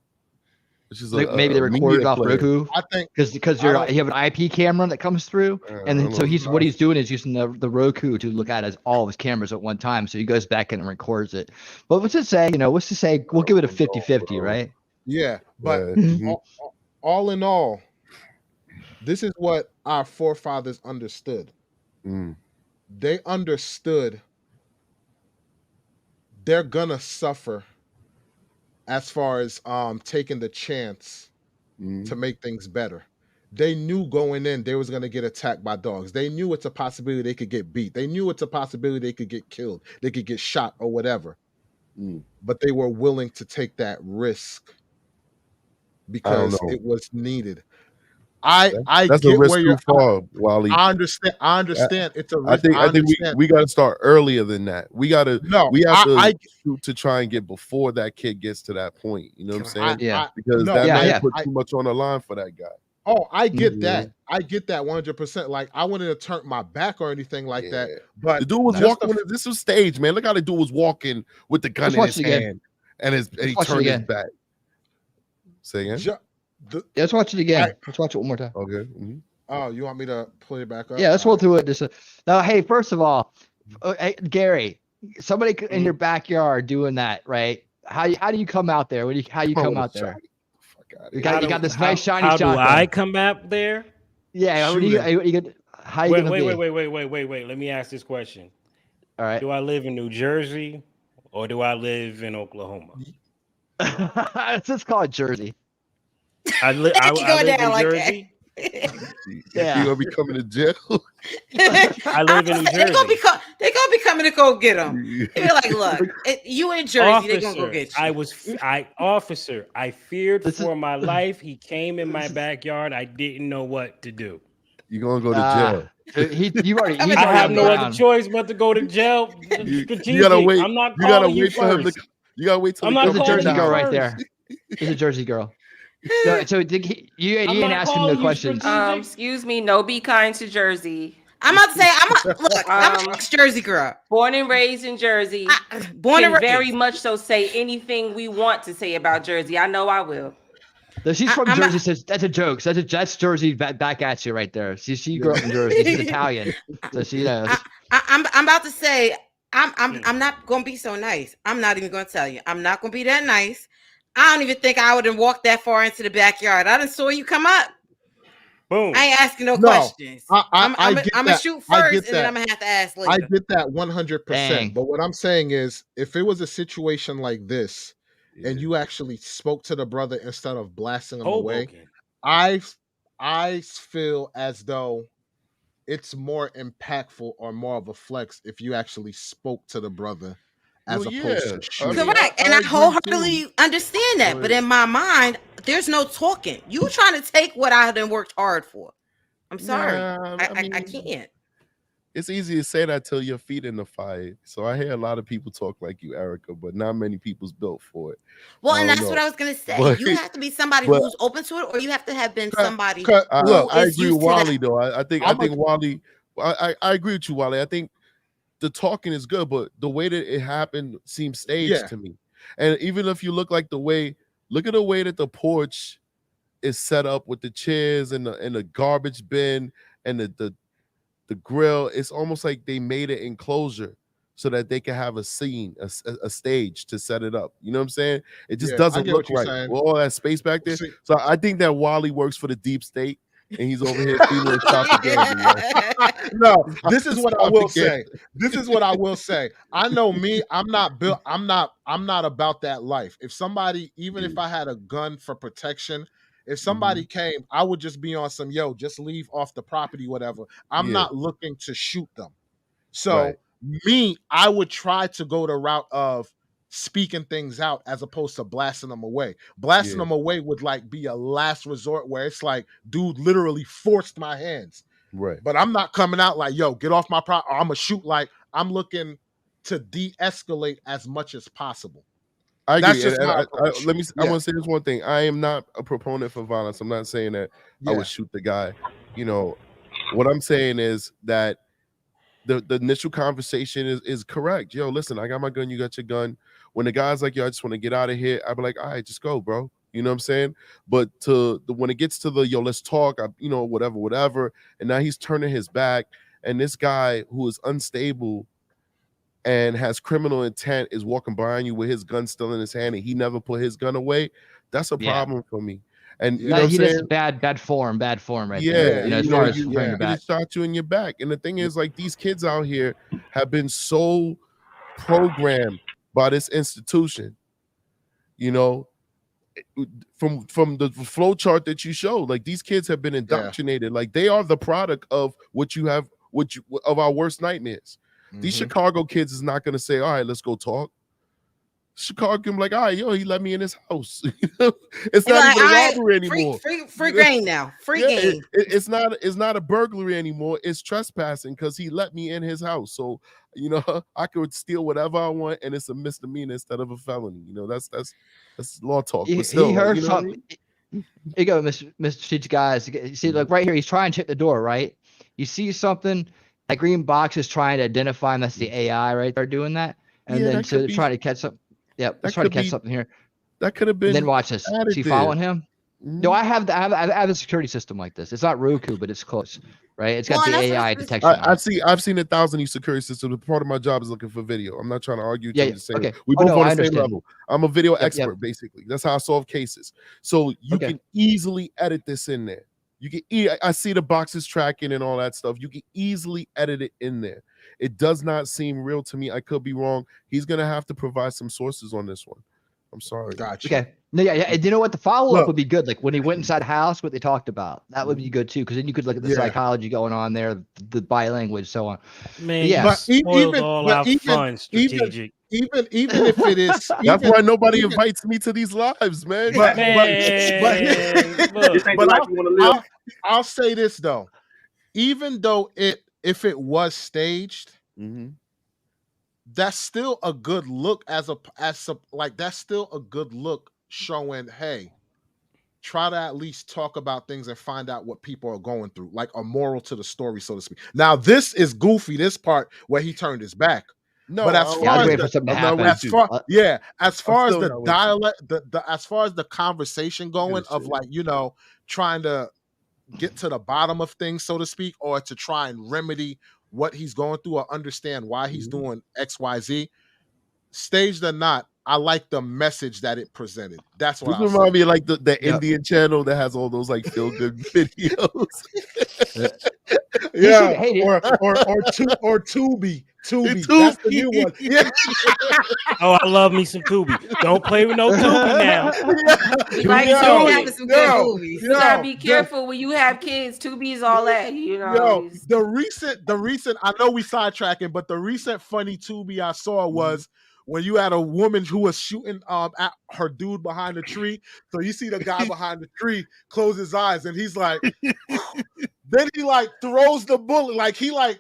Which is Maybe they recorded media off player. Roku I think because I you don't- have an IP camera that comes through, I and then don't so know. what he's doing is using the Roku to look at all of his cameras at one time. So he goes back in and records it. But what's to say? We'll give it a 50-50, right? yeah, but Yeah, Mhm. all in all, this is what our forefathers understood. Mm. They understood they're gonna suffer as far as taking the chance Mm. to make things better. They knew going in they was gonna get attacked by dogs. They knew it's a possibility they could get beat. They knew it's a possibility they could get killed. They could get shot or whatever. Mm. But they were willing to take that risk because know. it was needed. I That's get a risk where too you're. far, Wally. I understand. It's a I risk. think understand. we got to start earlier than that. We have to shoot to try and get before that kid gets to that point. You know what I'm saying? Yeah. Because No, that yeah, might yeah. put too much on the line for that guy. Oh, I get Mhm. that. I get that 100%. Like I wouldn't have turned my back or anything like that. Yeah. But The dude was just walking. This was staged, man. Look how the dude was walking with the gun Let's in watch his it again. hand, and he watch it turned his again. back. Say again. Let's watch it again. Let's watch it one more time. Okay. Oh, you want me to play it back up? Yeah, let's roll through it. Now, hey, first of all, hey, Gary, somebody in your backyard doing that, right? How do you come out there? How you come out there? You got this nice shiny How shotgun. do I come out there? Yeah, how you gonna be? Wait. Let me ask this question. All right. Do I live in New Jersey or do I live in Oklahoma? Let's just call it Jersey. I live in Jersey. Yeah. You gonna be coming to jail? I live in New Jersey. They're gonna be coming to go get them. They're like, look, you in Jersey, they're gonna go get you. I feared for my life. He came in my backyard. I didn't know what to do. You're gonna go to jail. I have no other choice but to go to jail. You gotta wait. I'm not you gotta calling wait for him to. You gotta wait till There's a Jersey calling girl you right first. there. There's a Jersey girl. So you ain't asking no questions. Excuse me, no, be kind to Jersey. I'm about to say, I'm a Jersey girl. Born and raised in Jersey. Very much so say anything we want to say about Jersey. I know I will. She's from Jersey. Says that's a joke. So that's Jersey back at you right there. She grew up in Jersey. She's Italian, so she knows. I'm about to say I'm not gonna be so nice. I'm not even gonna tell you. I'm not gonna be that nice. I don't even think I would have walked that far into the backyard. I done saw you come up. Boom. I ain't asking no questions. I'm gonna shoot first, and then I'm gonna have to ask later. I get that 100%. But what I'm saying is, if it was a situation like this, and you actually spoke to the brother instead of blasting him away, I feel as though it's more impactful or more of a flex if you actually spoke to the brother as opposed to shooting. Correct. And I wholeheartedly understand that. But in my mind, there's no talking. You trying to take what I done worked hard for. I'm sorry. I can't. It's easy to say that till your feet in the fire. So I hear a lot of people talk like you, Erica, but not many people's built for it. Well, and that's what I was gonna say. You have to be somebody who's open to it, or you have to have been somebody. Look, I agree with Wally though. I think Wally. I agree with you, Wally. I think the talking is good, but the way that it happened seems staged to me. And even if you look at the way that the porch is set up with the chairs and the garbage bin and the grill, it's almost like they made an enclosure so that they can have a scene, a stage to set it up. You know what I'm saying? It just doesn't look right. With all that space back there. So I think that Wally works for the deep state and he's over here feeling propaganda. No, this is what I will say. This is what I will say. I know me, I'm not about that life. If somebody, even if I had a gun for protection, if somebody came, I would just be on some, just leave off the property, whatever. I'm not looking to shoot them. So me, I would try to go the route of speaking things out as opposed to blasting them away. Blasting them away would like be a last resort where it's like, dude literally forced my hands. Right. But I'm not coming out like, get off my property. I'm gonna shoot. Like, I'm looking to de-escalate as much as possible. I agree. Just I want to say this one thing. I am not a proponent for violence. I'm not saying that I would shoot the guy. You know, what I'm saying is that the initial conversation is correct. Yo, listen, I got my gun, you got your gun. When the guy's like, yo, I just want to get out of here, I'd be like, all right, just go, bro. You know what I'm saying? But when it gets to let's talk, whatever. And now he's turning his back. And this guy who is unstable and has criminal intent is walking behind you with his gun still in his hand and he never put his gun away. That's a problem for me. And you know what I'm saying? Bad form right there. He shot you in your back. And the thing is, like, these kids out here have been so programmed by this institution, you know, from the flow chart that you showed. Like, these kids have been indoctrinated. Like, they are the product of of our worst nightmares. These Chicago kids is not going to say, all right, let's go talk. Chicago can be like, all right, he let me in his house. It's not even a robbery anymore. Free game now. Game. It's not a burglary anymore. It's trespassing because he let me in his house. So, I could steal whatever I want and it's a misdemeanor instead of a felony. That's law talk. He heard something. Here you go, Mr. Teach guys. You see, like right here, he's trying to check the door, right? You see something, that green box is trying to identify him. That's the AI right there doing that. And then trying to catch something. Yep, let's try to catch something here. That could have been. And then watch this. Is he following him? No, I have a security system like this. It's not Roku, but it's close, right? It's got Well, and the that's what AI it's- detection. on it. I've seen 1,000 of these security systems. Part of my job is looking for video. I'm not trying to argue with you. Yeah, I'm just saying okay. we Oh, both no, on I the same understand. level. I'm a video Yep. expert, basically. That's how I solve cases. So you Okay. can easily edit this in there. You can. I see the boxes tracking and all that stuff. You can easily edit it in there. It does not seem real to me. I could be wrong. He's gonna have to provide some sources on this one. I'm sorry. Gotcha. Okay. No, yeah. And you know what? The follow up Look. would be good. Like when he went inside the house, what they talked about. That would be good too, because then you could look at the Yeah. psychology going on there, the body language, so on. Man, Yeah. you But spoiled all our fun, even strategic. even if it is, That's even, why nobody even- invites me to these lives, man. But, Man, You look, think but like you want to live? I'll say this though, even though if it was staged, Mhm. that's still a good look that's still a good look showing, hey, try to at least talk about things and find out what people are going through, like a moral to the story, so to speak. Now, this is goofy, this part where he turned his back. No, But as I don't Yeah, I far was as waiting the, for something to I'm not happen. with as you. far yeah, as far as still the not with you. dialect, as far as the conversation going this of shit. like, trying to get to the bottom of things, so to speak, or to try and remedy what he's going through or understand why he's doing XYZ, staged or not, I like the message that it presented. That's what This I reminds me of like the Yep. Indian channel that has all those like feel good videos. Yeah, Hey, or Tubi. That's the new one. Yeah. oh, I love me some Tubi. Don't play with no Tubi now. We like Yo, Tubi. having some good yo, movies. You gotta yo, be careful when you have kids. Tubi's all that, you know. Yo, the recent, I know we sidetracking, but the recent funny Tubi I saw was when you had a woman who was shooting at her dude behind the tree. So you see the guy behind the tree close his eyes, and he's like, then he like throws the bullet, like he like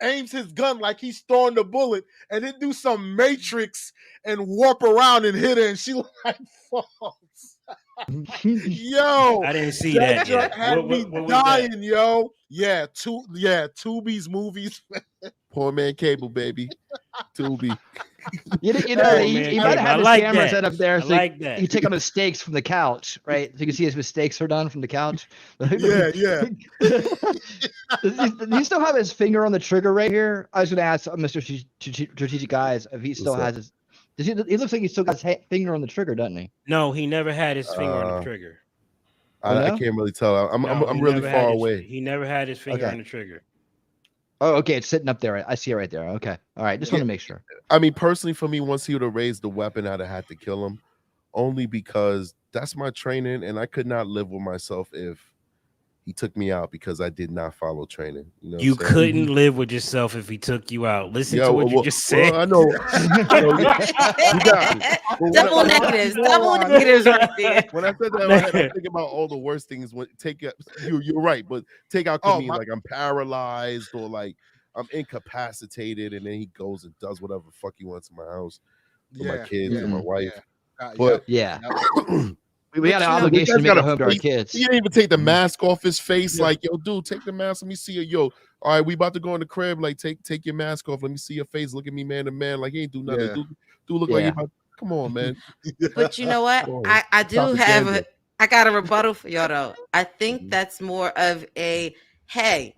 aims his gun like he's throwing the bullet, and then do some Matrix and warp around and hit her, and she like falls. Yo, I didn't see that that yet. joint had me What was that? dying, yo. Yeah, Tubi's movies. Poor man cable, baby. Tubi. You know, Hey, he man, might have I had his like camera that. set up there I so like that. you take out mistakes from the couch, right? So you can see his mistakes are done from the couch. Yeah. Does he still have his finger on the trigger right here? I was going to ask Mr. Strategic Guys if he still What's has his. Does he looks like he still got his finger on the trigger, doesn't he? No, he never had his finger on the Uh, trigger. Oh, I no? can't really tell. I'm No, he really never had far his- away. He never had his finger Okay. on the trigger. Oh, okay. It's sitting up there. I see it right there. Okay. All right. Just want to make sure. I mean, personally, for me, once he would have raised the weapon, I'd have had to kill him, only because that's my training, and I could not live with myself if he took me out because I did not follow training. You know, what You I'm saying? couldn't live with yourself if he took you out. Listen Yeah, to what well, you just said. well, I know. Double negatives. Double negatives right there. When I said that, in my head, I'm thinking about all the worst things. When you're right, but take out could mean like I'm paralyzed or like I'm incapacitated, and then he goes and does whatever the fuck he wants in my house for my kids and my wife. But Yeah. yeah. We got an you know, obligation to This make guy's it got home to our he- kids. He didn't even take the mask off his face. Like, yo, dude, take the mask. Let me see it. Yo, all right, we about to go in the crib. Like, take your mask off. Let me see your face. Look at me, man to man. Like, he ain't do nothing. Yeah. Dude look like Yeah. you about. Come on, man. But you know what? Oh, I do have propaganda. I got a rebuttal for y'all though. I think that's more of a hey,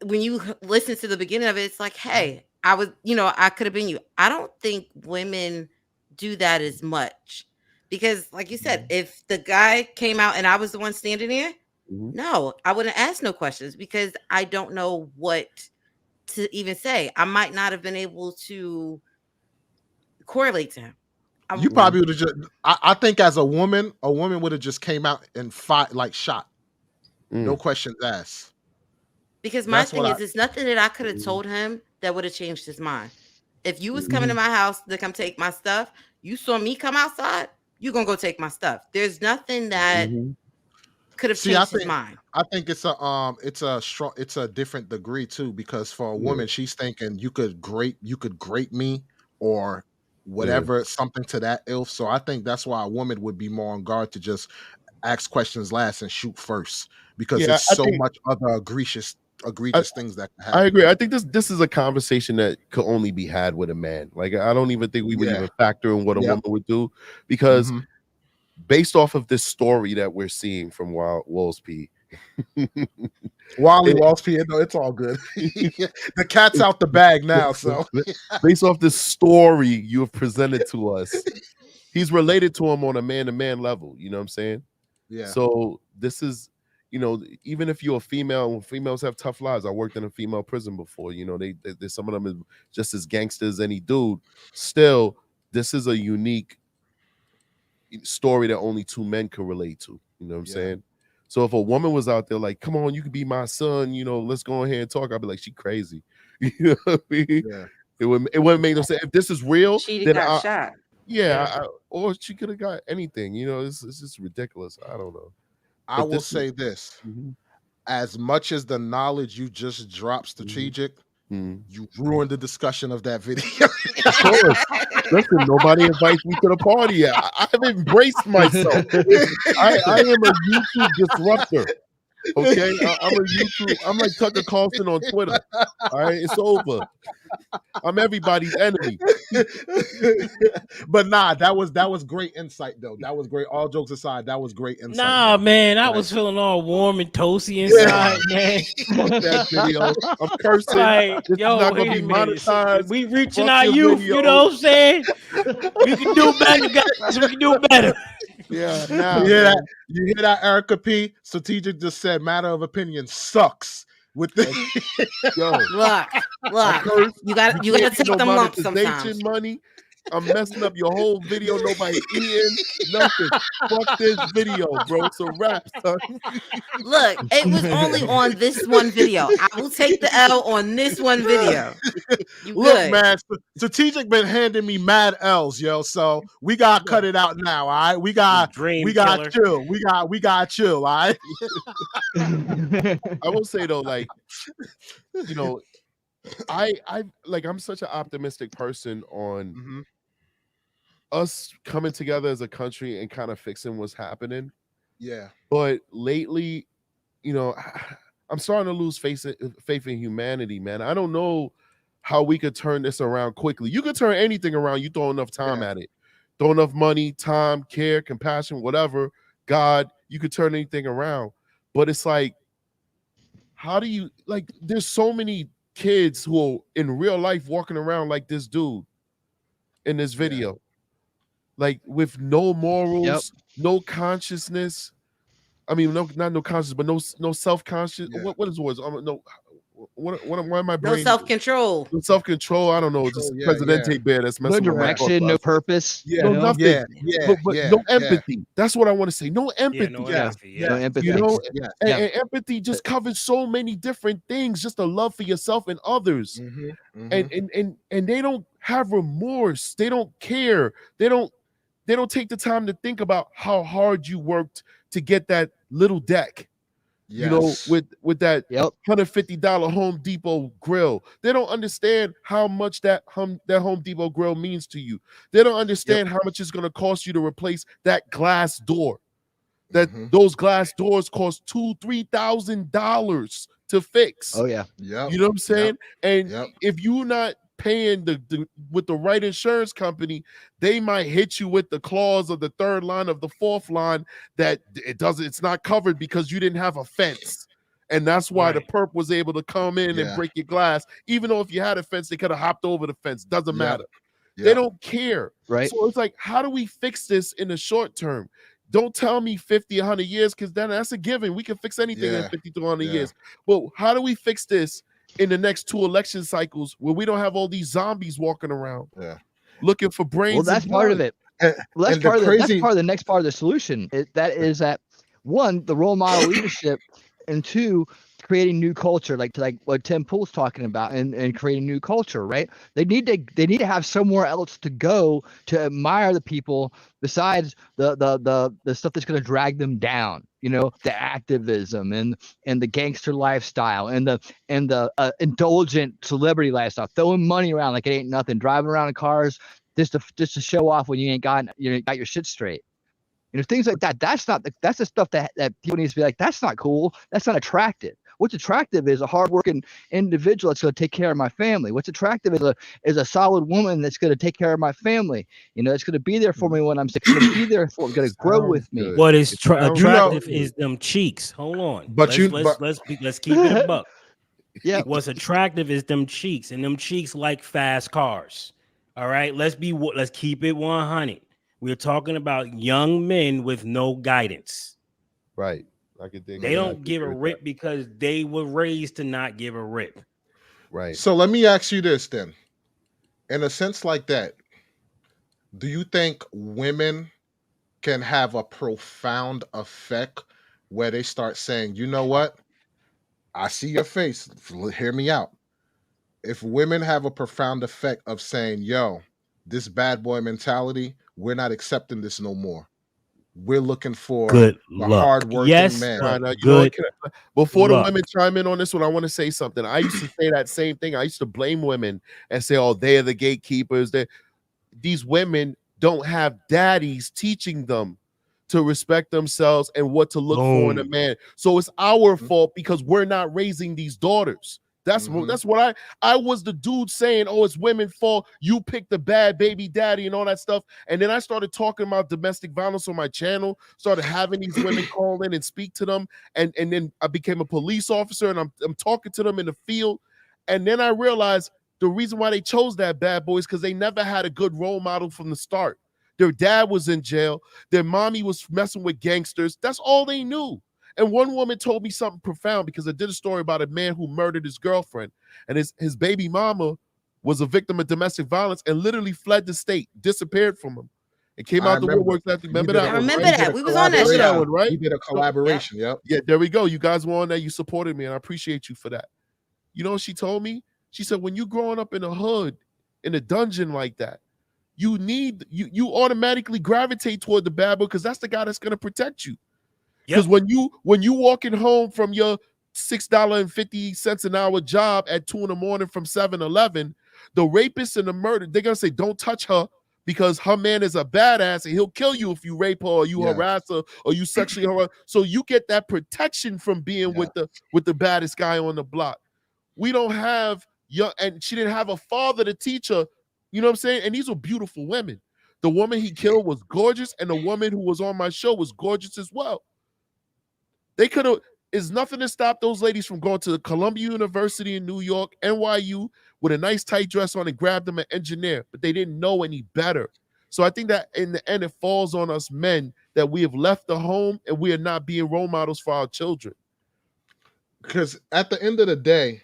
when you listen to the beginning of it, it's like, hey, I was, I could have been you. I don't think women do that as much. Because, like you said, if the guy came out and I was the one standing there, no, I wouldn't ask no questions because I don't know what to even say. I might not have been able to correlate to him. You probably would have just. I think as a woman would have just came out and shot. No questions asked. Because my That's thing what is, it's nothing that I could have told him that would have changed his mind. If you was coming to my house to come take my stuff, you saw me come outside, you're gonna go take my stuff. There's nothing that could have changed his mind. I think it's a different degree too, because for a woman, she's thinking you could grape me or whatever, something to that ilk. So I think that's why a woman would be more on guard to just ask questions last and shoot first, because Yeah, there's I so think- much other egregious things that can I happen. agree. I think this is a conversation that could only be had with a man. Like, I don't even think we would even factor in what a woman would do, because based off of this story that we're seeing from Walls P. Wally Walls P. No, it's all good. The cat's out the bag now. So based off this story you have presented to us, he's related to him on a man-to-man level. You know what I'm saying? Yeah. So this is, you know, even if you're a female, females have tough lives. I worked in a female prison before. You know, they some of them is just as gangster as any dude. Still, this is a unique story that only two men could relate to. You know what I'm saying? So if a woman was out there like, come on, you could be my son, you know, let's go ahead and talk, I'd be like, she crazy. You know what I mean? Yeah. It wouldn't make no sense. If this is real, She then got shot. Yeah, or she could have got anything. You know, it's just ridiculous. I don't know. I will say this. As much as the knowledge you just dropped, Strategic, you ruined the discussion of that video. Of course. Listen, nobody invites me to the party. I've embraced myself. I am a YouTube disruptor. Okay, I'm like Tucker Carlson on Twitter. All right, it's over. I'm everybody's enemy. But nah, that was great insight though. That was great. All jokes aside, that was great insight. Nah, man, I was feeling all warm and toasty inside, man. Fuck that video. I'm cursing. Like, This yo, is not gonna wait be a minute. monetized. We reaching Fuck our your youth, video. you know what I'm saying? We can do better, guys. We can do better. Yeah, now you hear that, Erica P? Strategic just said matter of opinion sucks. With the look, you got to take them lumps sometimes. Money. I'm messing up your whole video. Nobody eating nothing. Fuck this video, bro. It's a wrap, son. Look, it was only on this one video. I will take the L on this one video. Look, man, Strategic been handing me mad L's, yo. So we gotta cut it out now. All right, we got chill. We got chill. All right. I will say though, like, you know, I'm such an optimistic person on us coming together as a country and kind of fixing what's happening. Yeah. But lately, you know, I'm starting to lose faith in humanity, man. I don't know how we could turn this around quickly. You could turn anything around. You throw enough time at it. Throw enough money, time, care, compassion, whatever. God, you could turn anything around. But it's like, how do you, like, there's so many kids who are in real life walking around like this dude in this video, like with no morals, no consciousness. I mean, not no conscious, but no self-conscious. What is the word? No, what am I brain? No self-control. No self-control. I don't know. Just Presidente Bear that's messing no direction, no purpose. No nothing. But no empathy. That's what I want to say. No empathy. No empathy. You know, and empathy just covers so many different things. Just a love for yourself and others. And they don't have remorse. They don't care. They don't take the time to think about how hard you worked to get that little deck. You know, with that $150 Home Depot grill. They don't understand how much that Home Depot grill means to you. They don't understand how much it's going to cost you to replace that glass door. That those glass doors cost $2,000-$3,000 to fix. Oh yeah. You know what I'm saying? And if you're not paying with the right insurance company, they might hit you with the clause of the third line of the fourth line that it's not covered because you didn't have a fence. And that's why the perp was able to come in and break your glass. Even though if you had a fence, they could have hopped over the fence. Doesn't matter. They don't care. Right. So it's like, how do we fix this in the short term? Don't tell me 50, 100 years, because then that's a given. We can fix anything in 50 to 100 years. But how do we fix this in the next 2 election cycles where we don't have all these zombies walking around looking for brains? Well, that's part of it. Well, that's part of the next part of the solution. That is that, one, the role model leadership, and two, creating new culture, like what Tim Pool's talking about, and creating new culture, right? They need to have somewhere else to go to admire the people besides the stuff that's going to drag them down. You know, the activism and the gangster lifestyle and the indulgent celebrity lifestyle, throwing money around like it ain't nothing, driving around in cars just to show off when you ain't got your shit straight. You know, things like that. That's the stuff that people need to be like, that's not cool. That's not attractive. What's attractive is a hardworking individual that's going to take care of my family. What's attractive is a solid woman that's going to take care of my family. You know, it's going to be there for me when I'm sick. It's going to be there for, going to grow with me. good. What is It sounds attractive good. is them cheeks. Hold on, But let's keep it a buck. Yeah. What's attractive is them cheeks, and them cheeks like fast cars. All right, let's keep it 100. We're talking about young men with no guidance. Right. I could think They don't give a rip because they were raised to not give a rip. Right. So let me ask you this then. In a sense like that, do you think women can have a profound effect where they start saying, you know what? I see your face. Hear me out. If women have a profound effect of saying, yo, this bad boy mentality, we're not accepting this no more. We're looking for Good the luck. hardworking Yes, man. but Now, you know what, good before the luck. women chime in on this one, I want to say something. I used to say that same thing. I used to blame women and say, oh, they're the gatekeepers. These women don't have daddies teaching them to respect themselves and what to look for in a Boom. man. So it's our fault because we're not raising these daughters. That's what I was the dude saying, oh, it's women's fault. You picked the bad baby daddy and all that stuff. And then I started talking about domestic violence on my channel, started having these women call in and speak to them. And then I became a police officer and I'm talking to them in the field. And then I realized the reason why they chose that bad boy is because they never had a good role model from the start. Their dad was in jail. Their mommy was messing with gangsters. That's all they knew. And one woman told me something profound because I did a story about a man who murdered his girlfriend. And his baby mama was a victim of domestic violence and literally fled the state, disappeared from him. It came out the woodwork. Remember that I one? remember Right? that. We was on that Remember that show. one, right? We did a collaboration. Yep. Yeah, there we go. You guys were on that. You supported me, and I appreciate you for that. You know what she told me? She said, when you growing up in a hood, in a dungeon like that, you automatically gravitate toward the bad boy because that's the guy that's going to protect you. Because when you walking home from your $6.50 an hour job at 2 a.m. from 7-Eleven, the rapist and the murder, they're gonna say, don't touch her because her man is a badass and he'll kill you if you rape her or you harass her or you sexually harass. So you get that protection from being with the baddest guy on the block. We don't have and she didn't have a father to teach her, you know what I'm saying? And these were beautiful women. The woman he killed was gorgeous, and the woman who was on my show was gorgeous as well. They could have, is nothing to stop those ladies from going to Columbia University in New York, NYU, with a nice tight dress on and grab them an engineer, but they didn't know any better. So I think that in the end, it falls on us men that we have left the home and we are not being role models for our children. Because at the end of the day,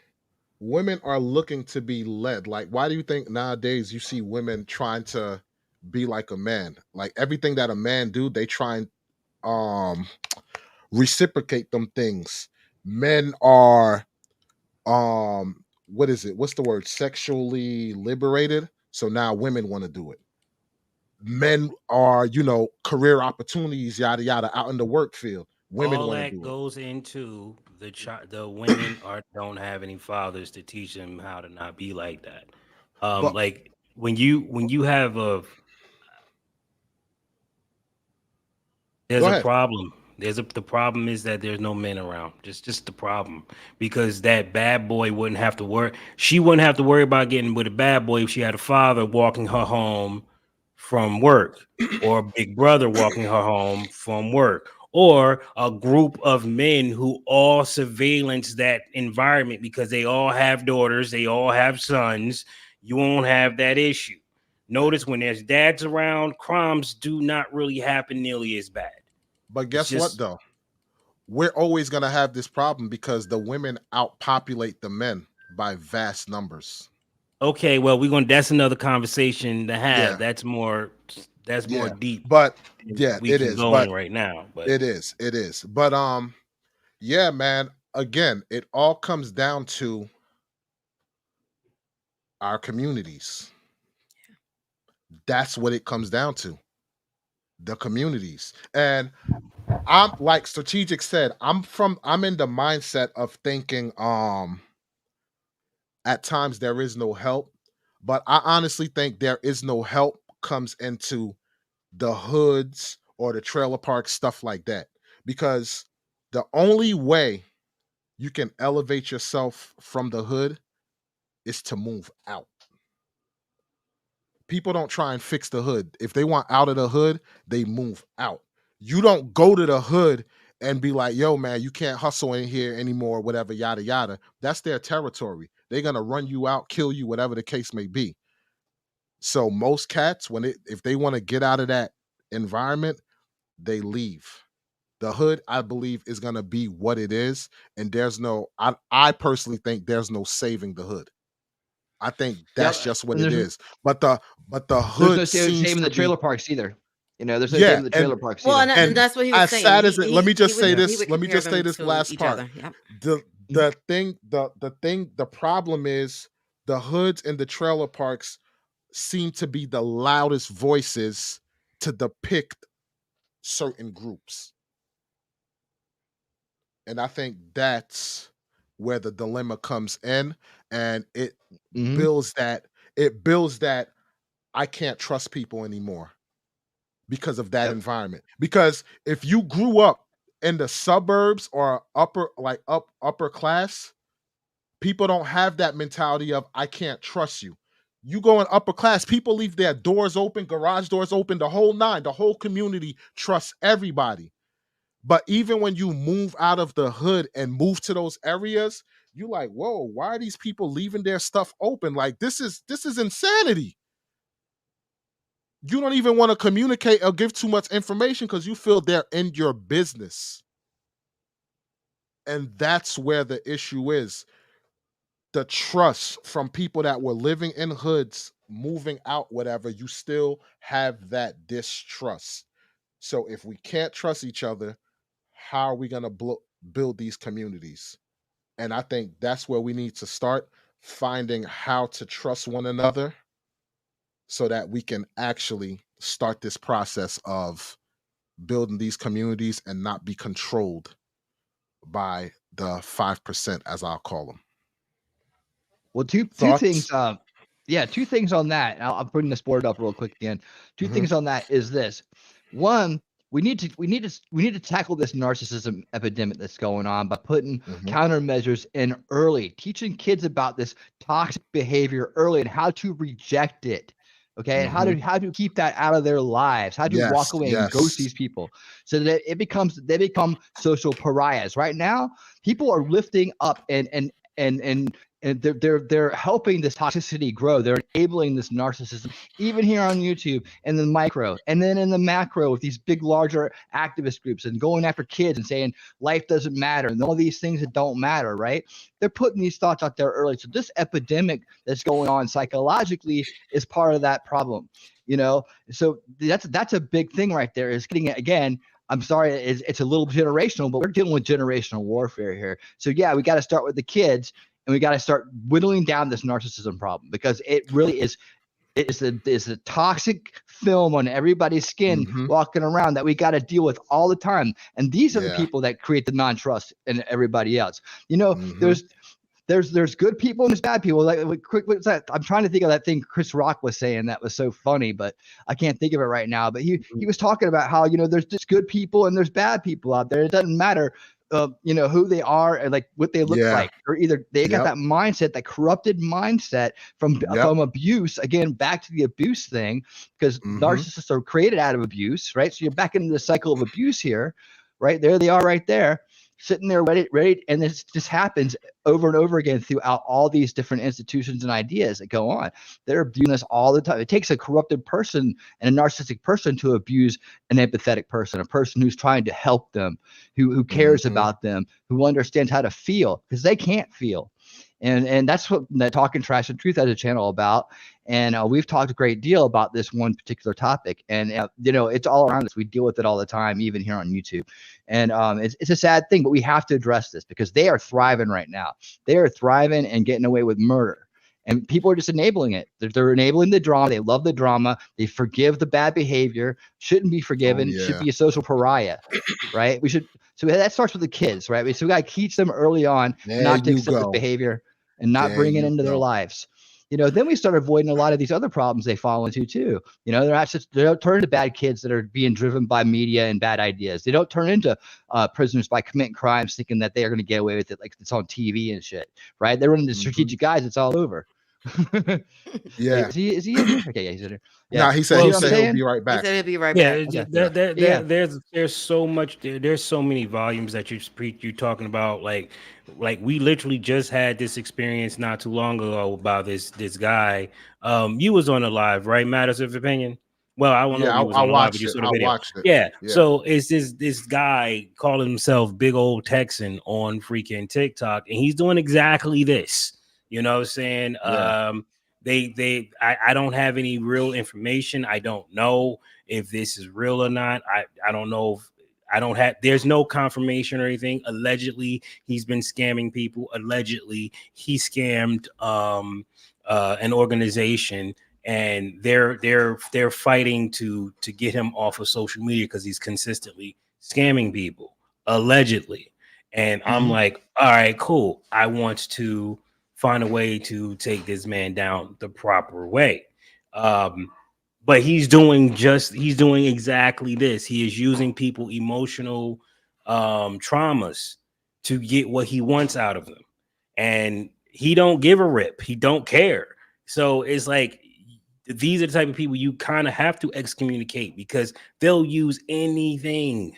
women are looking to be led. Like, why do you think nowadays you see women trying to be like a man? Like everything that a man do, they try and reciprocate them things. Men are what is it? What's the word? Sexually liberated. So now women want to do it. Men are, career opportunities, yada yada, out in the work field. Women all want to that do it. goes into the women don't have any fathers to teach them how to not be like that. Like when you have there's a problem. The problem is that there's no men around. Just the problem, because that bad boy wouldn't have to worry. She wouldn't have to worry about getting with a bad boy if she had a father walking her home from work, or a big brother walking her home from work, or a group of men who all surveillance that environment because they all have daughters, they all have sons. You won't have that issue. Notice when there's dads around, crimes do not really happen nearly as bad. But guess what, though? We're always going to have this problem because the women outpopulate the men by vast numbers. Okay, well, that's another conversation to have. Yeah. That's more deep. But yeah, it is going right now. But it is. But yeah, man. Again, it all comes down to our communities. That's what it comes down to. The communities. And I'm like Strategic said, I'm in the mindset of thinking at times there is no help, but I honestly think there is no help comes into the hoods or the trailer park, stuff like that. Because the only way you can elevate yourself from the hood is to move out. People don't try and fix the hood. If they want out of the hood, they move out. You don't go to the hood and be like, yo, man, you can't hustle in here anymore, whatever, yada, yada. That's their territory. They're going to run you out, kill you, whatever the case may be. So most cats, if they want to get out of that environment, they leave. The hood, I believe, is going to be what it is. And I personally think there's no saving the hood. I think that's just what it is. But the hood there's no seems saving to the trailer be, parks either. There's no saving the trailer parks Well, either. and that's what he was as saying. sad as it, let me just he say would- he this. would Let me compare just say them this to last each part. other. Yep. The problem is the hoods and the trailer parks seem to be the loudest voices to depict certain groups. And I think that's where the dilemma comes in, and it builds that I can't trust people anymore because of that environment. Because if you grew up in the suburbs or upper class, people don't have that mentality of I can't trust you. You go in upper class, people leave their doors open, garage doors open, the whole nine. The whole community trusts everybody. But even when you move out of the hood and move to those areas, you like, whoa, why are these people leaving their stuff open? Like this is insanity. You don't even want to communicate or give too much information because you feel they're in your business. And that's where the issue is. The trust from people that were living in hoods, moving out, whatever, you still have that distrust. So if we can't trust each other, how are we going to build these communities? And I think that's where we need to start, finding how to trust one another so that we can actually start this process of building these communities and not be controlled by the 5%, as I'll call them. Well, two things. Two things on that. I'm putting this board up real quick again. Two things on that is this. One, we need to tackle this narcissism epidemic that's going on by putting countermeasures in early, teaching kids about this toxic behavior early and how to reject it. Okay, and how to keep that out of their lives, how to walk away and ghost these people, so that they become social pariahs. Right now, people are lifting up and they're helping this toxicity grow. They're enabling this narcissism, even here on YouTube, and the micro, and then in the macro with these big, larger activist groups and going after kids and saying life doesn't matter and all these things that don't matter, right? They're putting these thoughts out there early. So this epidemic that's going on psychologically is part of that problem, So that's a big thing right there. Is getting it again. I'm sorry, it's a little generational, but we're dealing with generational warfare here. So yeah, we got to start with the kids. And we got to start whittling down this narcissism problem, because it really is a toxic film on everybody's skin walking around that we got to deal with all the time. And these are the people that create the non-trust in everybody else. There's good people and there's bad people. What's that? I'm trying to think of that thing Chris Rock was saying that was so funny, but I can't think of it right now. But he was talking about how there's just good people and there's bad people out there. It doesn't matter. Who they are and like what they look like, or either they got that mindset, that corrupted mindset from abuse. Again, back to the abuse thing, because narcissists are created out of abuse, right? So you're back into the cycle of abuse here, right? There they are, right there, sitting there ready, and this just happens over and over again throughout all these different institutions and ideas that go on. They're abusing us all the time. It takes a corrupted person and a narcissistic person to abuse an empathetic person, a person who's trying to help them, who cares about them, who understands how to feel, because they can't feel. And that's what the Talking Trash and Truth has a channel about. And we've talked a great deal about this one particular topic. And, it's all around us. We deal with it all the time, even here on YouTube. And it's a sad thing, but we have to address this because they are thriving right now. They are thriving and getting away with murder. And people are just enabling it. They're enabling the drama. They love the drama. They forgive the bad behavior. Shouldn't be forgiven. Should be a social pariah, right? So that starts with the kids, right? So we got to teach them early on not to accept this behavior and not bring it into their lives. then we start avoiding a lot of these other problems they fall into too. They don't turn into bad kids that are being driven by media and bad ideas. They don't turn into prisoners by committing crimes thinking that they are going to get away with it, like it's on TV and shit, right? They run into strategic guys. It's all over. Yeah. Is he in here? Okay, yeah, he's in here. Yeah. Yeah. He said he'll be right He back. said he'll be right Yeah, back. there's so much. There's so many volumes that you're talking about. Like we literally just had this experience not too long ago about this guy. You was on a live, right? Matters of Opinion. Well, I don't know if you was on a live, but you saw the video. Watched it. Yeah. So it's this guy calling himself Big Old Texan on freaking TikTok, and he's doing exactly this. You know what I'm saying? Yeah. I don't have any real information. I don't know if this is real or not. I don't know if there's no confirmation or anything. Allegedly, he's been scamming people. Allegedly, he scammed an organization, and they're fighting to get him off of social media because he's consistently scamming people, allegedly. And I'm like, all right, cool. I want to find a way to take this man down the proper way. But he's doing exactly this. He is using people emotional traumas to get what he wants out of them. And he don't give a rip. He don't care. So it's like, these are the type of people you kind of have to excommunicate, because they'll use anything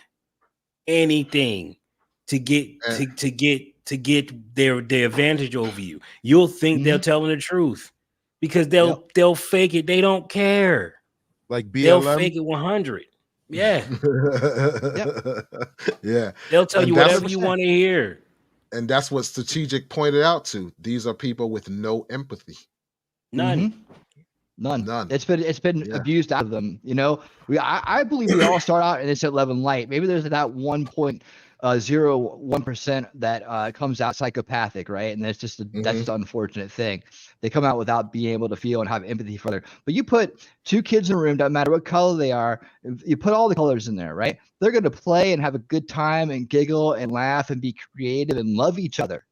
to get their advantage over you. You'll think they're telling the truth because they'll fake it. They don't care. Like BLM? They'll fake it 100. Yeah. Yeah. They'll tell you whatever you want to hear. And that's what Strategic pointed out to. These are people with no empathy. None. None. It's been abused out of them. I believe we all start out and it's at 11 light. Maybe there's that 1.01% that comes out psychopathic, right? And that's just that's just an unfortunate thing. They come out without being able to feel and have empathy for other. But you put two kids in a room, doesn't matter what color they are, you put all the colors in there, right? They're going to play and have a good time and giggle and laugh and be creative and love each other.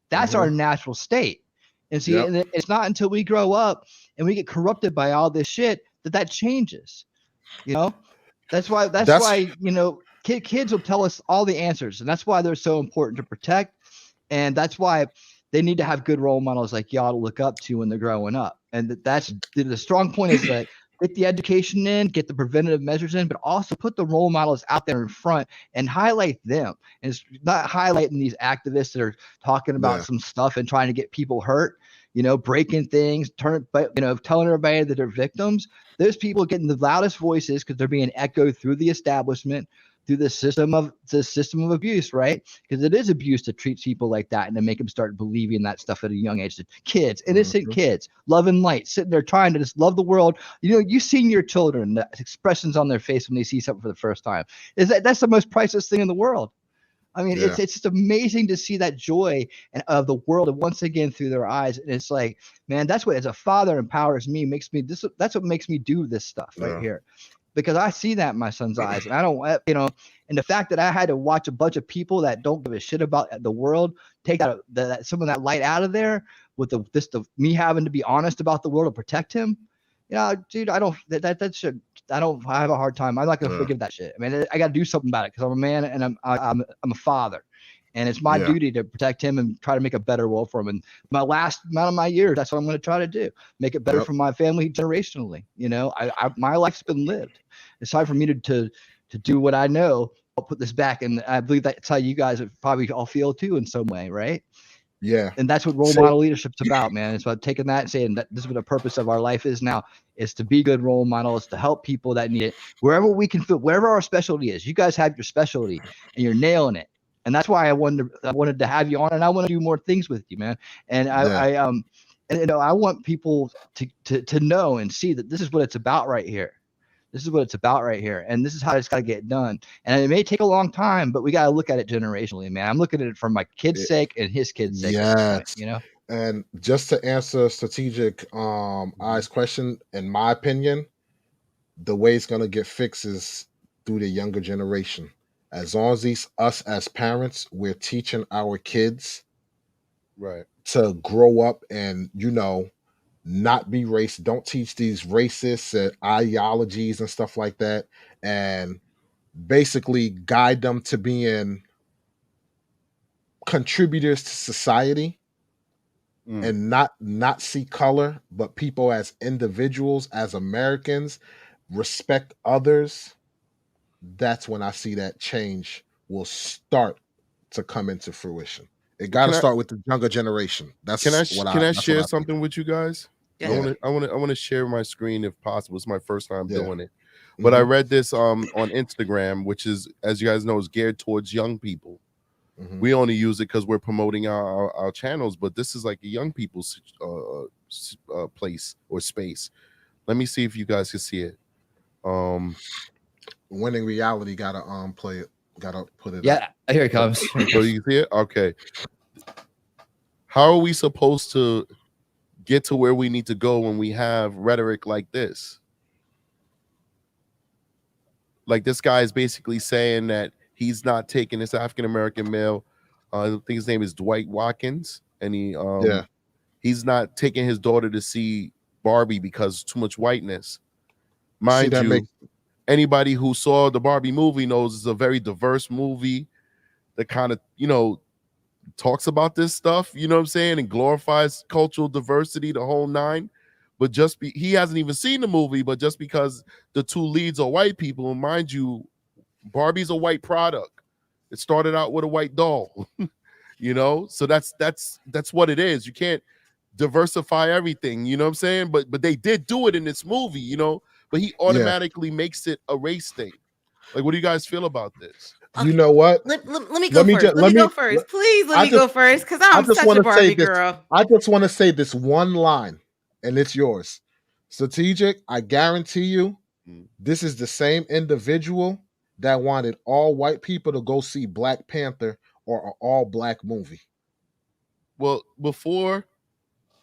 That's our natural state. And see, and it's not until we grow up and we get corrupted by all this shit that changes. That's why kids will tell us all the answers, and that's why they're so important to protect. And that's why they need to have good role models like y'all to look up to when they're growing up. And that's the strong point is that get the education in, get the preventative measures in, but also put the role models out there in front and highlight them. And it's not highlighting these activists that are talking about some stuff and trying to get people hurt, breaking things, telling everybody that they're victims. Those people getting the loudest voices because they're being echoed through the establishment, through the system of abuse, right? Because it is abuse to treat people like that and to make them start believing that stuff at a young age. Kids, innocent kids, love and light, sitting there trying to just love the world. You've seen your children, the expressions on their face when they see something for the first time. That's the most priceless thing in the world. I mean, it's just amazing to see that joy of the world once again through their eyes. And it's like, man, that's what, as a father, empowers me, that's what makes me do this stuff right here. Because I see that in my son's eyes, and I don't, and the fact that I had to watch a bunch of people that don't give a shit about the world take that some of that light out of there with me having to be honest about the world to protect him. Dude, I don't have a hard time. I'm not gonna forgive that shit. I mean, I got to do something about it because I'm a man and I'm a father, and it's my duty to protect him and try to make a better world for him. And my last amount of my years, that's what I'm going to try to do. Make it better for my family generationally. My life's been lived. It's time for me to do what I know. I'll put this back, and I believe that's how you guys probably all feel too in some way, right? Yeah. And that's what role model leadership's about, man. It's about taking that and saying that this is what the purpose of our life is now, is to be good role models, to help people that need it, wherever we can fit, wherever our specialty is. You guys have your specialty and you're nailing it. And that's why I wanted to have you on, and I want to do more things with you, man. And I want people to know and see that this is what it's about right here. This is what it's about right here. And this is how it's got to get done. And it may take a long time, but we got to look at it generationally, man. I'm looking at it for my kid's sake and his kid's sake. Yes. Point, And just to answer Strategic Eyes question, in my opinion, the way it's going to get fixed is through the younger generation. As long as us as parents, we're teaching our kids to grow up and, not be racist. Don't teach these racist ideologies and stuff like that, and basically guide them to being contributors to society, and not see color, but people as individuals, as Americans, respect others. That's when I see that change will start to come into fruition. It got to start with the younger generation. That's Can I that's share what I something with you guys? Yeah. I want to share my screen if possible. It's my first time Yeah. doing it. But I read this on Instagram, which is, as you guys know, is geared towards young people. We only use it because we're promoting our channels, but this is like a young people's place or space. Let me see if you guys can see it. Winning Reality gotta play it, gotta put it. Yeah, here it comes. So you can see it. Okay. How are we supposed to get to where we need to go when we have rhetoric like this? Like, this guy is basically saying that he's not taking this African-American male. I think his name is Dwight Watkins. And he's not taking his daughter to see Barbie because too much whiteness. Mind you, anybody who saw the Barbie movie knows it's a very diverse movie that kind of, talks about this stuff, you know what I'm saying, and glorifies cultural diversity, the whole nine. But he hasn't even seen the movie, but just because the two leads are white people, and mind you, Barbie's a white product. It started out with a white doll, so that's what it is. You can't diversify everything, you know what I'm saying? But they did do it in this movie, but he automatically makes it a race thing. Like, what do you guys feel about this? You know what? Let me go first. Let me go first. Please let me go first, because I'm such a Barbie girl. I just want to say this one line, and it's yours. Strategic, I guarantee you, this is the same individual that wanted all white people to go see Black Panther or an all-black movie. Well, before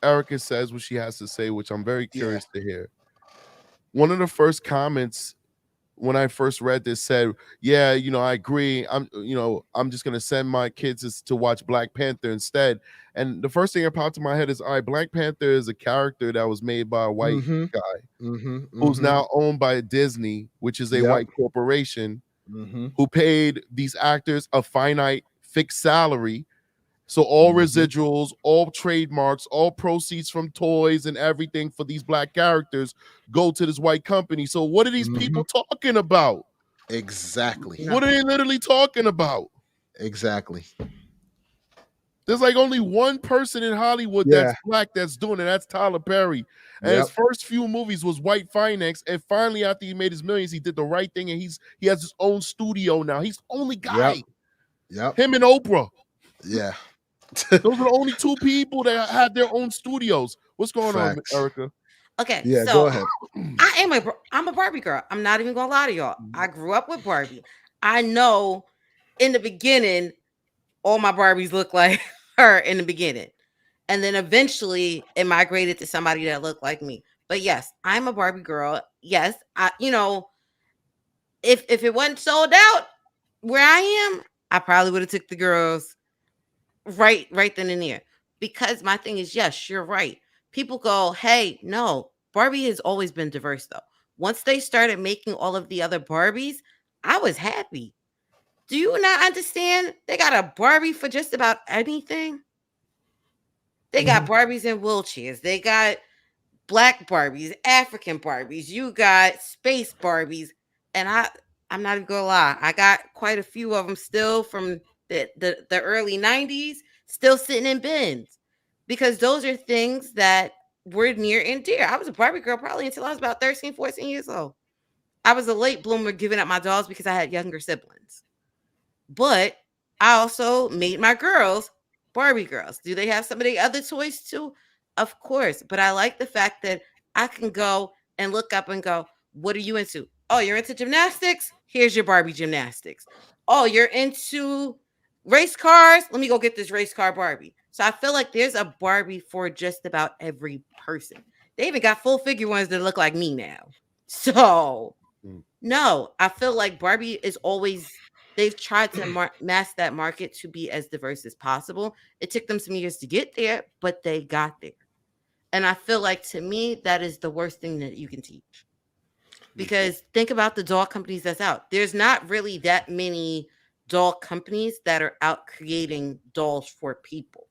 Erica says what she has to say, which I'm very curious to hear, one of the first comments when I first read this said, I agree. I'm just going to send my kids to watch Black Panther instead. And the first thing that popped in my head is, all right, Black Panther is a character that was made by a white guy who's now owned by Disney, which is a white corporation who paid these actors a finite fixed salary. So all residuals, all trademarks, all proceeds from toys and everything for these black characters go to this white company. So what are these people talking about? Exactly. What are they literally talking about? Exactly. There's like only one person in Hollywood that's black that's doing it. That's Tyler Perry. And his first few movies was white finance. And finally, after he made his millions, he did the right thing. And he has his own studio now. He's the only guy. Him and Oprah. Yeah. Those are the only two people that had their own studios. What's going on, Erica? Okay, yeah, so go ahead. I'm a Barbie girl. I'm not even gonna lie to y'all. I grew up with Barbie. I know in the beginning, all my Barbies look like her in the beginning. And then eventually it migrated to somebody that looked like me. But yes, I'm a Barbie girl. Yes, if it wasn't sold out where I am, I probably would have took the girls right then and there. Because my thing is, yes, you're right. People go, hey, no, Barbie has always been diverse though. Once they started making all of the other Barbies, I was happy. Do you not understand? They got a Barbie for just about anything. They got Barbies in wheelchairs. They got black Barbies, African Barbies. You got space Barbies. And I'm not even gonna lie, I got quite a few of them still from the early 90s, still sitting in bins, because those are things that were near and dear. I was a Barbie girl probably until I was about 13, 14 years old. I was a late bloomer giving up my dolls because I had younger siblings. But I also made my girls Barbie girls. Do they have some of the other toys too? Of course. But I like the fact that I can go and look up and go, what are you into? Oh, you're into gymnastics? Here's your Barbie gymnastics. Oh, you're into race cars? Let me go get this race car Barbie. So I feel like there's a Barbie for just about every person. They even got full figure ones that look like me now. So no, I feel like Barbie is always, they've tried to mask that market to be as diverse as possible. It took them some years to get there, but they got there. And I feel like, to me, that is the worst thing that you can teach. Because think about the doll companies that's out. There's not really that many doll companies that are out creating dolls for people.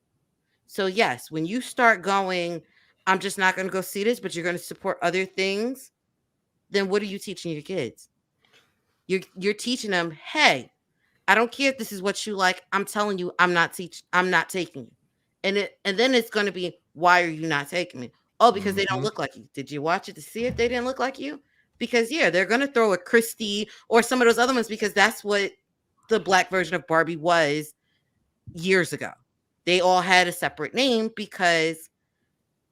So yes, when you start going, I'm just not going to go see this, but you're going to support other things, then what are you teaching your kids? You're teaching them, hey, I don't care if this is what you like. I'm telling you, I'm not taking you. And then it's going to be, why are you not taking me? Oh, because they don't look like you. Did you watch it to see if they didn't look like you? Because yeah, they're going to throw a Christie or some of those other ones, because that's what the Black version of Barbie was years ago. They all had a separate name because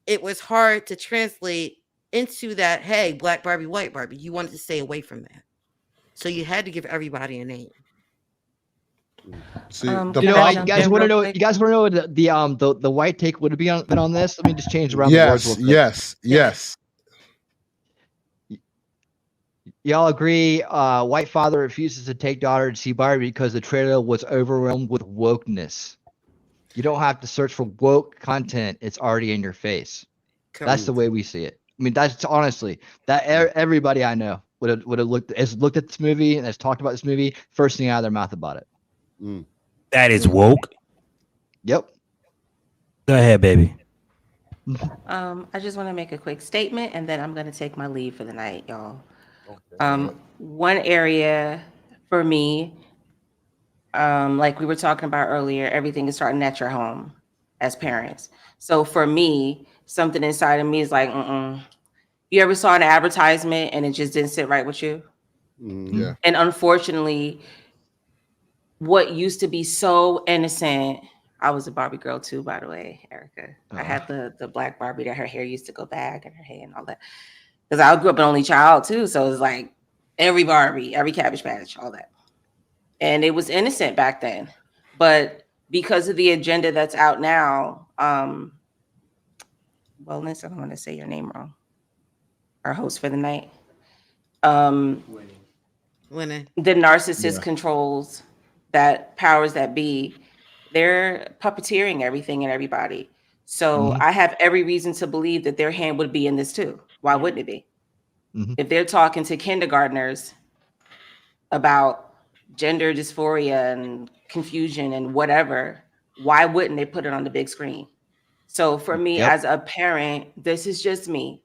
it was hard to translate into that, hey, Black Barbie, White Barbie. You wanted to stay away from that. So you had to give everybody a name. See, You guys want to know? You guys want to know the white take would have been on this? Let me just change around the words real quick. Yes. Y'all agree? White father refuses to take daughter to see Barbie because the trailer was overwhelmed with wokeness. You don't have to search for woke content; it's already in your face. That's the way we see it. I mean, that's honestly that everybody I know would have looked at this movie and has talked about this movie. First thing out of their mouth about it. That is woke. Yep. Go ahead, baby. I just want to make a quick statement, and then I'm going to take my leave for the night, y'all. One area for me, like we were talking about earlier, everything is starting at your home as parents. So for me, something inside of me is like, You ever saw an advertisement and it just didn't sit right with you? Yeah. And unfortunately, what used to be so innocent, I was a Barbie girl too, by the way, Erica. I had the black Barbie that her hair used to go back and her hair and all that. Because I grew up an only child too. So it's like every Barbie, every Cabbage Patch, all that. And it was innocent back then. But because of the agenda that's out now, Wellness, I don't want to say your name wrong. Our host for the night. Winning. The narcissist controls that powers that be. They're puppeteering everything and everybody. So I have every reason to believe that their hand would be in this too. Why wouldn't it be? If they're talking to kindergartners about gender dysphoria and confusion and whatever, why wouldn't they put it on the big screen? So for me as a parent, this is just me.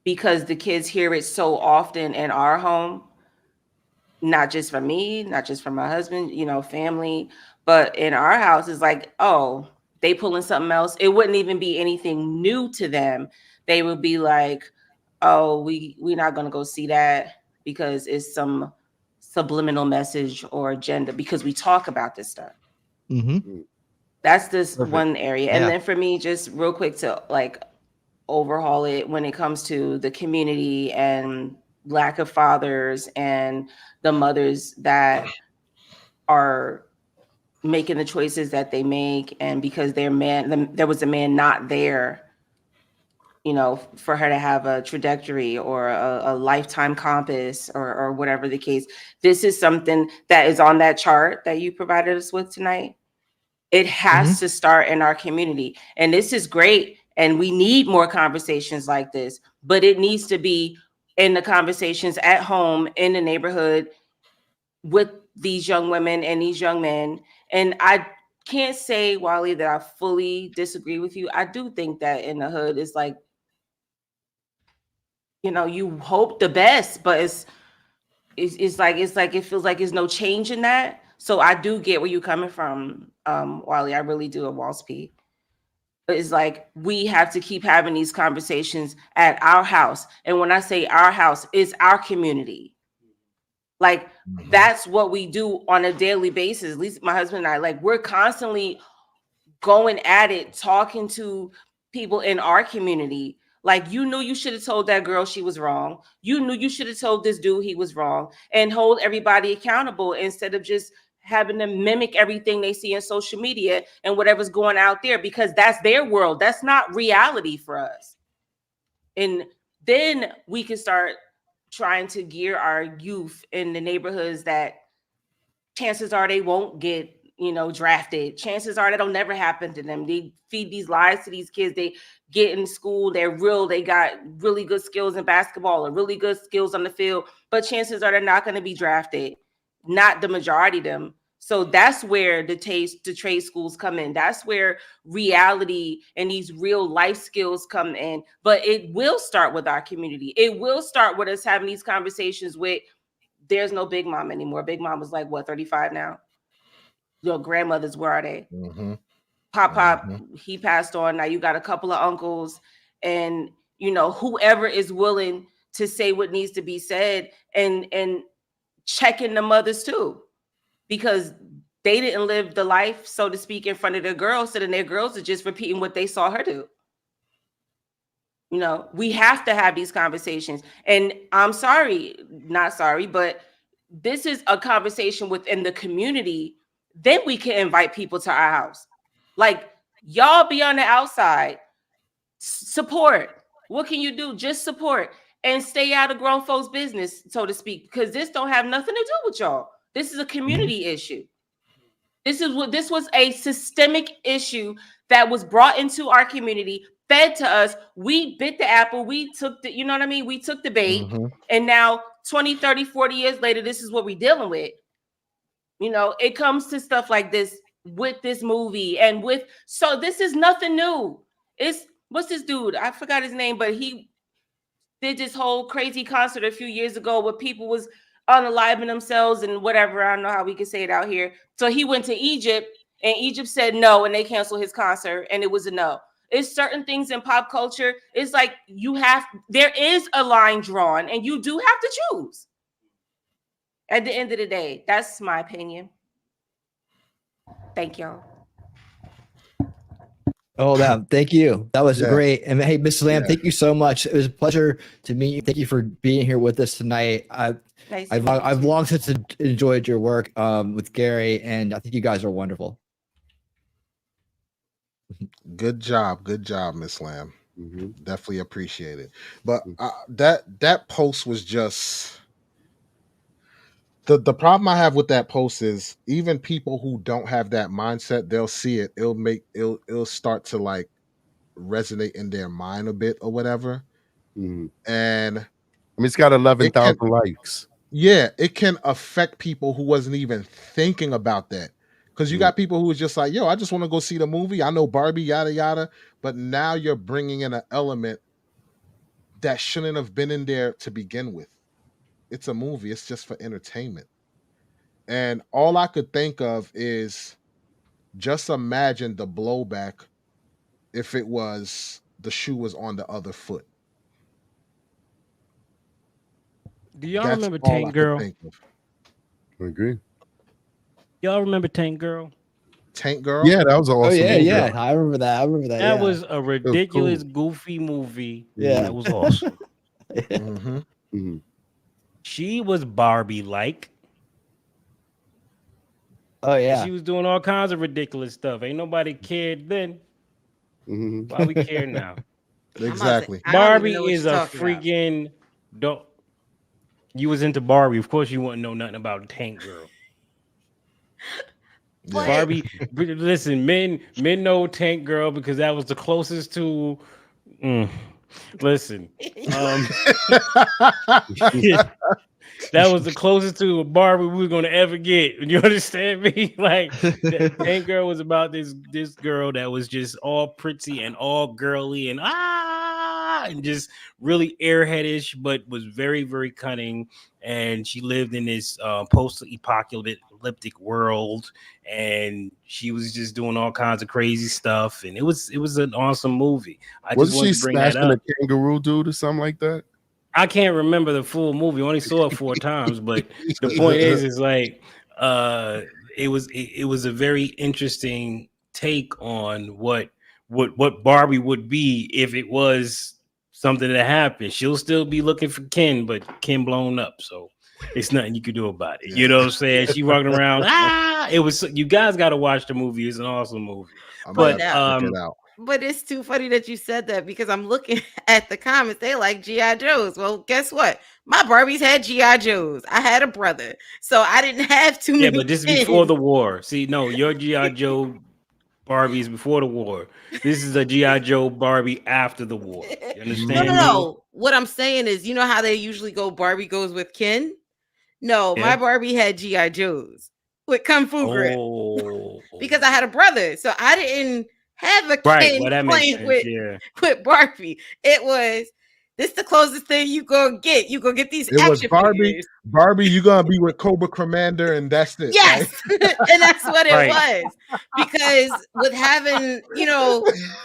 Because the kids hear it so often in our home, not just from me, not just from my husband, you know, family, but in our house, it's like, oh, they pulling something else. It wouldn't even be anything new to them. They would be like, oh, we're not going to go see that because it's some subliminal message or agenda, because we talk about this stuff. That's this one area. And then for me, just real quick to like overhaul it when it comes to the community and lack of fathers and the mothers that are making the choices that they make, and because there was a man not there, you know, for her to have a trajectory or a lifetime compass or whatever the case. This is something that is on that chart that you provided us with tonight. It has to start in our community, and this is great. And we need more conversations like this, but it needs to be in the conversations at home, in the neighborhood, with these young women and these young men. And I can't say, Wally, that I fully disagree with you. I do think that in the hood, it's like, you know, you hope the best, but it's like it feels like there's no change in that. So I do get where you're coming from, Wally. I really do, at Walls P. But it's like we have to keep having these conversations at our house. And when I say our house, it's our community. Like that's what we do on a daily basis. At least my husband and I, like, we're constantly going at it, talking to people in our community. Like, you knew you should have told that girl she was wrong. You knew you should have told this dude he was wrong, and hold everybody accountable instead of just having them mimic everything they see in social media and whatever's going out there, because that's their world. That's not reality for us. And then we can start trying to gear our youth in the neighborhoods that chances are they won't get drafted. Chances are that'll never happen to them. They feed these lies to these kids. They get in school, they got really good skills in basketball or really good skills on the field, but chances are they're not going to be drafted. Not the majority of them. So that's where the trade schools come in. That's where reality and these real life skills come in. But it will start with our community. It will start with us having these conversations with, there's no Big Mom anymore. Big Mom was like, what, 35 now? Your grandmothers, where are they? Mm-hmm. Pop, he passed on. Now you got a couple of uncles and, whoever is willing to say what needs to be said and checking the mothers too. Because they didn't live the life, so to speak, in front of their girls. So then their girls are just repeating what they saw her do. We have to have these conversations. And I'm not sorry, but this is a conversation within the community. Then we can invite people to our house. Like, y'all be on the outside. Support. What can you do? Just support. And stay out of grown folks' business, so to speak, because this don't have nothing to do with y'all. This is a community issue. This was a systemic issue that was brought into our community, fed to us. We bit the apple. We took the, we took the bait. Mm-hmm. And now 20, 30, 40 years later, this is what we're dealing with. It comes to stuff like this with this movie and so this is nothing new. What's this dude? I forgot his name, but he did this whole crazy concert a few years ago where people was unaliving themselves and whatever. I don't know how we can say it out here. So he went to Egypt and Egypt said no, and they canceled his concert, and it was a no. It's certain things in pop culture. It's like there is a line drawn, and you do have to choose. At the end of the day, that's my opinion. Thank y'all. Oh, thank you. That was great. And hey, Miss Lamb, thank you so much. It was a pleasure to meet you. Thank you for being here with us tonight. I've long since enjoyed your work with Gary, and I think you guys are wonderful. Good job, Miss Lamb. Mm-hmm. Definitely appreciate it. But that post was just the problem I have with that post is even people who don't have that mindset, they'll see it. It'll start to like resonate in their mind a bit or whatever. Mm-hmm. And it's got 11,000 likes. Yeah, it can affect people who wasn't even thinking about that. Because you got people who was just like, yo, I just want to go see the movie. I know Barbie, yada, yada. But now you're bringing in an element that shouldn't have been in there to begin with. It's a movie. It's just for entertainment. And all I could think of is just imagine the blowback if it was the shoe was on the other foot. Do y'all remember Tank Girl? I agree. Y'all remember Tank Girl? Tank Girl? Yeah, that was an awesome movie. Yeah. I remember that. That was a ridiculous, goofy movie. Yeah. That was awesome. Mm-hmm. Mm-hmm. She was Barbie-like. Oh, yeah. She was doing all kinds of ridiculous stuff. Ain't nobody cared then. Mm-hmm. Why we care now? Exactly. Barbie is a freaking dope. You was into Barbie. Of course you wouldn't know nothing about Tank Girl. Yeah. Barbie, listen, men know Tank Girl because that was the closest to listen. That was the closest to a Barbie we were gonna ever get. You understand me? Like Tank Girl was about this girl that was just all pretty and all girly and just really airheadish, but was very, very cunning. And she lived in this post-apocalyptic world, and she was just doing all kinds of crazy stuff. And it was an awesome movie. Wasn't she smashing a kangaroo dude or something like that? I can't remember the full movie. I only saw it 4 times, but the point is like it was a very interesting take on what Barbie would be if it was something that happened. She'll still be looking for Ken, but Ken blown up, so it's nothing you could do about it. You know what I'm saying? She walking around. It was. You guys got to watch the movie. It's an awesome movie. Check it out. But it's too funny that you said that because I'm looking at the comments. They like G.I. Joes. Well, guess what? My Barbies had G.I. Joes. I had a brother, so I didn't have too many. Yeah, but this is before the war. See, no, your G.I. Joe Barbie's before the war. This is a G.I. Joe Barbie after the war. You understand? No. What I'm saying is, you know how they usually go Barbie goes with Ken? No, my Barbie had G.I. Joes with Kung Fu grip. Because I had a brother. So I didn't have a Ken playing with Barbie. It was, this the closest thing you gonna get. You gonna get these It was action Barbie. figures. Barbie, you gonna be with Cobra Commander, and that's it. Yes, right? and that's what it was. Because with having, you know,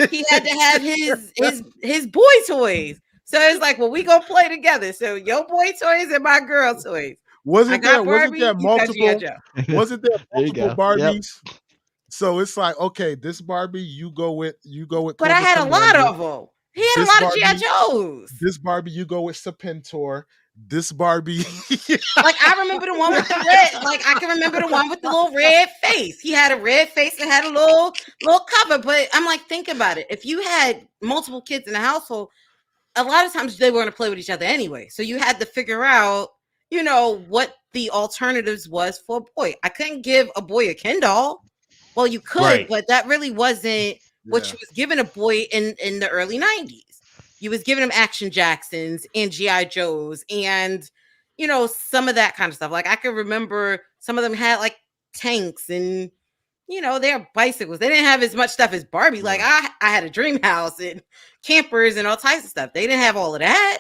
he had to have his boy toys. So it's like, well, we gonna play together. So your boy toys and my girl toys. Wasn't there multiple Barbies? Yep. So it's like, okay, this Barbie, you go with. But I had a lot of them. He had a lot of G.I. Joes. This Barbie, you go with Serpentor. This Barbie, like I remember the one with the red. Like I can remember the one with the little red face. He had a red face and had a little cover. But I'm like, think about it. If you had multiple kids in the household, a lot of times they were going to play with each other anyway. So you had to figure out, you know, what the alternatives was for a boy. I couldn't give a boy a Ken doll. Well, you could, but that really wasn't what you was giving a boy in the early 90s. You was giving him Action Jacksons and G.I. Joes and, you know, some of that kind of stuff. Like I can remember some of them had like tanks and, you know, their bicycles. They didn't have as much stuff as Barbie. Like I had a dream house and campers and all types of stuff. They didn't have all of that.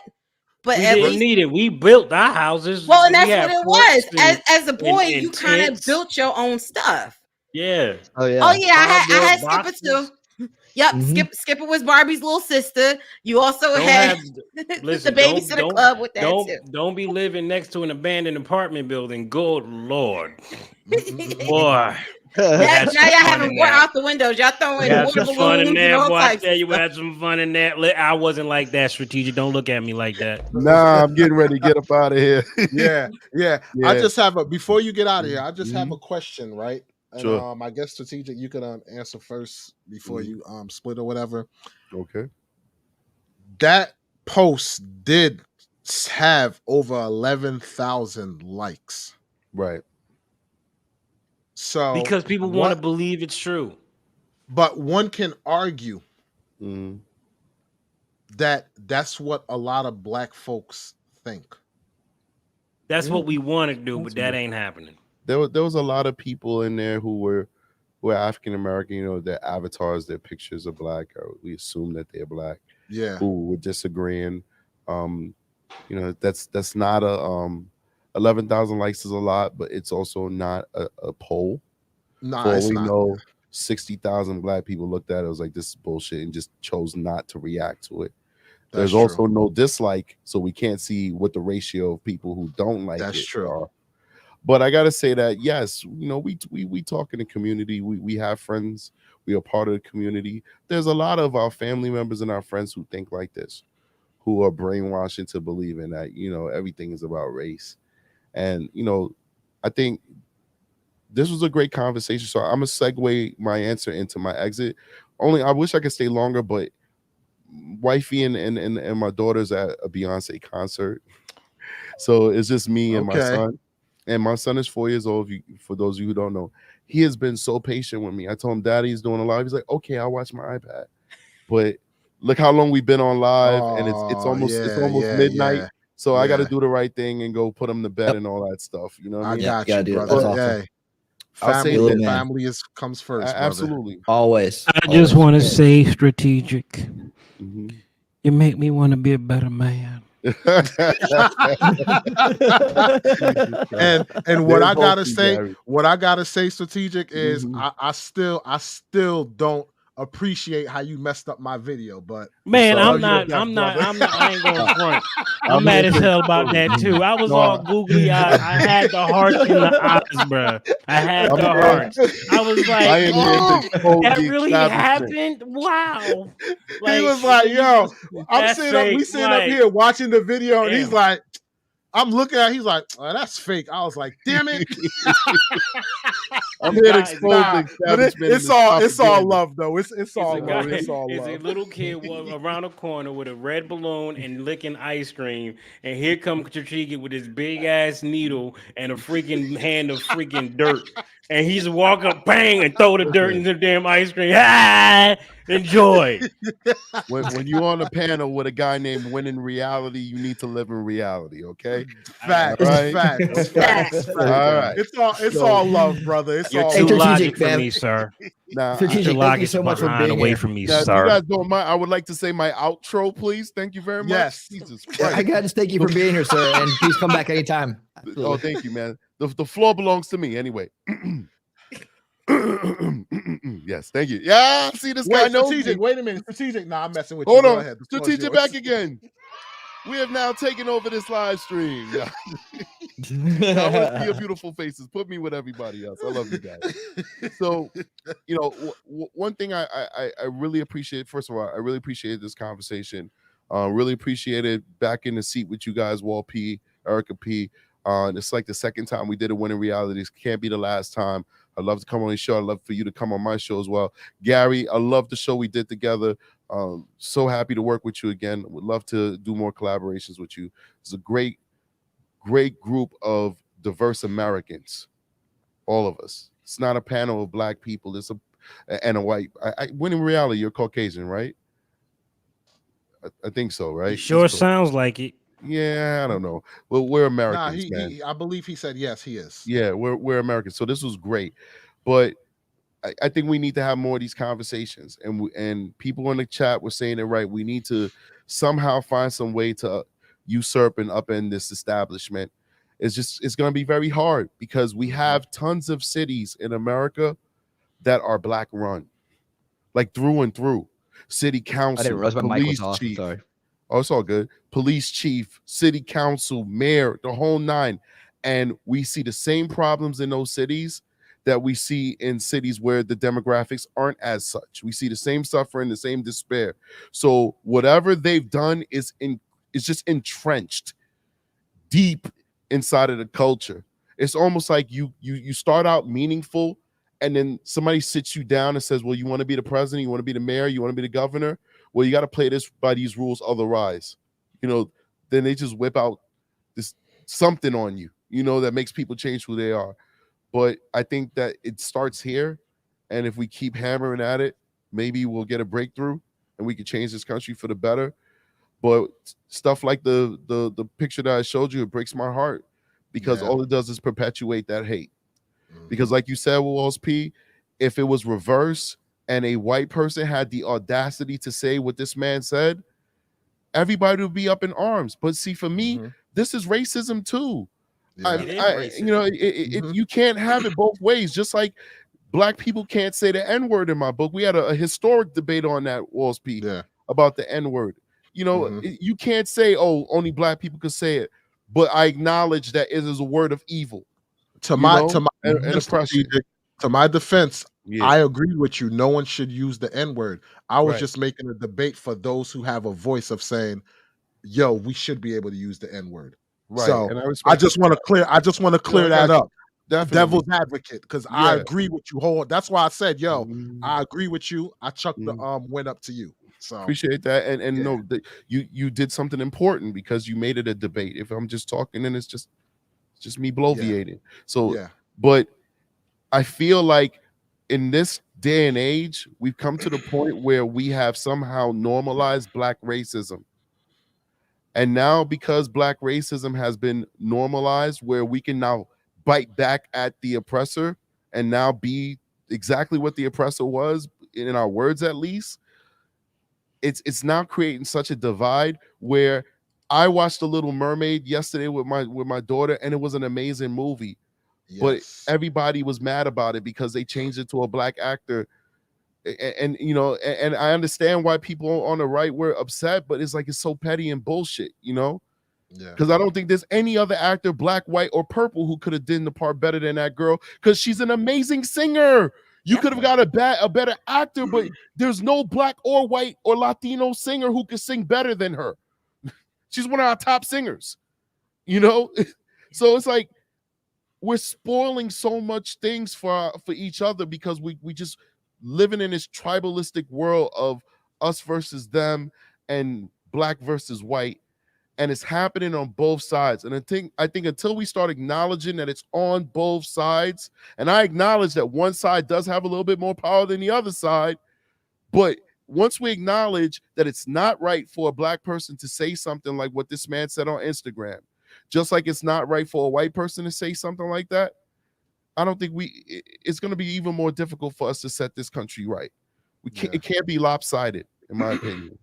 But we at didn't least need it. We built our houses. Well, and that's what it was. As a boy, you kind of built your own stuff. Yeah. Oh yeah. I had Skipper too. Yep. Skipper was Barbie's little sister. You also had the babysitter club with that too. Don't be living next to an abandoned apartment building. Good Lord. Boy. Now y'all having water out the windows. Y'all throwing water balloons and all types. You had some fun in there. I wasn't like that strategic. Don't look at me like that. Nah, I'm getting ready to get up out of here. Yeah. I just have before you get out of here, I just have a question, right? And, sure. I guess strategic, you could answer first before you split or whatever. Okay. That post did have over 11,000 likes. Right. So because people want to believe it's true. But one can argue that that's what a lot of black folks think. That's what we want to do, but that ain't happening. There was a lot of people in there who were African American. You know, their avatars, their pictures are black, or we assume that they're black. Yeah, who were disagreeing. You know, that's not a 11,000 likes is a lot, but it's also not a poll. No, it's not. Know 60,000 black people looked at it, was like, this is bullshit, and just chose not to react to it. There's also no dislike, so we can't see what the ratio of people who don't like it are. But I gotta say that yes, you know, we talk in the community. We have friends. We are part of the community. There's a lot of our family members and our friends who think like this, who are brainwashed into believing that, you know, everything is about race. And, you know, I think this was a great conversation. So I'm gonna segue my answer into my exit. Only I wish I could stay longer, but wifey and my daughter's at a Beyonce concert. So it's just me and my son. And my son is 4 years old. For those of you who don't know, he has been so patient with me. I told him Daddy's doing a live. He's like, okay, I'll watch my iPad. But look how long we've been on live, and it's almost midnight. Yeah. So I got to do the right thing and go put him to bed and all that stuff. You know what I mean? I got you, brother. That's awesome. Family comes first. Absolutely, always. I just want to say, strategic. You make me want to be a better man. and what I gotta say, strategic is I still don't appreciate how you messed up my video, but man, I ain't going front. I'm mad as hell about that too. I was all googly eyed. I had the heart in the eyes, bro. I had the heart. I was like, oh, that really happened? Wow. Like, he was like, yo, we sitting up here watching the video, and he's like, I'm looking at. He's like, oh, that's fake. I was like, damn it. I'm here to Nah, expose nah, the but establishment. it's all love though. It's all a love. guy, It's all is love. a little kid around a corner with a red balloon and licking ice cream, and here comes Chachiki with his big ass needle and a freaking hand of freaking dirt, and he's walk up, bang, and throw the dirt into the damn ice cream. Ah, enjoy. When you're on a panel with a guy named Win in Reality, you need to live in reality. Okay. Facts, Right? facts, facts. All right. It's all love, brother. It's You're all too love. logic for fam. me, sir. Now, Strategic, Your thank you logic so much for behind being away here. from me, now, if you sir. guys don't mind, I would like to say my outro, please. Thank you very much. Yes. Jesus Yeah, I Christ. gotta just thank you for being here, sir, and please come back anytime. Oh, thank you, man. The floor belongs to me anyway. Yes, thank you. Yeah, see this guy Wait, knows strategic. me. Wait a minute, strategic. Nah, I'm messing with Hold you. Go on, ahead. The floor is strategic yours. back again. We have now taken over this live stream. Yeah. I want to see your beautiful faces. Put me with everybody else. I love you guys. So, one thing I really appreciate. First of all, I really appreciate this conversation. Really appreciated back in the seat with you guys, Wall P, Erica P. It's like the second time we did a Win in Reality. This can't be the last time. I'd love to come on the show. I'd love for you to come on my show as well. Gary, I love the show we did together. So happy to work with you again. Would love to do more collaborations with you. It's a great group of diverse Americans, all of us. It's not a panel of black people. It's a white. When in reality, you're Caucasian, right? I think so, right? It sure sounds like it. Yeah, I don't know. Well, we're Nah, Americans, man. I believe he said yes. He is. Yeah, we're Americans. So this was great, but I think we need to have more of these conversations. And people in the chat were saying it right. We need to somehow find some way to usurp and upend this establishment. It's going to be very hard because we have tons of cities in America that are black run, like through and through. City council, I didn't realize my mic was police off. chief. Sorry. Oh, it's all good. Police chief, city council, mayor, the whole nine. And we see the same problems in those cities that we see in cities where the demographics aren't as such. We see the same suffering, the same despair. So whatever they've done is just entrenched deep inside of the culture. It's almost like you start out meaningful, and then somebody sits you down and says, well, you want to be the president, you want to be the mayor, you want to be the governor. Well, you got to play this by these rules, otherwise, then they just whip out this something on you, that makes people change who they are. But I think that it starts here, and if we keep hammering at it, maybe we'll get a breakthrough and we can change this country for the better. But stuff like the picture that I showed you, it breaks my heart because all it does is perpetuate that hate. Because like you said, Walls P, if it was reversed and a white person had the audacity to say what this man said, everybody would be up in arms. But see, for me, this is racism too. You can't have it both ways. Just like black people can't say the N-word in my book. We had a historic debate on that, Walls P, about the N-word. You can't say, oh, only black people could say it. But I acknowledge that it is a word of evil. To my defense, I agree with you. No one should use the N-word. I was just making a debate for those who have a voice of saying, yo, we should be able to use the N-word. Right. So and I just want to clear that up. Definitely. Devil's advocate, because I agree with you. That's why I said, yo, I agree with you. I chucked the win up to you. So appreciate that. And no, you did something important because you made it a debate. If I'm just talking, then it's just me bloviating. So but I feel like in this day and age, we've come to the point where we have somehow normalized black racism. And now because black racism has been normalized, where we can now bite back at the oppressor and now be exactly what the oppressor was, in our words at least, it's now creating such a divide where I watched The Little Mermaid yesterday with my daughter, and it was an amazing movie. But everybody was mad about it because they changed it to a black actor. And I understand why people on the right were upset, but it's like it's so petty and bullshit, because I don't think there's any other actor, black, white, or purple, who could have done the part better than that girl, because she's an amazing singer. You could have got a better actor, but there's no black or white or Latino singer who could sing better than her. She's one of our top singers. You know, so it's like we're spoiling so much things for each other because we just living in this tribalistic world of us versus them and black versus white, and it's happening on both sides. And I think until we start acknowledging that it's on both sides, and I acknowledge that one side does have a little bit more power than the other side, but once we acknowledge that it's not right for a black person to say something like what this man said on Instagram, just like it's not right for a white person to say something like that, I don't think it's going to be even more difficult for us to set this country right. It can't be lopsided, in my opinion.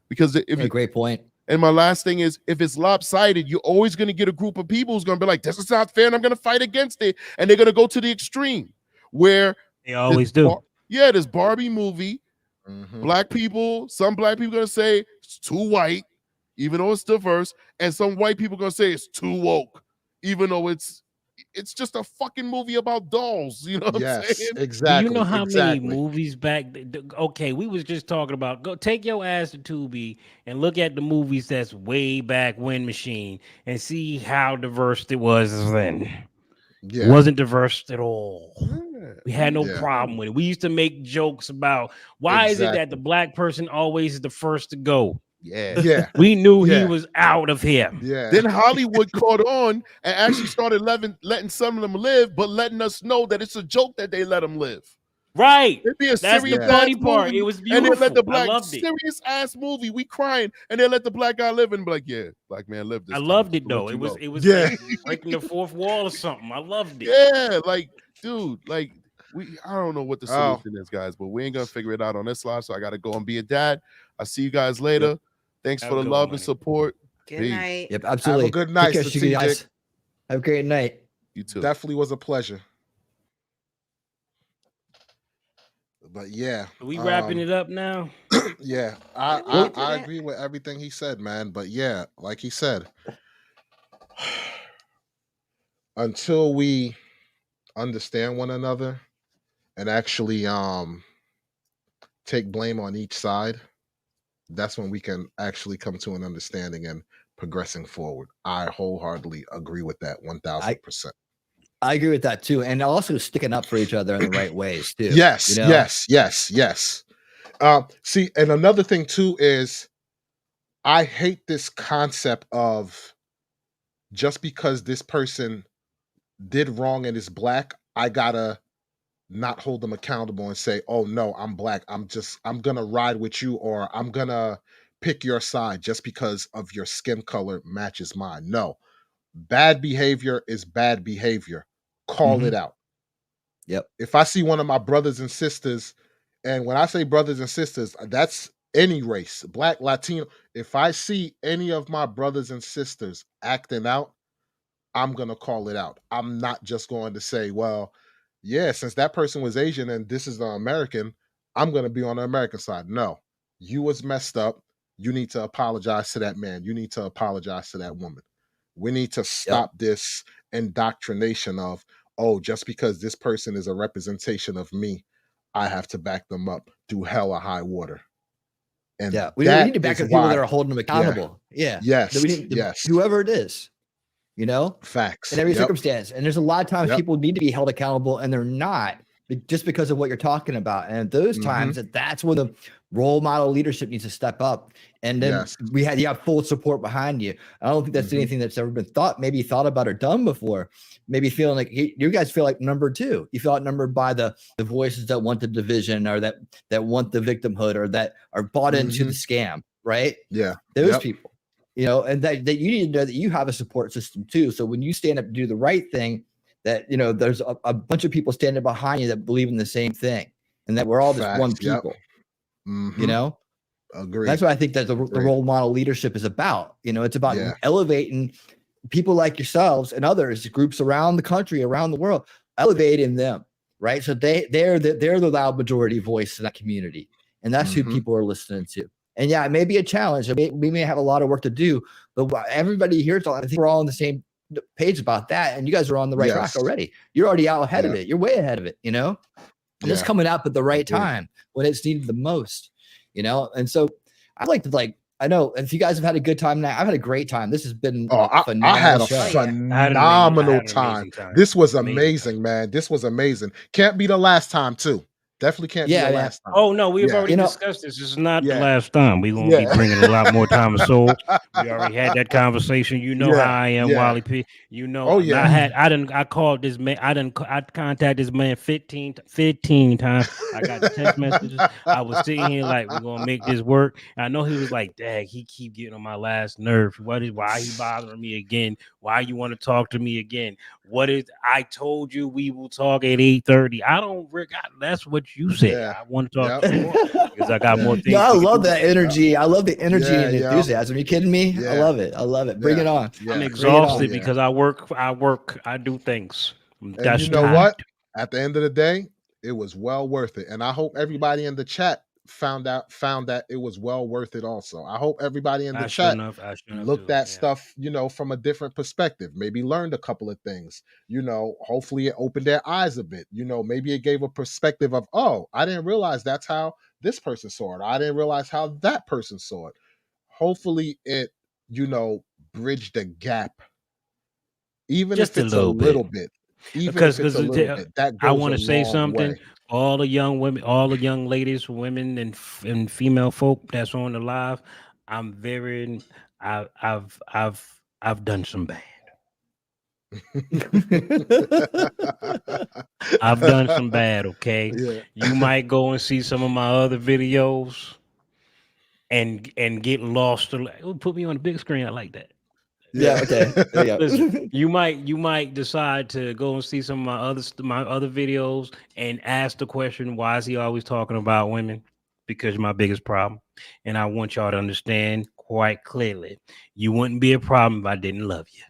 Because great point. And my last thing is, if it's lopsided, you're always going to get a group of people who's going to be like, this is not fair, and I'm going to fight against it. And they're going to go to the extreme where they always do. This Barbie movie, black people, some black people going to say it's too white, even though it's diverse, and some white people going to say it's too woke, even though it's just a fucking movie about dolls. You know what I'm saying? Exactly. Do you know how many movies back? Okay, we was just talking about, go take your ass to Tubi and look at the movies that's way back when machine and see how diverse it was then. It wasn't diverse at all. We had no problem with it. We used to make jokes about why is it that the black person always is the first to go? We knew he was out of here. Then Hollywood caught on and actually started letting some of them live, but letting us know that it's a joke that they let them live. Right. It'd be a That's serious the funny part. movie, It was beautiful. and they let the I black loved it. serious ass movie. We crying, and they let the black guy live and be like, "Yeah, black man lived this." I time. loved it though. Let It you was know. like breaking the fourth wall or something. I loved it. Yeah, like dude, like I don't know what the solution is, guys, but we ain't gonna figure it out on this live. So I gotta go and be a dad. I'll see you guys later. Thanks for the love and support. Good Peace. night. Yep, absolutely. Have a good night, Take care, strategic. guys. Have a great night. You too. Definitely was a pleasure. But yeah, Are we wrapping it up now? Yeah, I agree with everything he said, man. But yeah, like he said, until we understand one another and actually take blame on each side, that's when we can actually come to an understanding and progressing forward. I wholeheartedly agree with that 1000%. I agree with that too, and also sticking up for each other in the right ways too. Yes, you know? yes. See, and another thing too is I hate this concept of just because this person did wrong and is black, I gotta not hold them accountable and say, oh no, I'm black. I'm gonna ride with you, or I'm gonna pick your side just because of your skin color matches mine. No, bad behavior is bad behavior. Call it out. Yep. If I see one of my brothers and sisters, and when I say brothers and sisters, that's any race, black, Latino. If I see any of my brothers and sisters acting out, I'm going to call it out. I'm not just going to say, well, yeah, since that person was Asian and this is the American, I'm going to be on the American side. No, you was messed up. You need to apologize to that man. You need to apologize to that woman. We need to stop this indoctrination of, oh, just because this person is a representation of me, I have to back them up through hell or high water. And we need to back up people that are holding them accountable. Yes. Whoever it is, you know, facts in every circumstance. And there's a lot of times people need to be held accountable and they're not, just because of what you're talking about. And at those times, that's when the role model leadership needs to step up. And then you have full support behind you. I don't think that's anything that's ever been thought about or done before. Maybe feeling like you guys feel like number two. You feel outnumbered by the voices that want the division, or that want the victimhood, or that are bought into the scam, right? Yeah. Those people, you know, and that you need to know that you have a support system too. So when you stand up to do the right thing, that, you know, there's a bunch of people standing behind you that believe in the same thing, and that we're all just one people. You know, agree. That's what I think that the role model leadership is about. You know, it's about elevating people like yourselves and others, groups around the country, around the world, elevating them, right? So they're the loud majority voice in that community, and that's who people are listening to. And yeah, it may be a challenge. We may have a lot of work to do, but everybody here, I think we're all on the same page about that, and you guys are on the right track already. You're already out ahead of it. You're way ahead of it, you know. And it's coming up at the right time when it's needed the most, you know. And so I like to I know. If you guys have had a good time now, I've had a great time. This has been Oh, a I had phenomenal a show. I had an phenomenal amazing time. time. This was Amazing time. amazing, man. This was amazing. Can't be the last time, too. Definitely can't be Yeah, the man. last time. Oh no, we've Yeah. already You know, discussed this. This is not the Yeah. last time. We're gonna be Yeah. bringing a lot more time. So we already had that conversation. You know how Yeah. I am, Yeah. Wally P. You know, Oh, I yeah. called this man. I contacted this man 15 times. I got the text messages. I was sitting here like, we're gonna make this work. I know he was like, Dang, he keep getting on my last nerve. Why he bothering me again? Why you want to talk to me again? I told you we will talk at 8:30. I don't that's what you said. Yeah. I want to talk Yep. to you more because I got Yeah. more no, things. I we can love do. that energy. I love the energy Yeah, and yo. enthusiasm. Are you kidding me? I Yeah. love it. I love it. Bring Yeah. it on. I'm Yeah. Bring it exhausted on. Yeah. because I do things. And That's you know tired. what? At the end of the day, it was well worth it. And I hope everybody in the chat found that it was well worth it also. I hope everybody in the chat I sure enough looked do. at Yeah. stuff, from a different perspective, maybe learned a couple of things, hopefully it opened their eyes a bit, maybe it gave a perspective of, oh, I didn't realize that's how this person saw it. I didn't realize how that person saw it. Hopefully it, bridged the gap, even Just if a it's a little bit. little bit, even Because if it's a little bit, that I goes want a to say long something. way. All the young women, all the young ladies, women, and female folk that's on the live. I'm very. I've done some bad. I've done some bad. Okay, Yeah. you might go and see some of my other videos, and get lost. Put me on the big screen. I like that. Yeah. Okay. There you go. Listen, you might decide to go and see some of my other videos and ask the question, why is he always talking about women? Because my biggest problem. And I want y'all to understand quite clearly, you wouldn't be a problem if I didn't love you.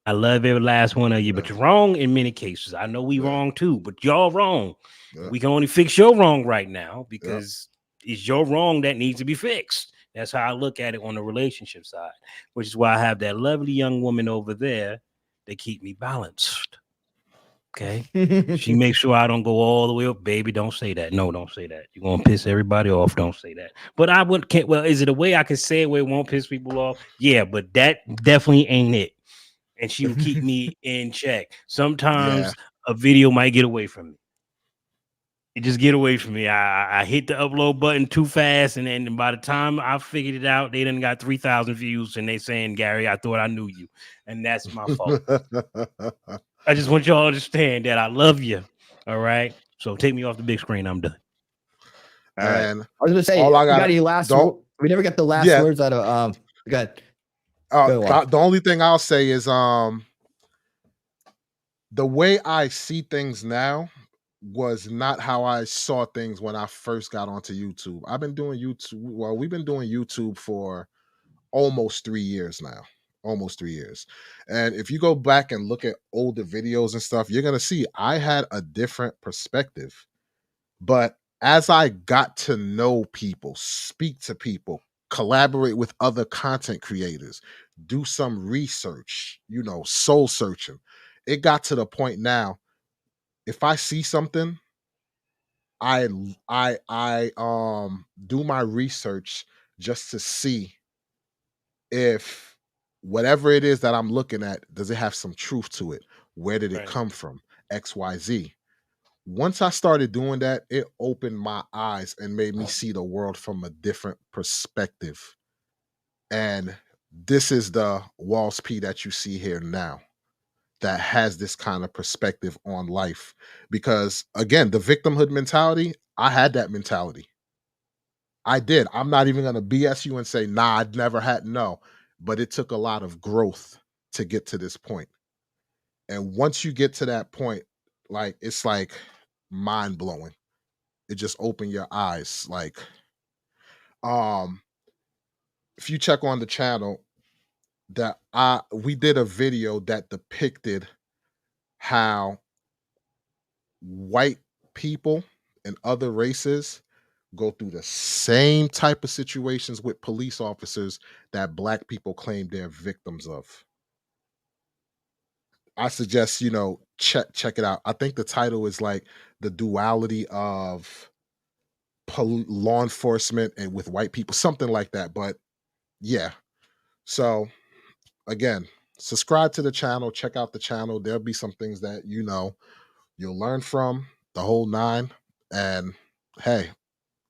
I love every last one of you, but you're wrong in many cases. I know we wrong too, but y'all wrong. Yeah. We can only fix your wrong right now because it's your wrong that needs to be fixed. That's how I look at it on the relationship side, which is why I have that lovely young woman over there that keep me balanced. Okay. She makes sure I don't go all the way up. Baby, don't say that. No, don't say that. You're gonna piss everybody off. Don't say that. But I can't. Well, is it a way I can say it where it won't piss people off? Yeah, but that definitely ain't it. And she will keep me in check. Sometimes a video might get away from me. It just get away from me. I hit the upload button too fast, and then by the time I figured it out, they done got 3,000 views, and they saying, Gary, I thought I knew you, and that's my fault. I just want y'all to understand that I love you. All right, so take me off the big screen. I'm done. All right. And I was gonna say, all I you got got any last? We never got the last words out of. Go ahead. The only thing I'll say is the way I see things now was not how I saw things when I first got onto YouTube. I've been doing YouTube. Well, we've been doing YouTube for almost 3 years now. Almost 3 years. And if you go back and look at older videos and stuff, you're going to see I had a different perspective. But as I got to know people, speak to people, collaborate with other content creators, do some research, soul searching, it got to the point now, if I see something, I do my research just to see if whatever it is that I'm looking at, does it have some truth to it? Where did it come from? XYZ. Once I started doing that, it opened my eyes and made me see the world from a different perspective. And this is the Walls P that you see here now, that has this kind of perspective on life. Because again, the victimhood mentality, I had that mentality. I did. I'm not even going to BS you and say, nah, I'd never had. No, but it took a lot of growth to get to this point. And once you get to that point, it's like mind blowing. It just opened your eyes. If you check on the channel, that we did a video that depicted how white people and other races go through the same type of situations with police officers that black people claim they're victims of. I suggest, check it out. I think the title is like the duality of law enforcement and with white people, something like that. But yeah, so again, subscribe to the channel, check out the channel. There'll be some things that you'll learn from, the whole nine. And hey,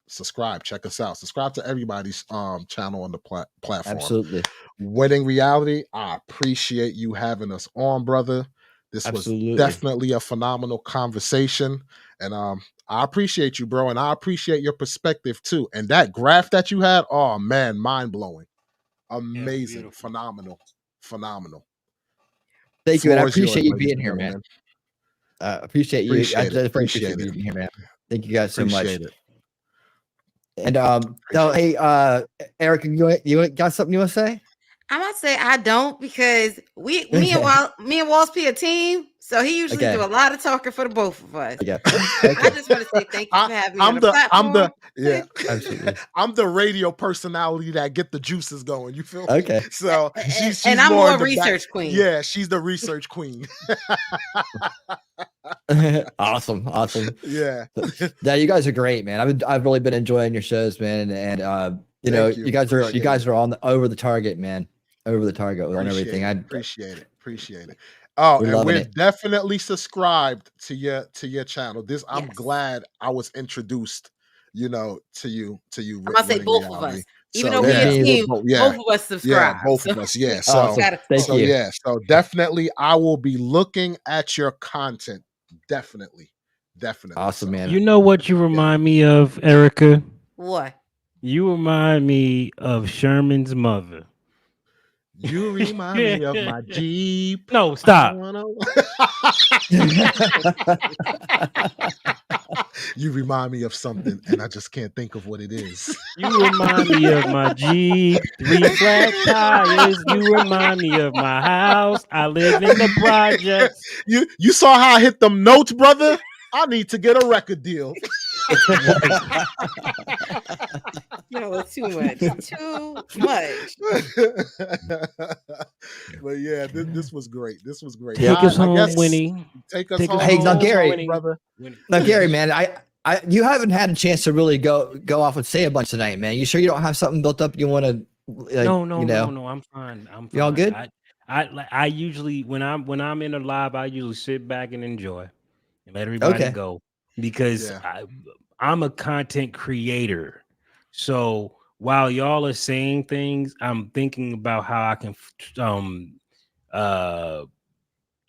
subscribe, check us out, subscribe to everybody's channel on the platform. Absolutely. Wedding Reality, I appreciate you having us on, brother. This Absolutely. was definitely a phenomenal conversation, and I appreciate you, bro, and I appreciate your perspective too. And that graph that you had, oh man, mind blowing, amazing, phenomenal. Thank you, and I Floor is yours, appreciate you ladies being and here, man. gentlemen. Appreciate you. Appreciate I it. just Appreciate appreciate it. you being here, man. Thank you guys so much. Appreciate it. And no, hey, Erica, you got something you want to say? I'm gonna say I don't, because me and Walls P a team, so he usually do a lot of talking for the both of us. Okay. I just want to say thank you for having me on the platform. Absolutely. I'm the radio personality that get the juices going. You feel me? Okay. So she's and I'm more more in the research back. queen. Yeah, she's the research queen. Awesome. Yeah. Yeah, you guys are great, man. I've really been enjoying your shows, man. And you guys are on over the target, man. Over the target on everything. I appreciate it. Oh, we're it. definitely subscribed to your channel. I'm glad I was introduced, to you. I'm gonna say both of us. Even though we're a team, both of us subscribe. Yeah, both of us. Yeah. Awesome. Thank you. Yeah. So definitely, I will be looking at your content. Definitely. Awesome, man. You know what you remind me of, Erica? What? You remind me of Sherman's mother. You remind me of my Jeep. No, stop. You remind me of something, and I just can't think of what it is. You remind me of my Jeep, 3 flat tires. You remind me of my house. I live in the projects. You saw how I hit them notes, brother? I need to get a record deal. It's too much. But yeah, this was great. Take us home, Winnie. Take us home. Hey, now Gary, brother. Now Gary, man, you haven't had a chance to really go off and say a bunch tonight, man. You sure you don't have something built up you want to? No, I'm fine. You all good? I usually when I'm in a live, I usually sit back and enjoy and let everybody go, because I'm a content creator. So while y'all are saying things, I'm thinking about how I can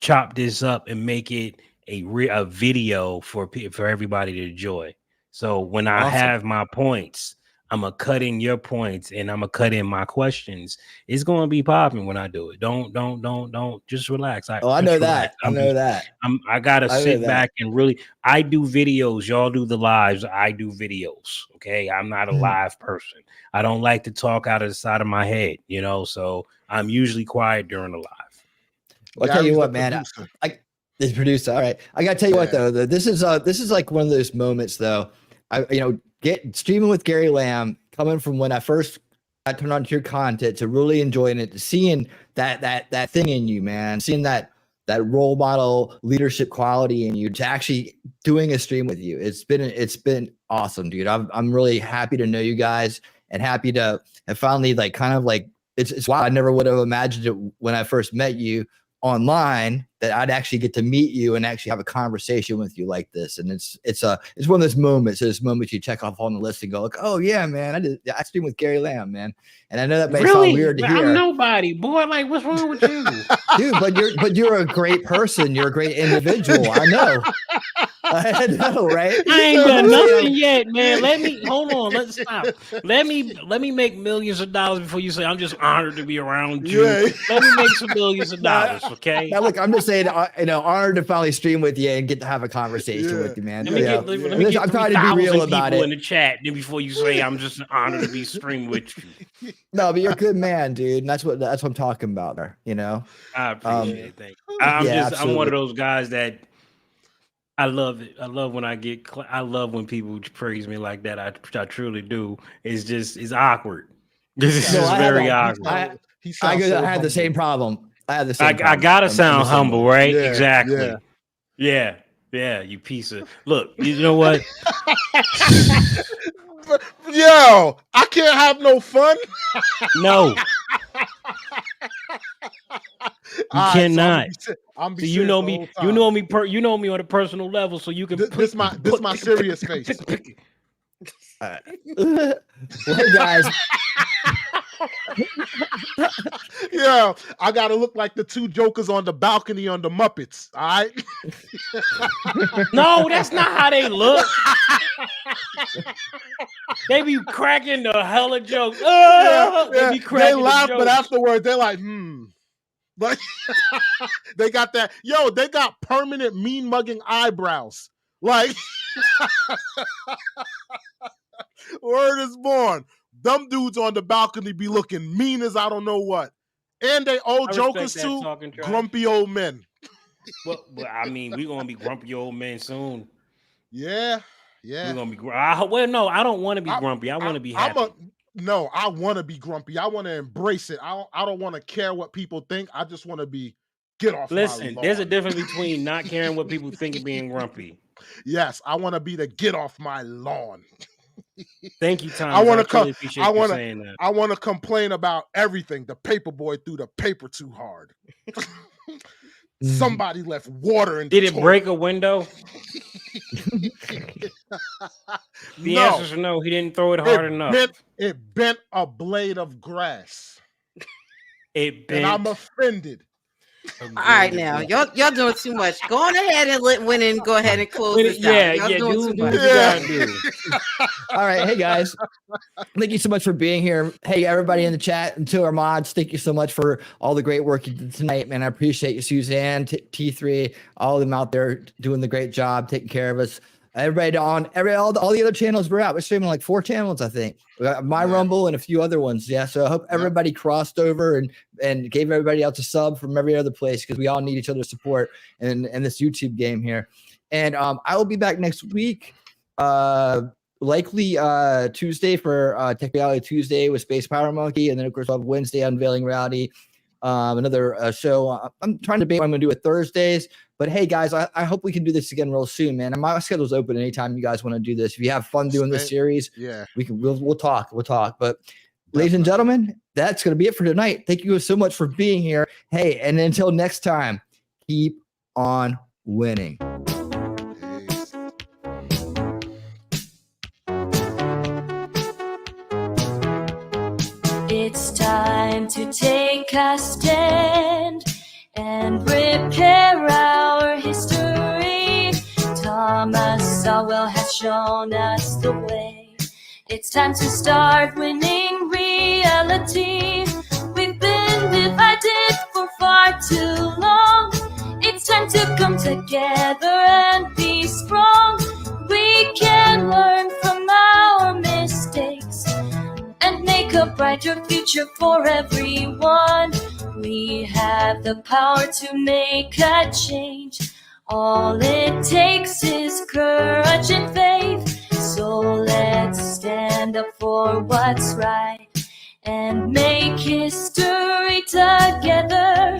chop this up and make it a video for everybody to enjoy. So when I have my points, I'm gonna cut in your points and I'm gonna cut in my questions. It's gonna be popping when I do it. Don't just relax. I know that. I gotta sit back and really. I do videos. Y'all do the lives. I do videos. Okay, I'm not a live person. I don't like to talk out of the side of my head. So I'm usually quiet during the live. Well, I'll tell you what, man. The producer. All right, I gotta tell you what though. This is like one of those moments though. Get streaming with Gary Lamb, coming from when I first got turned on to your content, to really enjoying it, to seeing that thing in you, man, seeing that role model leadership quality in you, to actually doing a stream with you. It's been awesome, dude. I'm really happy to know you guys, and happy to have finally it's wow. I never would have imagined it when I first met you online, that I'd actually get to meet you and actually have a conversation with you like this. And it's one of those moments. Those moments you check off on the list and go like, oh yeah, man, I streamed with Gary Lamb, man. And I know that may sound weird to hear. I'm nobody, boy. Like, what's wrong with you, dude? But you're a great person. You're a great individual. I know. I know, right? I ain't done nothing yet, man. Hold on. Let's stop. Let me make millions of dollars before you say I'm just honored to be around you. Yeah. Let me make some millions of dollars, okay? Now, look, I'm just saying, honored to finally stream with you and get to have a conversation with you, man. Let me get I'm trying to be real about it in the chat before you say I'm just honored to be streaming with you. No, but you're a good man, dude. And that's what I'm talking about there. I appreciate it. Thank you. I'm one of those guys that I love it. I love when I love when people praise me like that. I truly do. It's awkward. This is very awkward. I had the same problem. I gotta sound humble, right? Yeah, exactly. Yeah. Yeah, you piece of look. You know what? Yo, I can't have no fun. No, you All right, cannot. So I'm So be you serious know the me. whole You time. know me. You know me on a personal level, so you can. This my serious face. Well, hey guys, Yeah, I gotta look like the two jokers on the balcony on the Muppets. All right. No, that's not how they look. They be cracking the hella jokes. They be cracking They laugh, the but jokes. afterwards they're like, Like they got that. Yo, they got permanent mean mugging eyebrows. Like word is born. Them dudes on the balcony be looking mean as I don't know what. And they old I respect jokers that too. talking trash. Grumpy old men. Well, I mean, we're gonna be grumpy old men soon. Yeah. We're gonna be. Well, no, I don't want to be grumpy. I want to be happy. No, I want to be grumpy. I want to embrace it. I don't want to care what people think. I just want to be get off. Listen, my there's a lawn. difference between not caring what people think and being grumpy. Yes, I want to be the get off my lawn. Thank you, Tom. I want to really appreciate you saying that. I want to complain about everything. The paper boy threw the paper too hard. Somebody left water in. Did it break a window? The answer is no. He didn't throw it hard enough. It bent a blade of grass. It bent. And I'm offended. All right, now y'all doing too much. Go on ahead and win and go ahead and close this Yeah, out. yeah, Doing too much. All right, hey guys, thank you so much for being here. Hey, everybody in the chat and to our mods, thank you so much for all the great work you did tonight, man. I appreciate you, Suzanne, T3, all of them out there doing the great job, taking care of us. Everybody on all the other channels we're out. We're streaming like 4 channels, I think. We got My Rumble and a few other ones. Yeah. So I hope everybody crossed over and gave everybody else a sub from every other place because we all need each other's support in this YouTube game here. And I will be back next week. Likely Tuesday for Tech Reality Tuesday with Space Power Monkey. And then of course we'll have Wednesday Unveiling Reality. Another show. I'm trying to debate what I'm gonna do with Thursdays. But hey, guys, I hope we can do this again real soon, man. And my schedule's open anytime you guys want to do this. If you have fun doing this series, we'll talk. But ladies and gentlemen, that's gonna be it for tonight. Thank you so much for being here. Hey, and until next time, keep on winning. It's time to take a stand and repair our history. Thomas Sowell has shown us the way. It's time to start winning reality. We've been divided for far too long. It's time to come together and be strong. We can learn from our mistakes and make a brighter future for everyone. We have the power to make a change. All it takes is courage and faith. So let's stand up for what's right and make history together.